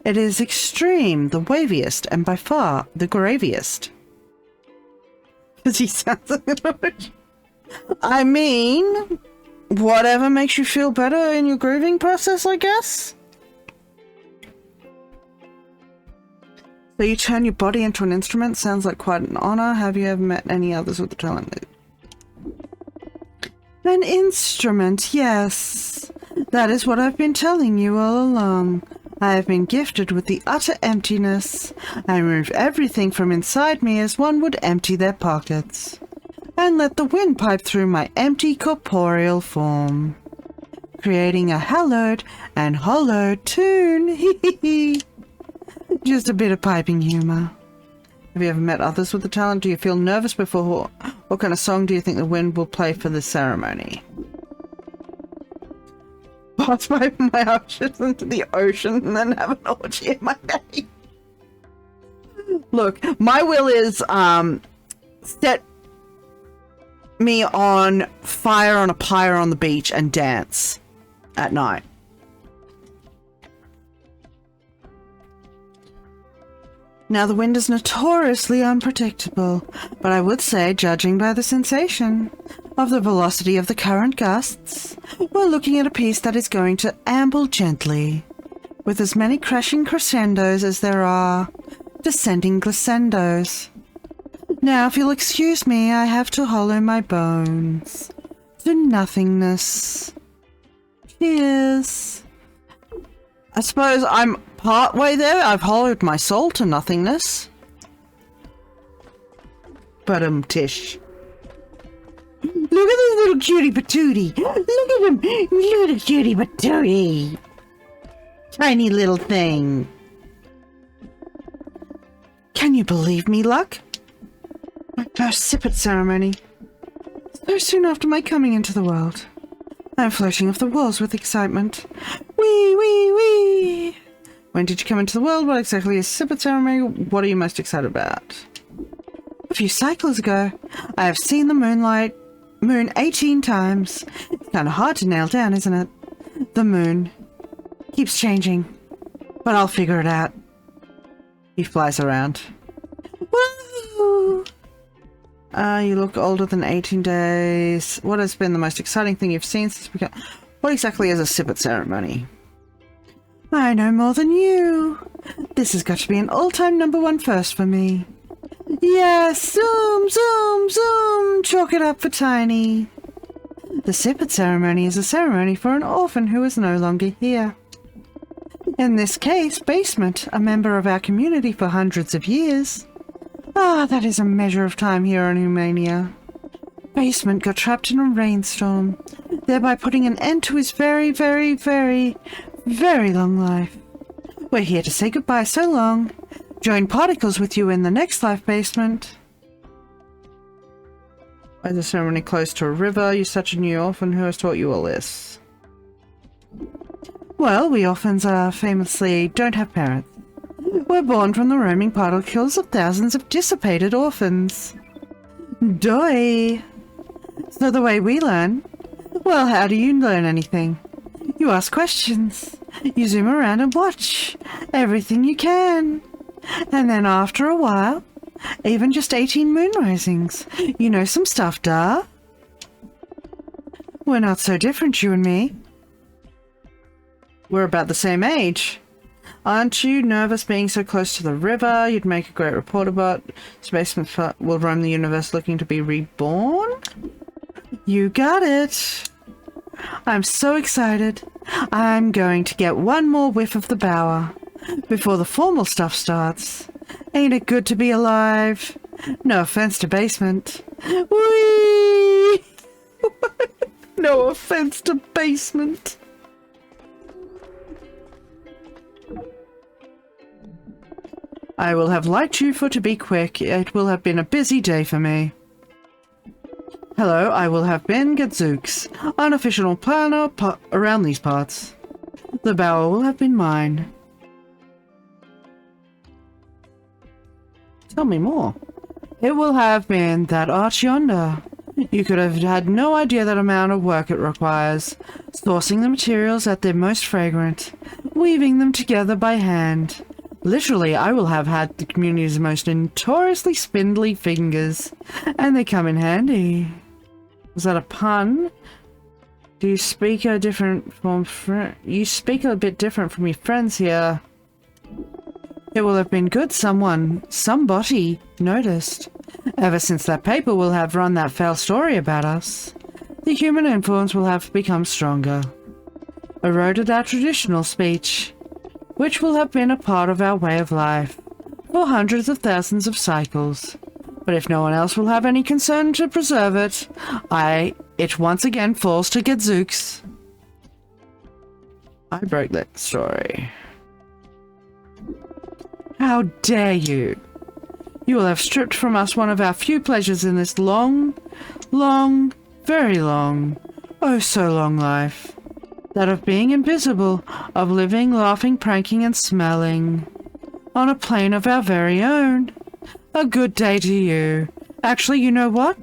It is extreme, the waviest, and by far the graviest. Because he sounds like a... I mean, whatever makes you feel better in your grieving process, I guess? So you turn your body into an instrument? Sounds like quite an honor. Have you ever met any others with the talent? An instrument, yes. That is what I've been telling you all along. I have been gifted with the utter emptiness. I remove everything from inside me as one would empty their pockets. And let the wind pipe through my empty corporeal form. Creating a hallowed and hollowed tune. Hee hee hee. Just a bit of piping humor. Have you ever met others with the talent? Do you feel nervous before? What kind of song do you think the wind will play for the ceremony? Pass my ashes into the ocean and then have an orgy in my day. Look, my will is set me on fire on a pyre on the beach and dance at night. Now, the wind is notoriously unpredictable, but I would say, judging by the sensation of the velocity of the current gusts, we're looking at a piece that is going to amble gently, with as many crashing crescendos as there are descending glissendos. Now, if you'll excuse me, I have to hollow my bones to nothingness. Cheers. I suppose I'm part way there. I've hollowed my soul to nothingness. But tish. Look at this little cutie patootie. Look at him. Little cutie patootie. Tiny little thing. Can you believe me, Luck? My first sip at ceremony. So soon after my coming into the world. I'm floating off the walls with excitement. Wee, wee, wee! When did you come into the world? What exactly is Sipit ceremony? What are you most excited about? A few cycles ago, I have seen the moon 18 times. It's kind of hard to nail down, isn't it? The moon keeps changing, but I'll figure it out. He flies around. Woo! You look older than 18 days. What has been the most exciting thing you've seen since we got... What exactly is a Sipit ceremony? I know more than you. This has got to be an all-time #1 first for me. Yes, zoom, zoom, zoom. Chalk it up for Tiny. The Sipit ceremony is a ceremony for an orphan who is no longer here. In this case, Basement, a member of our community for hundreds of years. Ah, that is a measure of time here on Humania. Basement got trapped in a rainstorm, thereby putting an end to his very, very, very, very long life. We're here to say goodbye so long. Join Particles with you in the next life, Basement. Why is the ceremony close to a river? You're such a new orphan. Who has taught you all this? Well, we orphans famously don't have parents. We're born from the roaming particles of thousands of dissipated orphans. Doi! So the way we learn? Well, how do you learn anything? You ask questions. You zoom around and watch everything you can. And then after a while, even just 18 moon risings, you know some stuff, duh? We're not so different, you and me. We're about the same age. Aren't you nervous being so close to the river? You'd make a great reporter, but Basement will roam the universe looking to be reborn? You got it. I'm so excited. I'm going to get one more whiff of the bower before the formal stuff starts. Ain't it good to be alive? No offense to Basement. Whee! No offense to Basement. I will have liked you for to be quick. It will have been a busy day for me. Hello, I will have been Gadzooks, unofficial planner around these parts. The bower will have been mine. Tell me more. It will have been that arch yonder. You could have had no idea that amount of work it requires. Sourcing the materials at their most fragrant, weaving them together by hand. Literally, I will have had the community's most notoriously spindly fingers, and they come in handy. Was that a pun? Do you speak a different from you speak a bit different from your friends here? It will have been good somebody noticed. Ever since that paper will have run that foul story about us, the human influence will have become stronger. Eroded our traditional speech, which will have been a part of our way of life for hundreds of thousands of cycles. But if no one else will have any concern to preserve it, it once again falls to Gadzooks. I broke that story. How dare you! You will have stripped from us one of our few pleasures in this long, long, very long, oh so long life. That of being invisible, of living, laughing, pranking, and smelling. On a plane of our very own. A good day to you. Actually, you know what?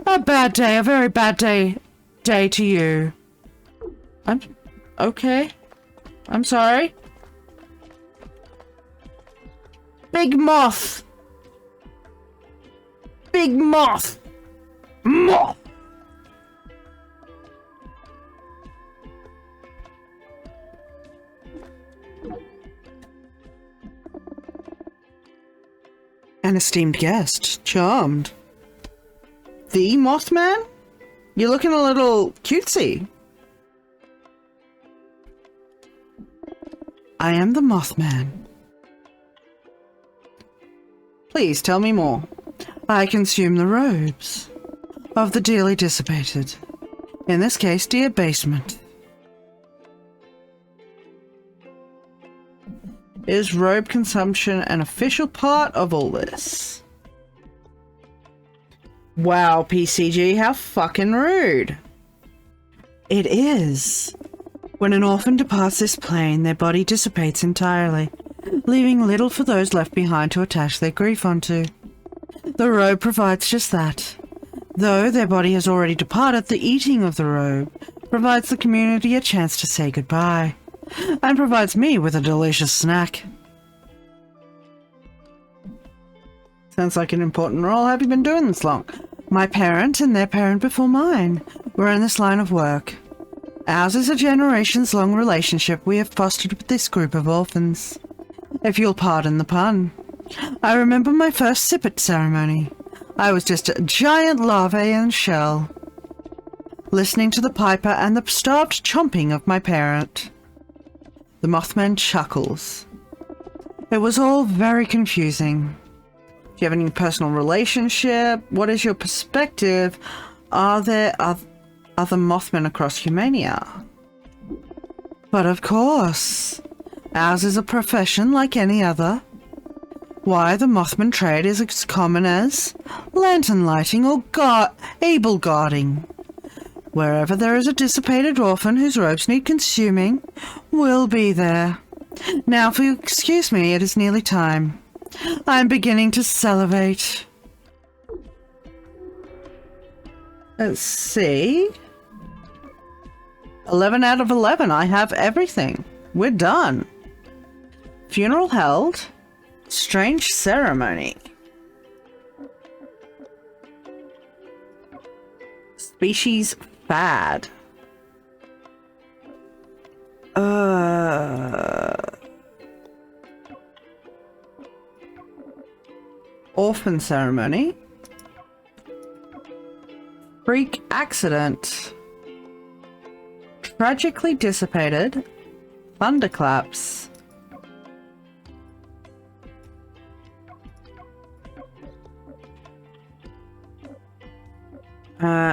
A bad day, a very bad day to you. I'm... okay. I'm sorry. Big moth! Big moth! Moth! An esteemed guest. Charmed. The Mothman? You're looking a little cutesy. I am the Mothman. Please tell me more. I consume the robes of the dearly dissipated. In this case, dear Basement. Is robe consumption an official part of all this? Wow, PCG, how fucking rude. It is. When an orphan departs this plane, their body dissipates entirely, leaving little for those left behind to attach their grief onto. The robe provides just that. Though their body has already departed, the eating of the robe provides the community a chance to say goodbye, and provides me with a delicious snack. Sounds like an important role. Have you been doing this long? My parent and their parent before mine were in this line of work. Ours is a generations-long relationship we have fostered with this group of orphans. If you'll pardon the pun. I remember my first sippet ceremony. I was just a giant larvae in shell, listening to the piper and the starved chomping of my parent. The Mothman chuckles. It was all very confusing. Do you have any personal relationship? What is your perspective? Are there other Mothmen across Humania? But of course, ours is a profession like any other. Why, the Mothman trade is as common as lantern lighting or able guarding. Wherever there is a dissipated orphan whose robes need consuming, we'll be there. Now, if you'll excuse me, it is nearly time. I'm beginning to salivate. Let's see. 11 out of 11. I have everything. We're done. Funeral held. Strange ceremony. Species fad. Orphan ceremony. Freak accident. Tragically dissipated. Thunderclaps.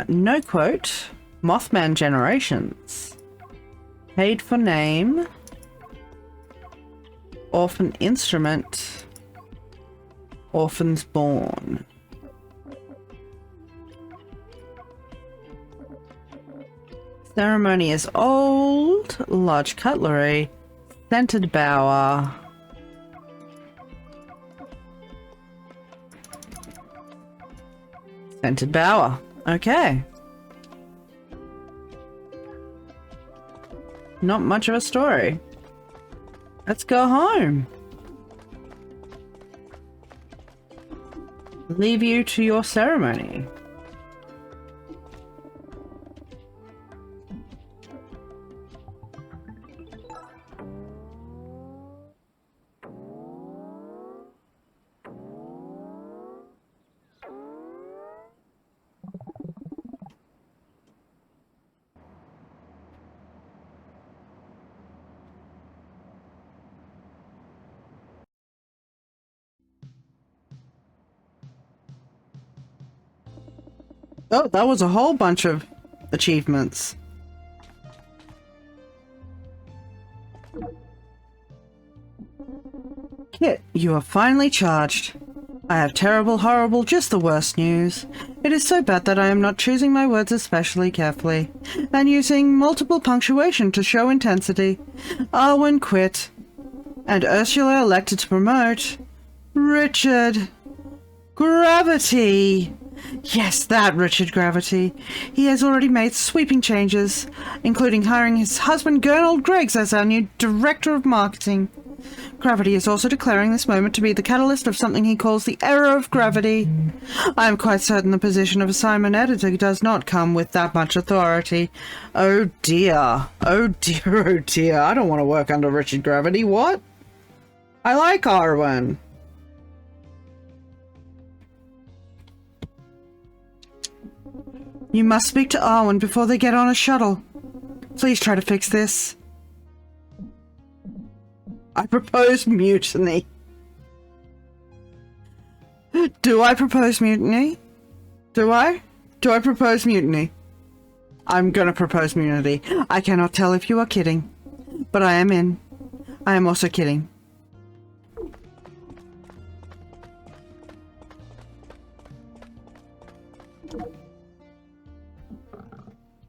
No quote. Mothman generations. Paid for name. Orphan instrument. Orphans born. Ceremony is old. Large cutlery. Scented bower. Scented bower. Okay. Not much of a story. Let's go home. Leave you to your ceremony. Oh, that was a whole bunch of achievements. Kit, you are finally charged. I have terrible, horrible, just the worst news. It is so bad that I am not choosing my words especially carefully, and using multiple punctuation to show intensity. Arwen quit, and Ursula elected to promote Richard Gravity. Yes, that Richard Gravity. He has already made sweeping changes, including hiring his husband Gernald Greggs as our new Director of Marketing. Gravity is also declaring this moment to be the catalyst of something he calls the error of gravity. I am quite certain the position of assignment editor does not come with that much authority. Oh dear. Oh dear, oh dear. I don't want to work under Richard Gravity. What? I like Arwen. You must speak to Arwen before they get on a shuttle. Please try to fix this. I propose mutiny. Do I propose mutiny? Do I? Do I propose mutiny? I'm gonna propose mutiny. I cannot tell if you are kidding, but I am in. I am also kidding.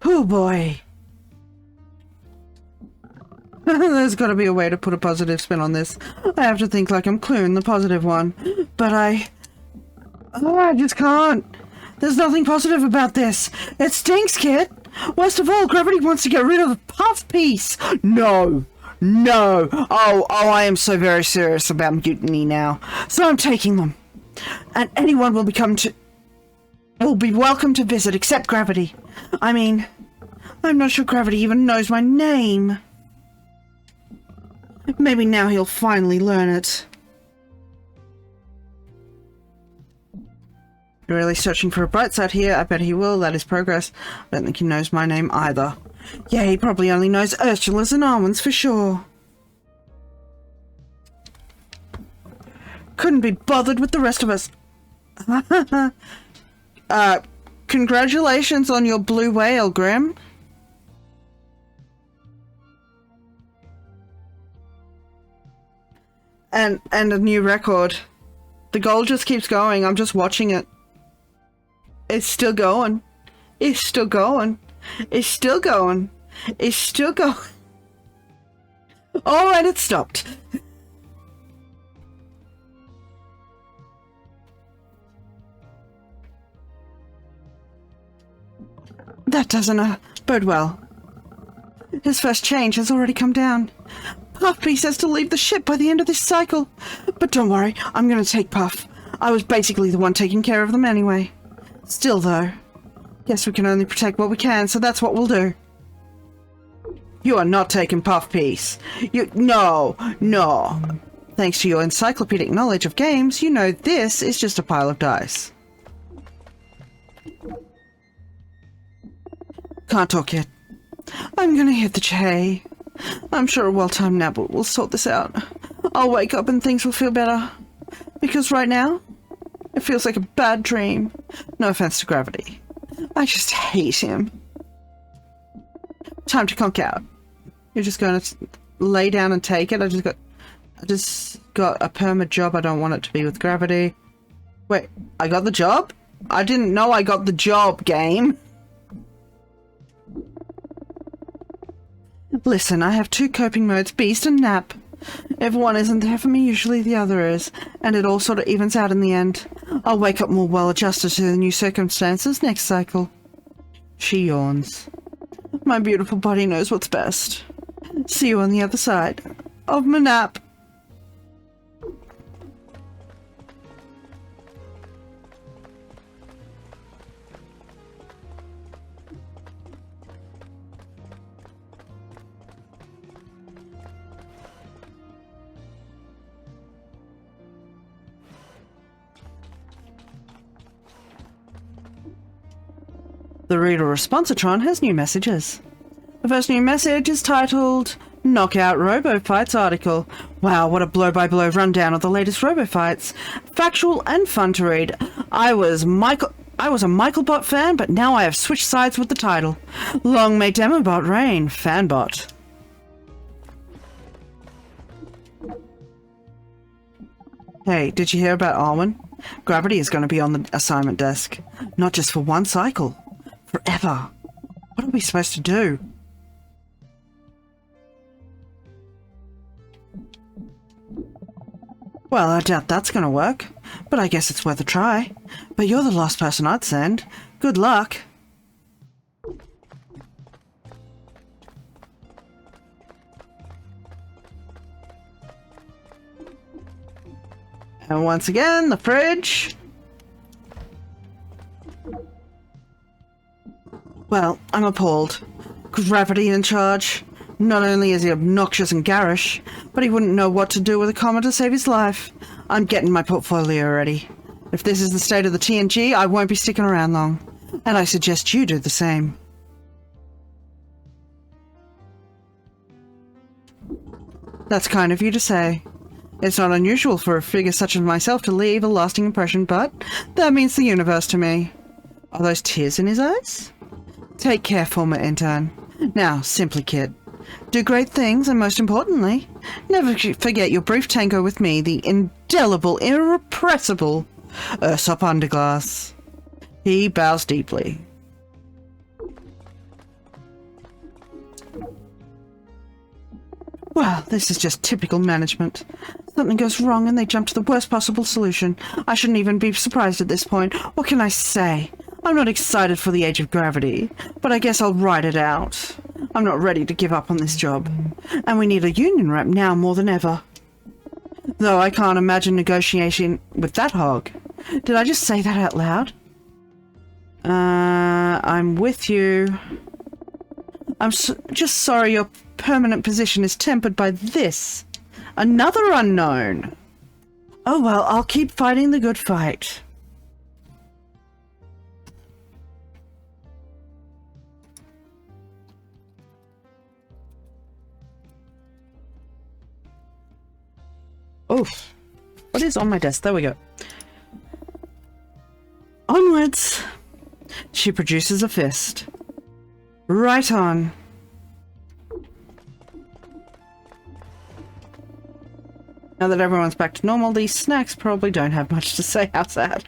Oh boy. There's got to be a way to put a positive spin on this. I have to think like I'm Clune, the positive one. But I just can't. There's nothing positive about this. It stinks, Kit. Worst of all, Gravity wants to get rid of the puff piece. No. No. Oh, I am so very serious about mutiny now. So I'm taking them. And anyone will be welcome to visit except Gravity. I mean, I'm not sure Gravity even knows my name. Maybe now he'll finally learn it. You're really searching for a bright side here. I bet he will. That is progress. I don't think he knows my name either. Yeah, he probably only knows Ursula's and Arwen's for sure. Couldn't be bothered with the rest of us. Congratulations on your blue whale, Grim. And a new record. The goal just keeps going. I'm just watching it. It's still going. It's still going. It's still going. It's still going. Oh, and it stopped. That doesn't bode well. His first change has already come down. Puffy says to leave the ship by the end of this cycle. But don't worry, I'm going to take Puff. I was basically the one taking care of them anyway. Still, though, guess we can only protect what we can, so that's what we'll do. You are not taking Puff Piece. No. Thanks to your encyclopedic knowledge of games, you know this is just a pile of dice. Can't talk yet. I'm gonna hit the hay. I'm sure a well-timed nap will sort this out. I'll wake up and things will feel better. Because right now, it feels like a bad dream. No offense to Gravity. I just hate him. Time to conk out. You're just going to lay down and take it? I just got a perma job. I don't want it to be with Gravity. Wait, I got the job? I didn't know I got the job, game. Listen, I have two coping modes, Beast and Nap. If one isn't there for me, usually the other is, and it all sort of evens out in the end. I'll wake up more well-adjusted to the new circumstances next cycle. She yawns. My beautiful body knows what's best. See you on the other side of my nap. The reader responsitron has new messages. The first new message is titled Knockout Robo Fights article. Wow, what a blow-by-blow rundown of the latest Robo Fights. Factual and fun to read. I was a Michaelbot fan, but now I have switched sides with the title. Long may Demobot reign, fanbot. Hey, did you hear about Arwen? Gravity is going to be on the assignment desk. Not just for one cycle. Forever. What are we supposed to do? Well, I doubt that's gonna work, but I guess it's worth a try. But you're the last person I'd send. Good luck. And once again, the fridge. Well, I'm appalled. Gravity in charge. Not only is he obnoxious and garish, but he wouldn't know what to do with a comma to save his life. I'm getting my portfolio ready. If this is the state of the TNG, I won't be sticking around long. And I suggest you do the same. That's kind of you to say. It's not unusual for a figure such as myself to leave a lasting impression, but that means the universe to me. Are those tears in his eyes? Take care, former intern. Now, Simply Kid. Do great things, and most importantly, never forget your brief tango with me, the indelible, irrepressible Ursop Underglass. He bows deeply. Well, this is just typical management. Something goes wrong and they jump to the worst possible solution. I shouldn't even be surprised at this point. What can I say? I'm not excited for the age of gravity, but I guess I'll ride it out. I'm not ready to give up on this job. And we need a union rep now more than ever. Though I can't imagine negotiating with that hog. Did I just say that out loud? I'm with you. I'm just sorry your permanent position is tempered by this. Another unknown. Oh well, I'll keep fighting the good fight. Oof. What is on my desk? There we go. Onwards. She produces a fist. Right on. Now that everyone's back to normal, these snacks probably don't have much to say. How sad.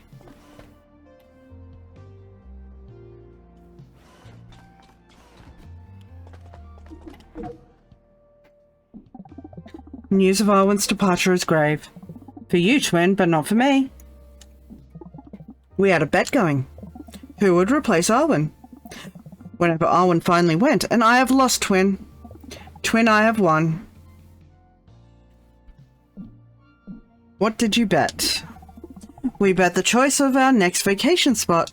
News of Arwen's departure is grave. For you, Twin, but not for me. We had a bet going. Who would replace Arwen? Whenever Arwen finally went, and I have lost, Twin. Twin, I have won. What did you bet? We bet the choice of our next vacation spot.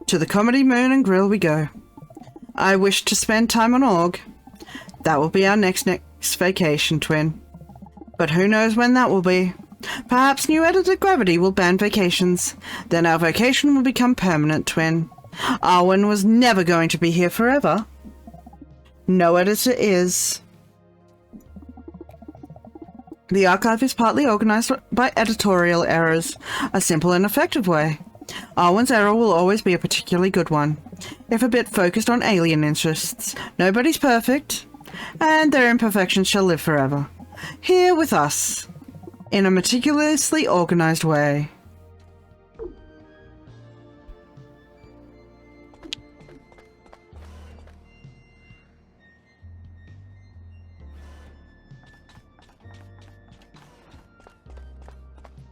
To the Comedy Moon and Grill we go. I wish to spend time on Org. That will be our next vacation, Twin. But who knows when that will be. Perhaps new editor Gravity will ban vacations. Then our vacation will become permanent, Twin. Arwen was never going to be here forever. No editor is. The archive is partly organized by editorial errors, a simple and effective way. Arwen's error will always be a particularly good one, if a bit focused on alien interests. Nobody's perfect, and their imperfections shall live forever. Here with us, in a meticulously organized way.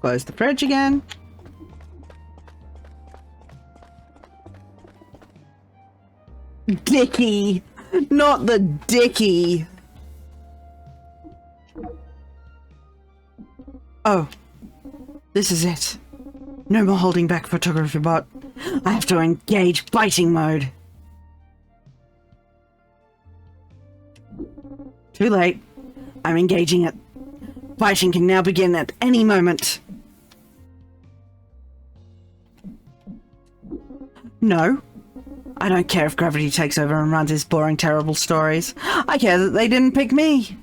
Close the fridge again. Dickie! Not the Dickie! Oh. This is it. No more holding back, photography bot. I have to engage biting mode. Too late. I'm engaging it. Biting can now begin at any moment. No. I don't care if Gravity takes over and runs his boring, terrible stories. I care that they didn't pick me.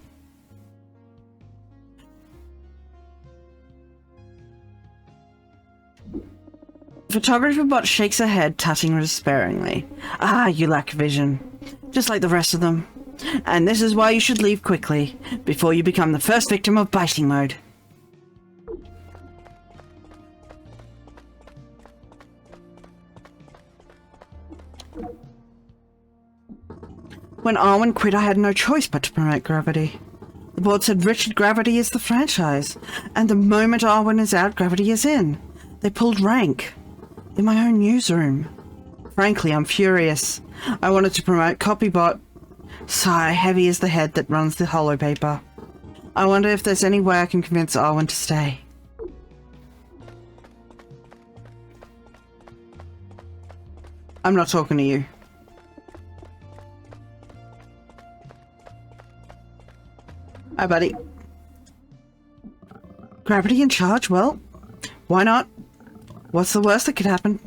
Photographer bot shakes her head, tutting despairingly. Ah, you lack vision. Just like the rest of them. And this is why you should leave quickly, before you become the first victim of biting mode. When Arwen quit, I had no choice but to promote Gravity. The board said Richard Gravity is the franchise, and the moment Arwen is out, Gravity is in. They pulled rank. In my own newsroom. Frankly, I'm furious. I wanted to promote Copybot. Sigh, heavy is the head that runs the holopaper. I wonder if there's any way I can convince Arwen to stay. I'm not talking to you. Hi, buddy. Gravity in charge? Well, why not? What's the worst that could happen?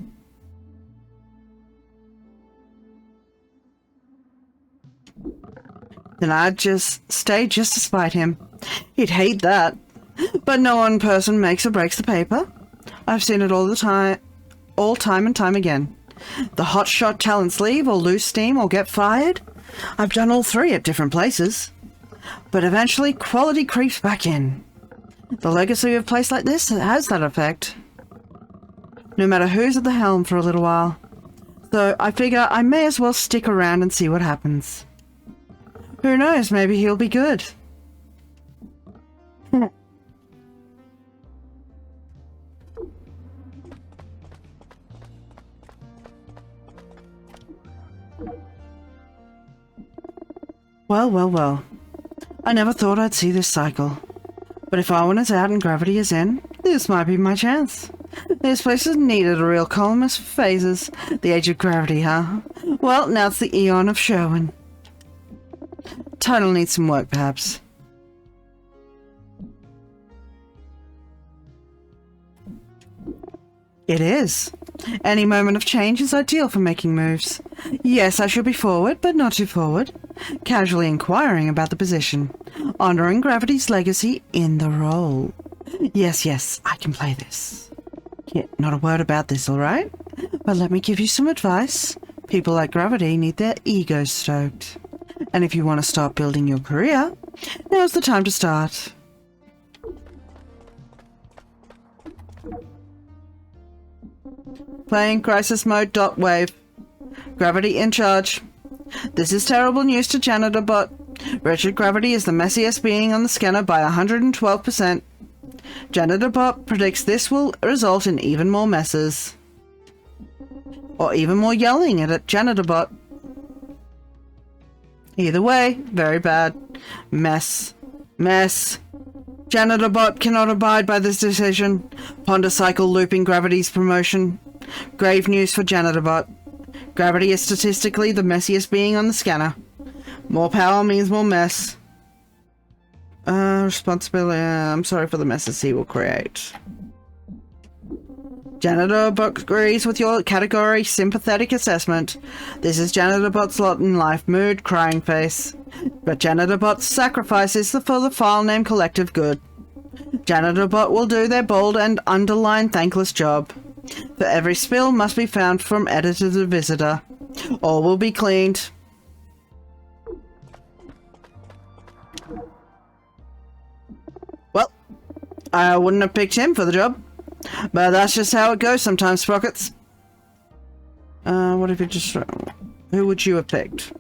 Then I'd just stay just to spite him. He'd hate that. But no one person makes or breaks the paper. I've seen it all time and time again. The hotshot talents leave or lose steam or get fired. I've done all three at different places. But eventually, quality creeps back in. The legacy of a place like this has that effect. No matter who's at the helm for a little while. So I figure I may as well stick around and see what happens. Who knows, maybe he'll be good. Well, well, well. I never thought I'd see this cycle. But if Arwen is out and gravity is in, this might be my chance. This place has needed a real columnist for phases. The age of gravity, huh? Well, now it's the Eon of Sherwin. Title needs some work, perhaps. It is. Any moment of change is ideal for making moves. Yes, I shall be forward, but not too forward. Casually inquiring about the position. Honoring gravity's legacy in the role. Yes, yes, I can play this. Yeah, not a word about this, alright? But let me give you some advice. People like Gravity need their egos stoked. And if you want to start building your career, now's the time to start. Playing crisis mode. Wave. Gravity in charge. This is terrible news to JanitorBot. Wretched Gravity is the messiest being on the scanner by 112%. JanitorBot predicts this will result in even more messes. Or even more yelling at JanitorBot. Either way, very bad. Mess. Mess. JanitorBot cannot abide by this decision. Ponder cycle looping Gravity's promotion. Grave news for JanitorBot. Gravity is statistically the messiest being on the scanner. More power means more mess. Responsibility. I'm sorry for the messes he will create. JanitorBot agrees with your category sympathetic assessment. This is JanitorBot's lot in life. Mood, crying face. But JanitorBot's sacrifice is for the file name collective good. JanitorBot will do their bold and underlined thankless job. For every spill must be found from editor to visitor. All will be cleaned. Well, I wouldn't have picked him for the job. But that's just how it goes sometimes, Sprockets. What if you just... Who would you have picked?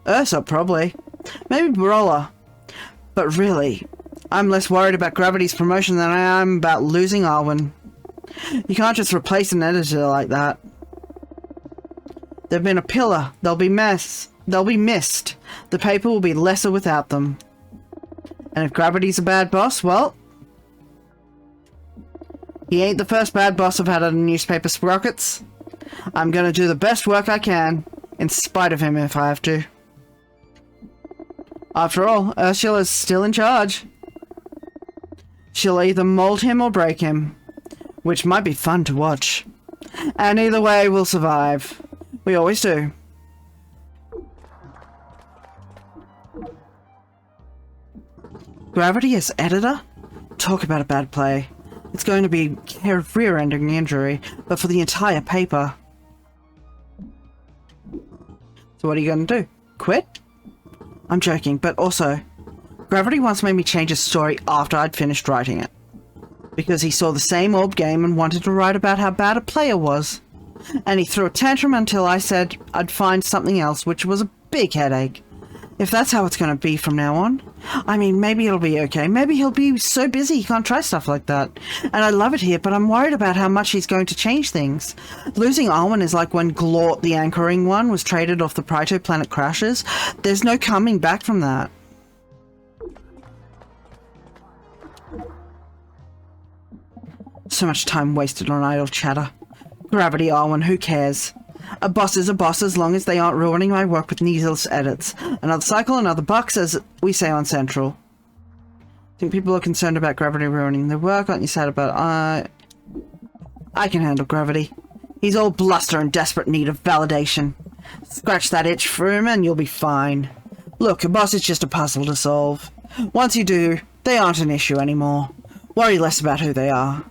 Ursa, probably. Maybe Barola. But really, I'm less worried about Gravity's promotion than I am about losing Arwen. You can't just replace an editor like that. They've been a pillar. They'll be missed. The paper will be lesser without them. And if Gravity's a bad boss, well... He ain't the first bad boss I've had at a newspaper, Sprockets. I'm gonna do the best work I can, in spite of him if I have to. After all, Ursula's still in charge. She'll either mold him or break him, which might be fun to watch. And either way, we'll survive. We always do. Gravity as editor? Talk about a bad play. It's going to be a rear-ending injury, but for the entire paper. So what are you going to do? Quit? I'm joking, but also, Gravity once made me change a story after I'd finished writing it. Because he saw the same orb game and wanted to write about how bad a player was. And he threw a tantrum until I said I'd find something else, which was a big headache. If that's how it's going to be from now on. I mean, maybe it'll be okay. Maybe he'll be so busy he can't try stuff like that. And I love it here, but I'm worried about how much he's going to change things. Losing Arwen is like when Glort, the anchoring one, was traded off the Pryto planet crashes. There's no coming back from that. So much time wasted on idle chatter. Gravity Arwen, who cares? A boss is a boss as long as they aren't ruining my work with needless edits. Another cycle, another box, as we say on Central. I think people are concerned about Gravity ruining their work. Aren't you sad about it? I can handle Gravity. He's all bluster and desperate need of validation. Scratch that itch for him and you'll be fine. Look, a boss is just a puzzle to solve. Once you do, they aren't an issue anymore. Worry less about who they are.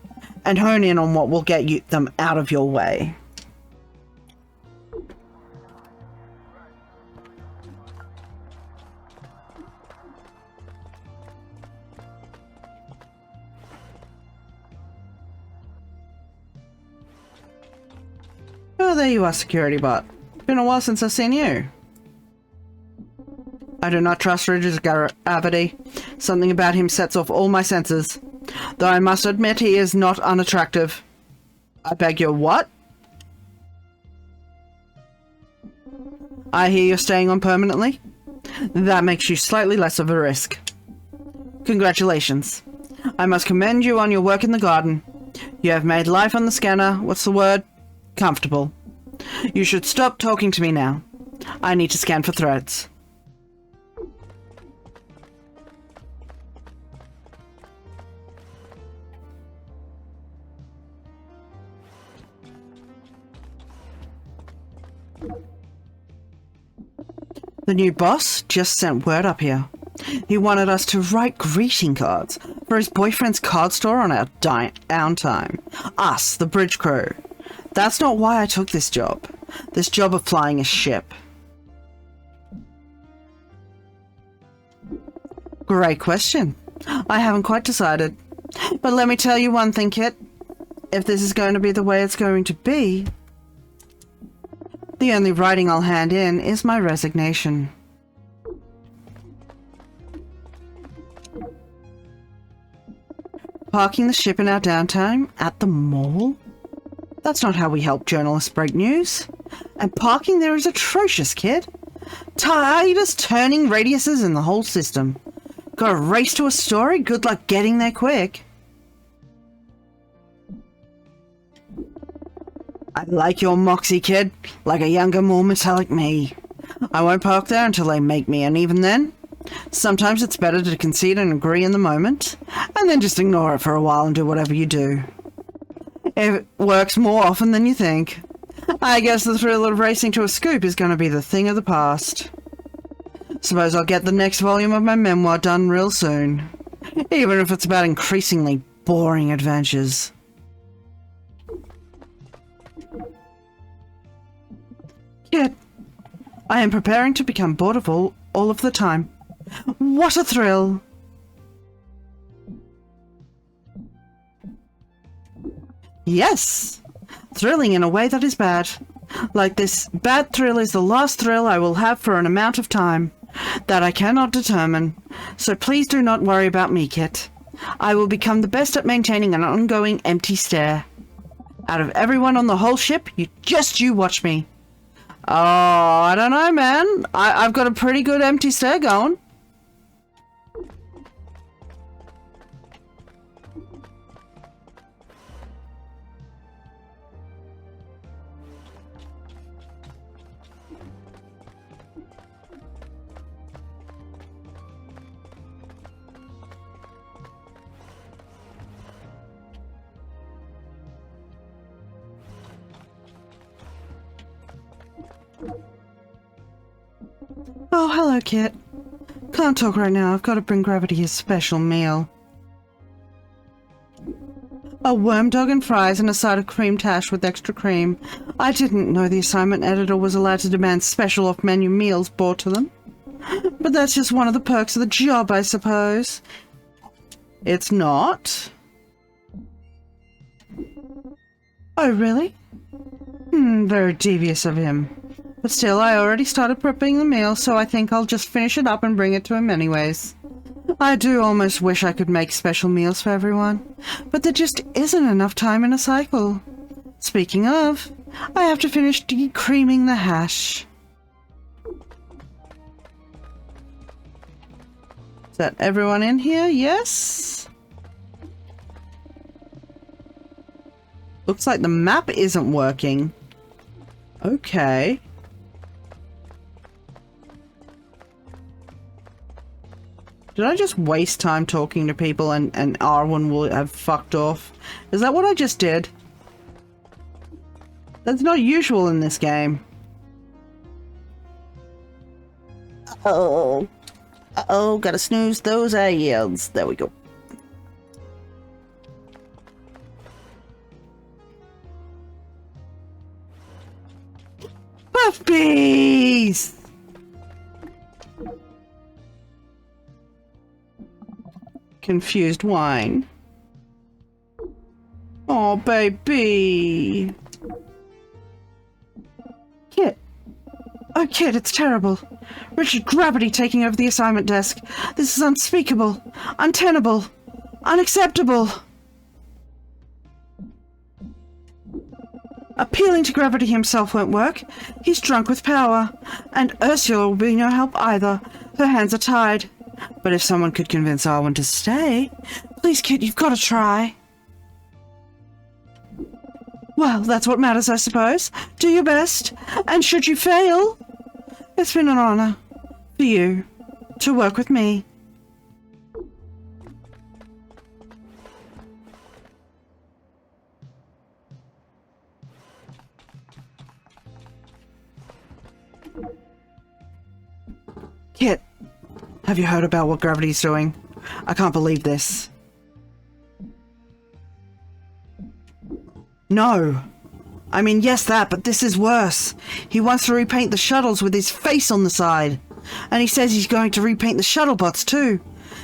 And hone in on what will get them out of your way. Oh, there you are, security bot. Been a while since I've seen you. I do not trust Ridge's gravity. Something about him sets off all my senses. Though I must admit he is not unattractive. I beg your what? I hear you're staying on permanently. That makes you slightly less of a risk. Congratulations. I must commend you on your work in the garden. You have made life on the scanner, what's the word? Comfortable. You should stop talking to me now. I need to scan for threats. The new boss just sent word up here. He wanted us to write greeting cards for his boyfriend's card store on our downtime. Us, the bridge crew. That's not why I took this job. This job of flying a ship. Great question. I haven't quite decided. But let me tell you one thing, Kit. If this is going to be the way it's going to be, the only writing I'll hand in is my resignation. Parking the ship in our downtime at the mall? That's not how we help journalists break news. And parking there is atrocious, kid. Tightest turning radiuses in the whole system. Got to race to a story? Good luck getting there quick. I like your moxie, kid. Like a younger, more metallic me. I won't park there until they make me, and even then, sometimes it's better to concede and agree in the moment, and then just ignore it for a while and do whatever you do. It works more often than you think. I guess the thrill of racing to a scoop is going to be the thing of the past. Suppose I'll get the next volume of my memoir done real soon, even if it's about increasingly boring adventures. Kid, I am preparing to become bored of all of the time. What a thrill! Yes! Thrilling in a way that is bad. Like this bad thrill is the last thrill I will have for an amount of time that I cannot determine. So please do not worry about me, Kit. I will become the best at maintaining an ongoing empty stare. Out of everyone on the whole ship, you watch me. Oh, I don't know, man. I've got a pretty good empty stare going. Oh, hello, Kit. Can't talk right now. I've got to bring Gravity his special meal. A worm dog and fries and a side of cream tash with extra cream. I didn't know the assignment editor was allowed to demand special off-menu meals brought to them. But that's just one of the perks of the job, I suppose. It's not? Oh, really? Very devious of him. But still, I already started prepping the meal, so I think I'll just finish it up and bring it to him anyways. I do almost wish I could make special meals for everyone, but there just isn't enough time in a cycle. Speaking of, I have to finish de-creaming the hash. Is that everyone in here? Yes? Looks like the map isn't working. Okay. Did I just waste time talking to people and Arwen will have fucked off? Is that what I just did? That's not usual in this game. Uh-oh. Uh-oh, gotta snooze those yields. There we go. Puppies! Confused wine. Oh, baby. Kit. Oh, Kit, it's terrible. Richard Gravity taking over the assignment desk. This is unspeakable, untenable, unacceptable. Appealing to gravity himself won't work. He's drunk with power. And Ursula will be no help either. Her hands are tied. But if someone could convince Arwen to stay... Please, kid, you've got to try. Well, that's what matters, I suppose. Do your best. And should you fail... It's been an honor for you to work with me. Kit, have you heard about what Gravity's doing? I can't believe this. No. I mean, yes, that, but this is worse. He wants to repaint the shuttles with his face on the side. And he says he's going to repaint the shuttle bots too.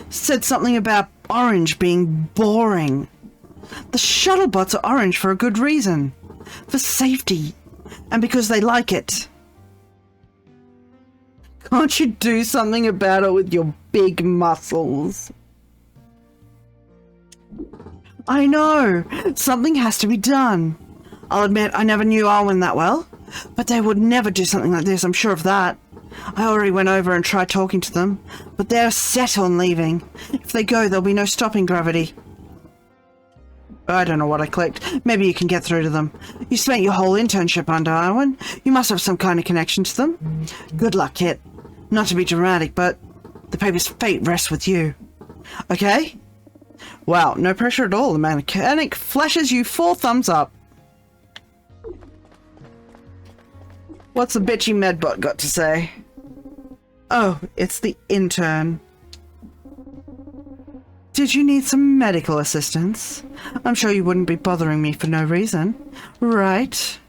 Said something about orange being boring. The shuttle bots are orange for a good reason. For safety. And because they like it. Can't you do something about it with your big muscles? I know. Something has to be done. I'll admit I never knew Arwen that well. But they would never do something like this, I'm sure of that. I already went over and tried talking to them. But they're set on leaving. If they go, there'll be no stopping Gravity. I don't know what I clicked. Maybe you can get through to them. You spent your whole internship under Arwen. You must have some kind of connection to them. Good luck, Kit. Not to be dramatic, but the paper's fate rests with you. Okay? Wow, no pressure at all. The mechanic flashes you 4 thumbs up. What's the bitchy medbot got to say? Oh, it's the intern. Did you need some medical assistance? I'm sure you wouldn't be bothering me for no reason, right?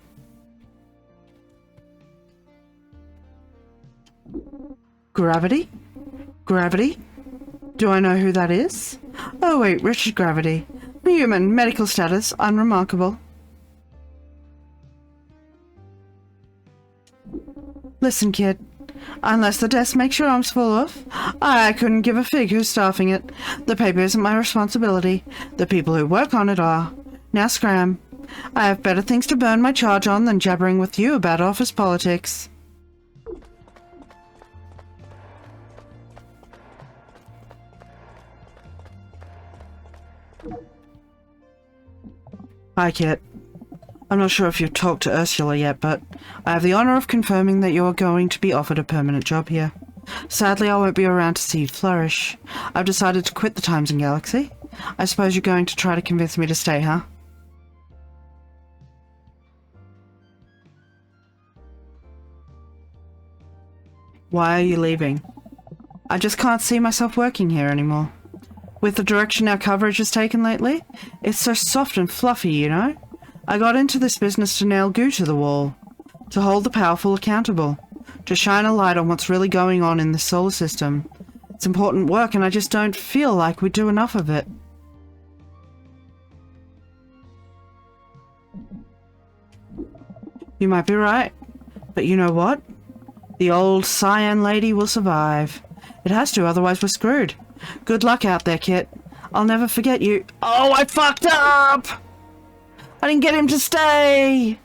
Gravity? Gravity? Do I know who that is? Oh wait, Richard Gravity. Human, medical status, unremarkable. Listen, kid. Unless the desk makes your arms full of, I couldn't give a fig who's staffing it. The paper isn't my responsibility. The people who work on it are. Now scram. I have better things to burn my charge on than jabbering with you about office politics. Hi, Kit. I'm not sure if you've talked to Ursula yet, but I have the honor of confirming that you are going to be offered a permanent job here. Sadly, I won't be around to see you flourish. I've decided to quit the Times and Galaxy. I suppose you're going to try to convince me to stay, huh? Why are you leaving? I just can't see myself working here anymore. With the direction our coverage has taken lately, it's so soft and fluffy, you know? I got into this business to nail goo to the wall, to hold the powerful accountable, to shine a light on what's really going on in the solar system. It's important work and I just don't feel like we do enough of it. You might be right, but you know what? The old Cyan lady will survive. It has to, otherwise we're screwed. Good luck out there, Kit. I'll never forget you. Oh, I fucked up! I didn't get him to stay!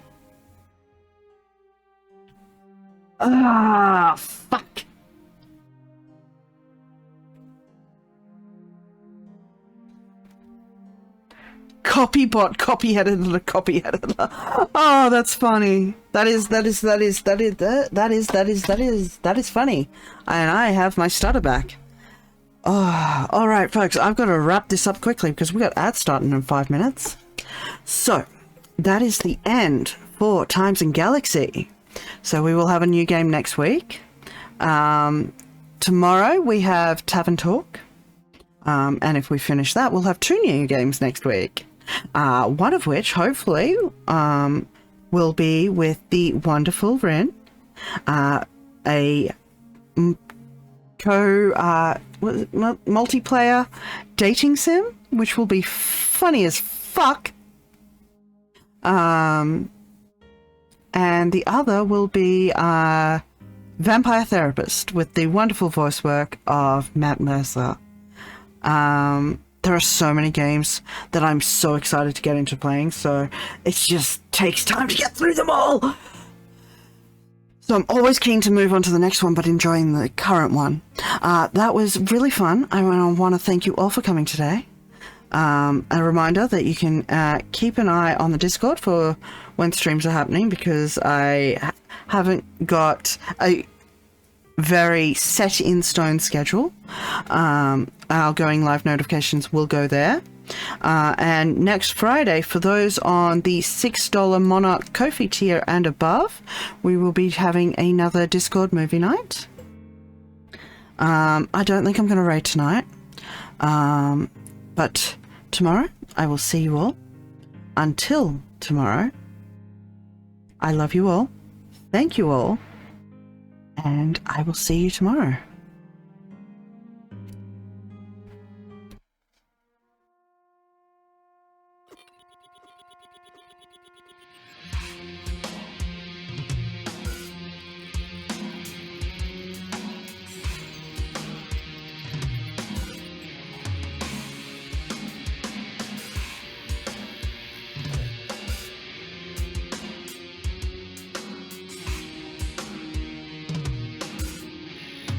Ah, fuck. Copybot, copy editor, copy editor. Oh, that's funny. That is funny. And I have my stutter back. Oh, alright folks, I've got to wrap this up quickly because we got ads starting in 5 minutes. So, that is the end for Times and Galaxy. So we will have a new game next week. Tomorrow we have Tavern Talk. And if we finish that, we'll have 2 new games next week. One of which, hopefully, will be with the wonderful Rin. A multiplayer dating sim, which will be funny as fuck. And the other will be Vampire Therapist with the wonderful voice work of Matt Mercer. That there are so many games that I'm so excited to get into playing, so it just takes time to get through them all. So I'm always keen to move on to the next one, but enjoying the current one. That was really fun. I want to thank you all for coming today. A reminder that you can keep an eye on the Discord for when streams are happening, because I haven't got a very set in stone schedule. Our going live notifications will go there. And next Friday, for those on the $6 Monarch Ko-fi tier and above, we will be having another Discord movie night. I don't think I'm going to raid tonight. But tomorrow, I will see you all. Until tomorrow, I love you all. Thank you all. And I will see you tomorrow.